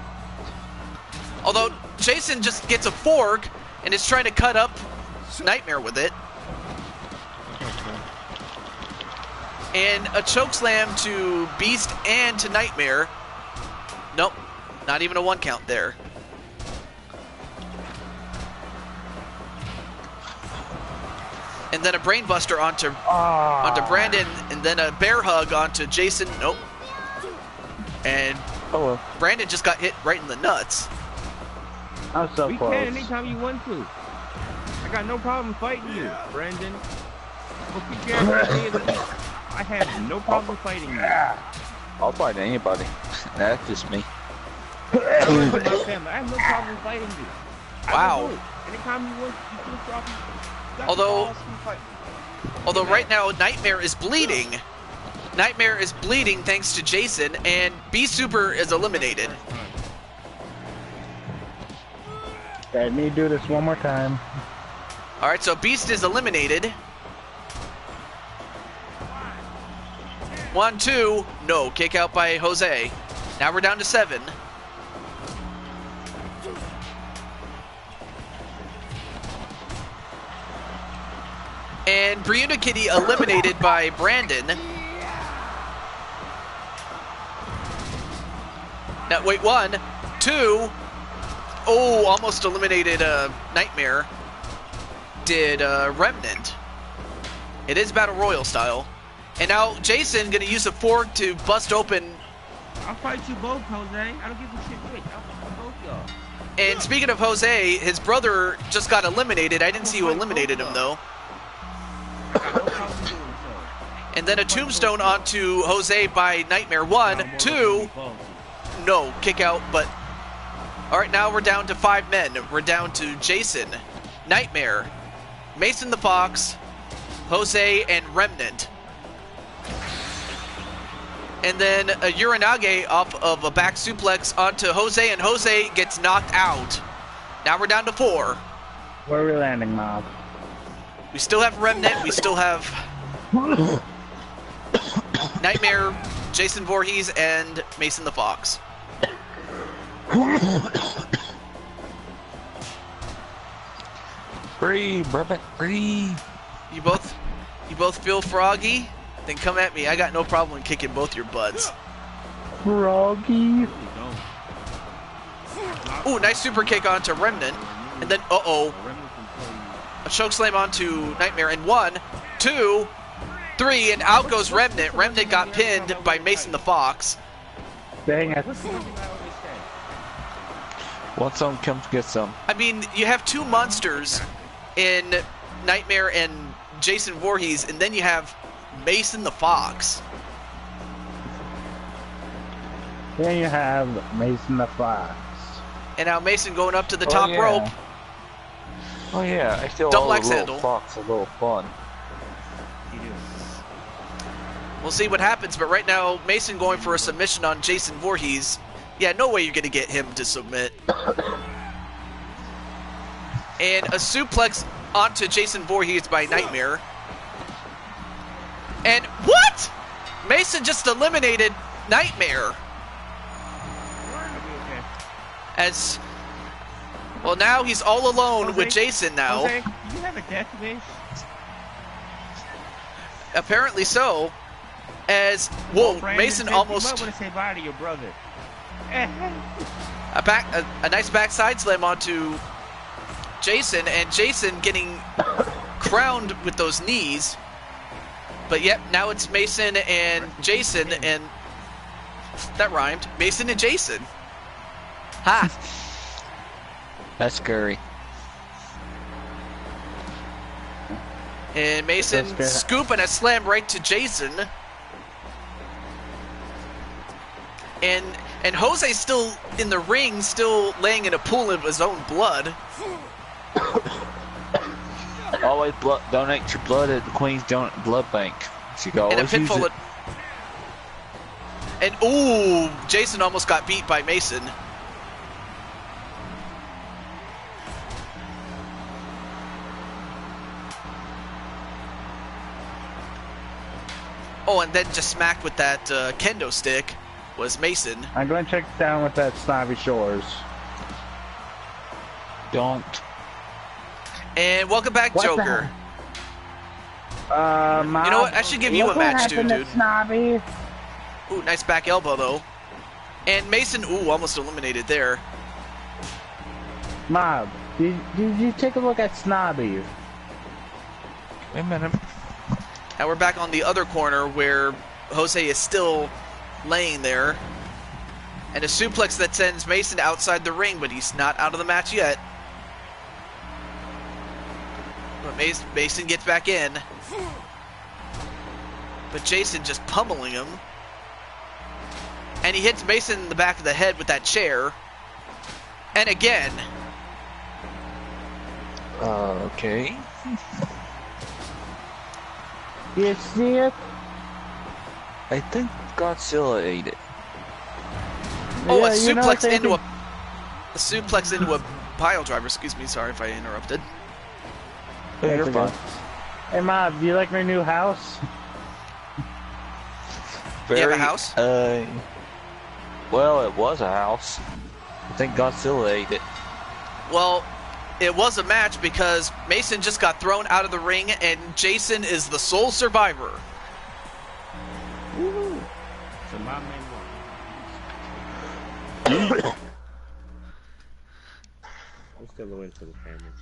Although Jason just gets a fork and is trying to cut up Nightmare with it. And a chokeslam to Beast and to Nightmare. Nope, not even a 1 count there. And then a brainbuster onto Brandon, and then a bear hug onto Jason. Nope. And Oh well. Brandon just got hit right in the nuts. I'm so we close. can anytime you want to. I got no problem fighting you, Brandon. Look at Jeremy. I have no problem fighting you. I'll fight anybody. That's just me. My family. I have no problem fighting you. Wow. Anytime you want, you can drop me. Although right now Nightmare is bleeding. Nightmare is bleeding thanks to Jason, and Beast Super is eliminated. Let me do this one more time. All right, so Beast is eliminated. 1, 2, no, kick out by Jose. Now we're down to 7. And Bermuda Kitty eliminated by Brandon. Now, wait, 1, 2. Oh, almost eliminated Nightmare. Did Remnant. It is Battle Royal style. And now Jason gonna use a fork to bust open. I'll fight you both, Jose. I don't give a shit which. I'll fight both y'all. And speaking of Jose, his brother just got eliminated. I didn't see who eliminated him though. I got no problem doing so. And then a tombstone onto Jose by Nightmare. 1, 2. No, kick out, but... Alright, now we're down to 5 men. We're down to Jason, Nightmare, Mason the Fox, Jose, and Remnant. And then a Uranage off of a back suplex onto Jose, and Jose gets knocked out. Now we're down to 4. Where are we landing, Mob? We still have Remnant, we still have Nightmare, Jason Voorhees, and Mason the Fox. Breathe, Brabant, breathe. You both feel froggy? Then come at me. I got no problem in kicking both your butts. Froggy. Ooh, nice super kick onto Remnant. And then, uh-oh. A chokeslam onto Nightmare. And 1, 2, 3, and out goes Remnant. Remnant got pinned by Mason the Fox. Dang it. Want some, come get some. I mean, you have 2 monsters in Nightmare and Jason Voorhees, and then you have Mason the Fox. Then you have Mason the Fox. And now Mason going up to the top yeah. rope. Oh yeah, I feel Double all the axe little handle. fox a little fun. We'll see what happens, but right now, Mason going for a submission on Jason Voorhees. Yeah, no way you're going to get him to submit. And a suplex onto Jason Voorhees by Nightmare. And what? Mason just eliminated Nightmare. As, well, now he's all alone with Jason now. Jose, do you have a death wish? apparently so. As whoa, Brandon, Mason you might almost want to say bye to your brother. a nice backside slam onto Jason, and Jason getting crowned with those knees. But yep, now it's Mason and Jason, and that rhymed. Mason and Jason. Ha! That's scary. And Mason scooping a slam right to Jason. And Jose's still in the ring, still laying in a pool of his own blood. Always donate your blood at the Queen's Blood Bank. So you can And a always pit use full it. of... And ooh, Jason almost got beat by Mason. Oh, and then just smacked with that kendo stick was Mason. I'm going to check down with that Snobby Shores. Don't. And welcome back, What the Joker. Mom, You know what? I should give you a match too, dude. Snobby. Ooh, nice back elbow though. And Mason, ooh, almost eliminated there. Mob, did you take a look at Snobby? Wait a minute. Now we're back on the other corner where Jose is still laying there. And a suplex that sends Mason outside the ring, but he's not out of the match yet. But Mason gets back in. But Jason just pummeling him. And he hits Mason in the back of the head with that chair. And again. Okay. You see it? I think Godzilla ate it. Oh, Yeah, a you know suplex what they into do? a suplex into a pile driver. Excuse me, sorry if I interrupted. Yeah, you're That's fine. okay. Hey, Mob, do you like my new house? You have a house? Well, it was a house. I think Godzilla ate it. Well, it was a match because Mason just got thrown out of the ring and Jason is the sole survivor. Woo! So my man won. I'm still going for the family.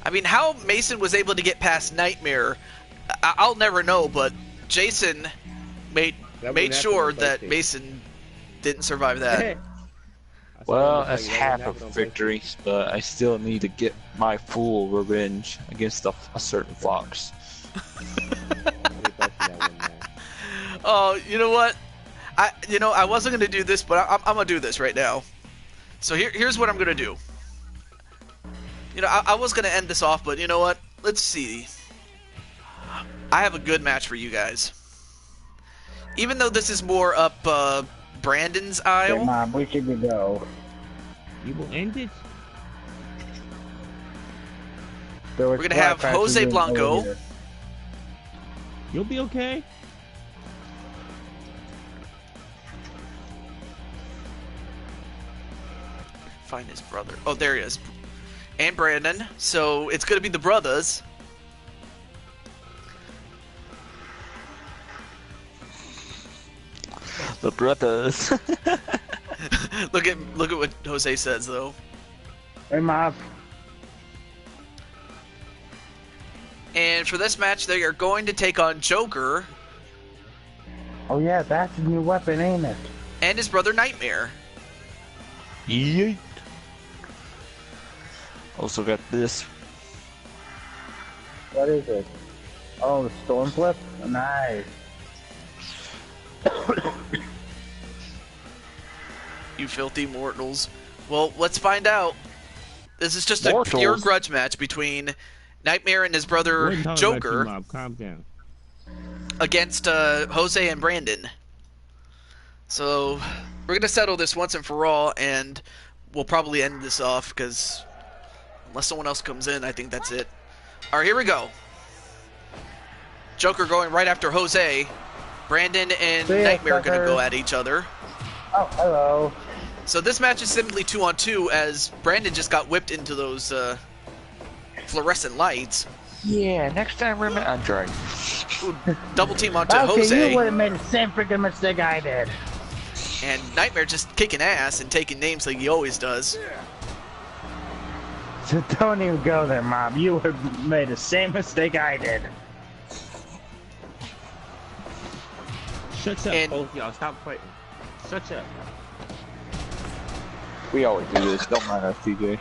I mean, how Mason was able to get past Nightmare, I'll never know, but Jason made sure that Mason didn't survive that. Well, that's half of victories, but I still need to get my full revenge against a certain fox. Oh, you know what? I wasn't gonna do this, but I'm gonna do this right now. So here's what I'm gonna do. You know, I was gonna end this off, but you know what? Let's see. I have a good match for you guys. Even though this is more up Brandon's aisle. Hey, Mom, we should go. You will end it? We're gonna have Jose Blanco. You'll be okay. Find his brother. Oh, there he is. And Brandon. So it's gonna be the brothers. The brothers. Look at what Jose says though. Hey, Mom. And for this match, they are going to take on Joker Oh yeah, that's a new weapon, ain't it? and his brother Nightmare. Yeet. Also got this. What is it? Oh, the storm flip? Nice. You filthy mortals. Well, let's find out. This is just a Mortals. pure grudge match between Nightmare and his brother We're talking about you, Joker Mob. Calm down. against Jose and Brandon. So we're gonna settle this once and for all, and we'll probably end this off because unless someone else comes in, I think that's it. All right, here we go. Joker going right after Jose. Brandon and See ya, Nightmare are gonna sucker. go at each other. Oh, hello. So this match is simply 2-on-2 as Brandon just got whipped into those fluorescent lights. Yeah, next time we're I'm trying. Ooh, double team onto Okay, Jose. you would have made the same freaking mistake I did. And Nightmare just kicking ass and taking names like he always does. So don't even go there, Mom. You would have made the same mistake I did. Shut up, And- both y'all. Stop fighting. Shut up. We always do this. Don't mind us, TJ.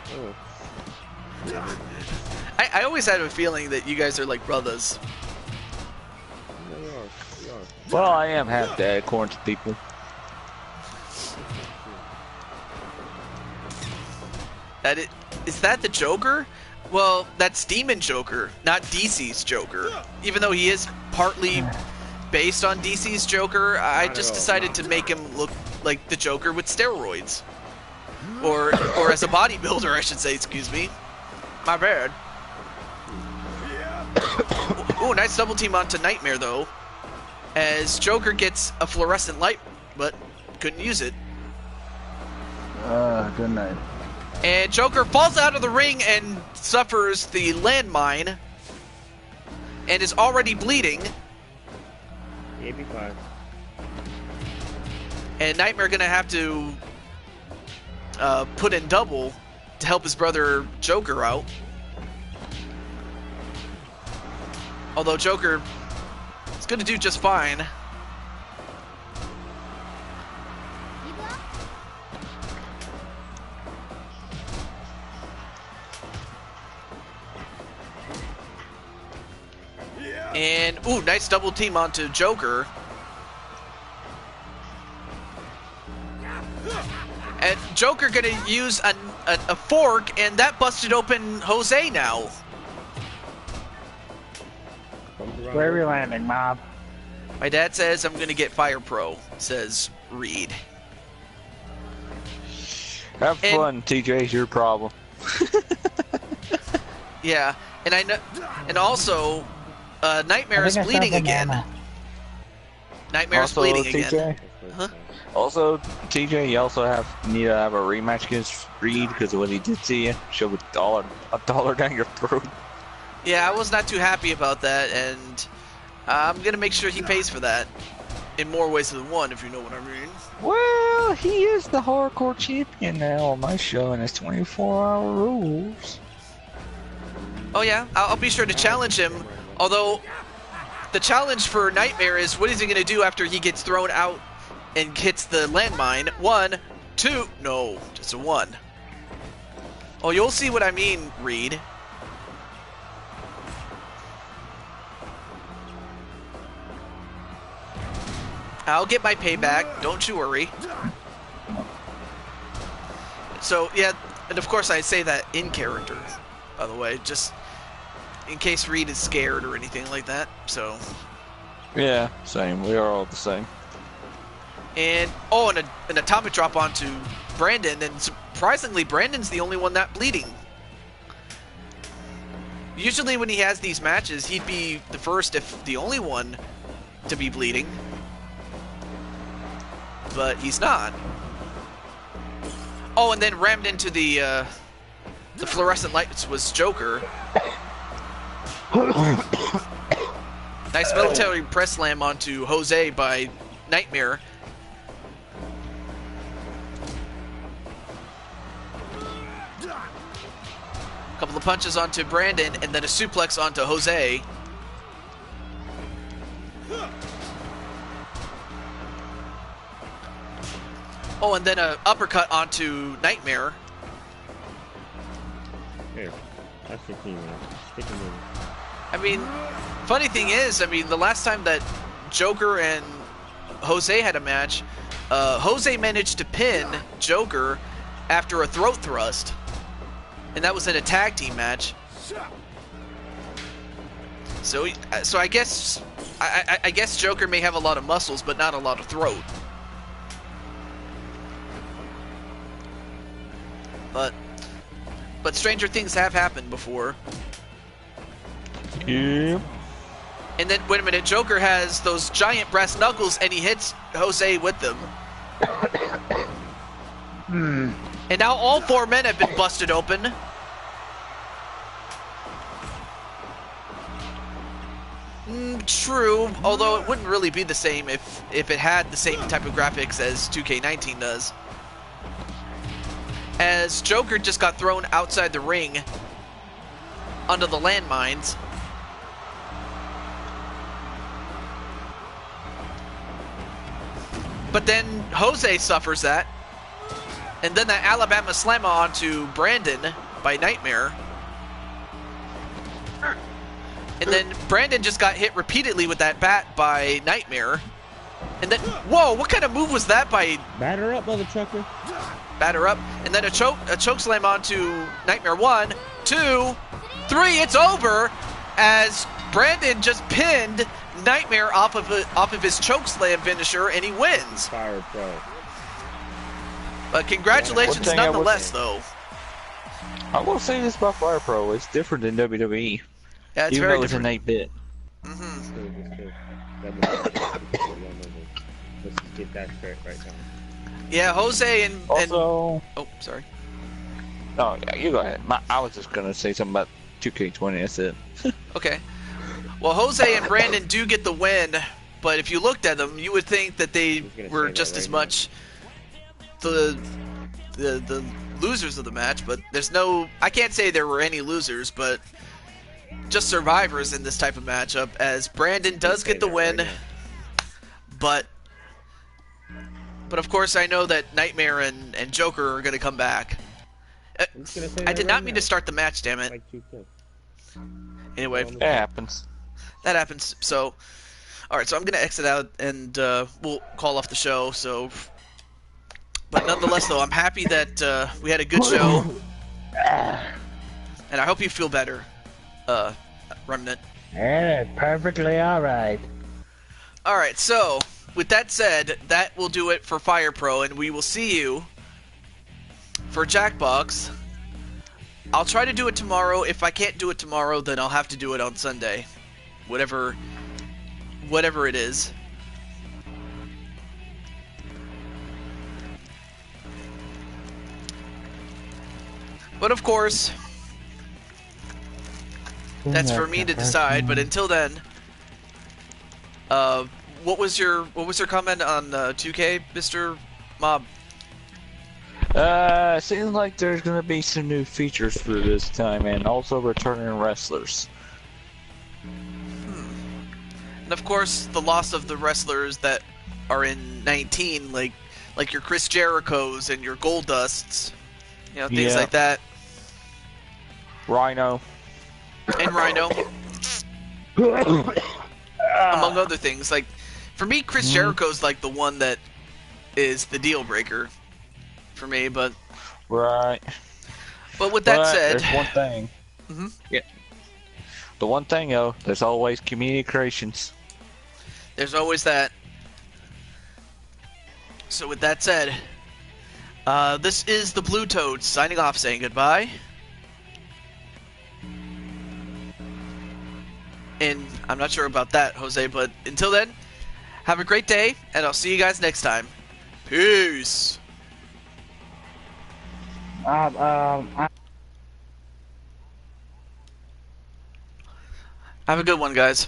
I always had a feeling that you guys are like brothers. We are. Well, I am half dead, according to people. Is that the Joker? Well, that's Demon Joker, not DC's Joker. Even though he is partly based on DC's Joker, I just decided to make him look like the Joker with steroids. Or as a bodybuilder, I should say, excuse me. My bad. Ooh, nice double team onto Nightmare, though. As Joker gets a fluorescent light, but couldn't use it. Good night. And Joker falls out of the ring and suffers the landmine. And is already bleeding. Yeah, be fine. And Nightmare gonna have to put in double to help his brother Joker out. Although Joker is gonna do just fine. And, ooh, nice double team onto Joker. And Joker gonna use a fork, and that busted open Jose now. Where are we landing, Mom? My dad says I'm gonna get Fire Pro, says Reed. Have fun, TJ. It's your problem. Yeah, and I know, and also, Nightmare is I think I saw bleeding again. banana. Nightmare's Also, bleeding again. TJ. Huh? Also, TJ, you also need to have a rematch against Reed because of what he did to you. Shove a dollar down your throat. Yeah, I was not too happy about that, and I'm gonna make sure he pays for that in more ways than one, if you know what I mean. Well, he is the hardcore champion now on my show, and it's 24-hour rules. Oh yeah, I'll be sure to challenge him. Although, the challenge for Nightmare is what is he gonna do after he gets thrown out and hits the landmine? 1, 2, no, just a 1. Oh, you'll see what I mean, Reed. I'll get my payback, don't you worry. So, yeah, and of course I say that in character, by the way, just in case Reed is scared or anything like that, so. Yeah, same. We are all the same. And, oh, and an atomic drop onto Brandon, and surprisingly, Brandon's the only one not bleeding. Usually when he has these matches, he'd be the first, if the only one, to be bleeding. But he's not. Oh, and then rammed into the fluorescent lights was Joker. Nice military press slam onto Jose by Nightmare. Couple of punches onto Brandon, and then a suplex onto Jose. Oh, and then a uppercut onto Nightmare. Here. That's 15 minutes. Stick him in. I mean, funny thing is, I mean, the last time that Joker and Jose had a match, Jose managed to pin Joker after a throat thrust. And that was in a tag team match. So I guess I guess Joker may have a lot of muscles, but not a lot of throat. But stranger things have happened before. Yeah. And then, wait a minute, Joker has those giant brass knuckles, and he hits Jose with them. And now all 4 men have been busted open. True, although it wouldn't really be the same if it had the same type of graphics as 2K19 does. As Joker just got thrown outside the ring under the landmines. But then Jose suffers that. And then that Alabama slammer onto Brandon by Nightmare. And then Brandon just got hit repeatedly with that bat by Nightmare. And then, whoa, what kind of move was that by... Batter up, mother trucker. Batter up. And then a choke slam onto Nightmare. 1, 2, 3, it's over! As Brandon just pinned Nightmare off of his choke slam finisher, and he wins. Fire Pro. But congratulations nonetheless, though. I will say this about Fire Pro, it's different than WWE. Yeah, it's even very though it's different. an 8-bit. Let's just get that straight right now. Yeah, Jose and... Also... Oh, sorry. Oh, yeah, you go ahead. I was just gonna say something about 2K20, that's it. Okay. Well, Jose and Brandon do get the win, but if you looked at them, you would think that they were just as much the losers of the match, but there's no... I can't say there were any losers, but just survivors in this type of matchup, as Brandon does get the win, but of course I know that Nightmare and Joker are going to come back. I did not mean to start the match, damn it. Anyway, It happens. that happens. So, alright, so I'm going to exit out and we'll call off the show. So, but nonetheless, though, I'm happy that we had a good show. And I hope you feel better, Remnant. Yeah, perfectly alright. Alright, so, with that said, that will do it for Fire Pro, and we will see you for Jackbox. I'll try to do it tomorrow. If I can't do it tomorrow, then I'll have to do it on Sunday. Whatever it is. But of course, that's for me to decide. But until then, what was your comment on 2K, Mr. Mob? Seems like there's gonna be some new features for this time, and also returning wrestlers. And of course, the loss of the wrestlers that are in 19, like your Chris Jerichos and your Goldusts, you know, things like that. Rhino. And Rhino. Among other things. Like, for me, Chris Jericho's like the one that is the deal breaker for me, but... Right. But with that said... there's one thing. Yeah. The one thing, though, there's always community creations. There's always that. So with that said, this is the Blue Toads signing off, saying goodbye. And I'm not sure about that, Jose, but until then, have a great day, and I'll see you guys next time. Peace! Have a good one, guys.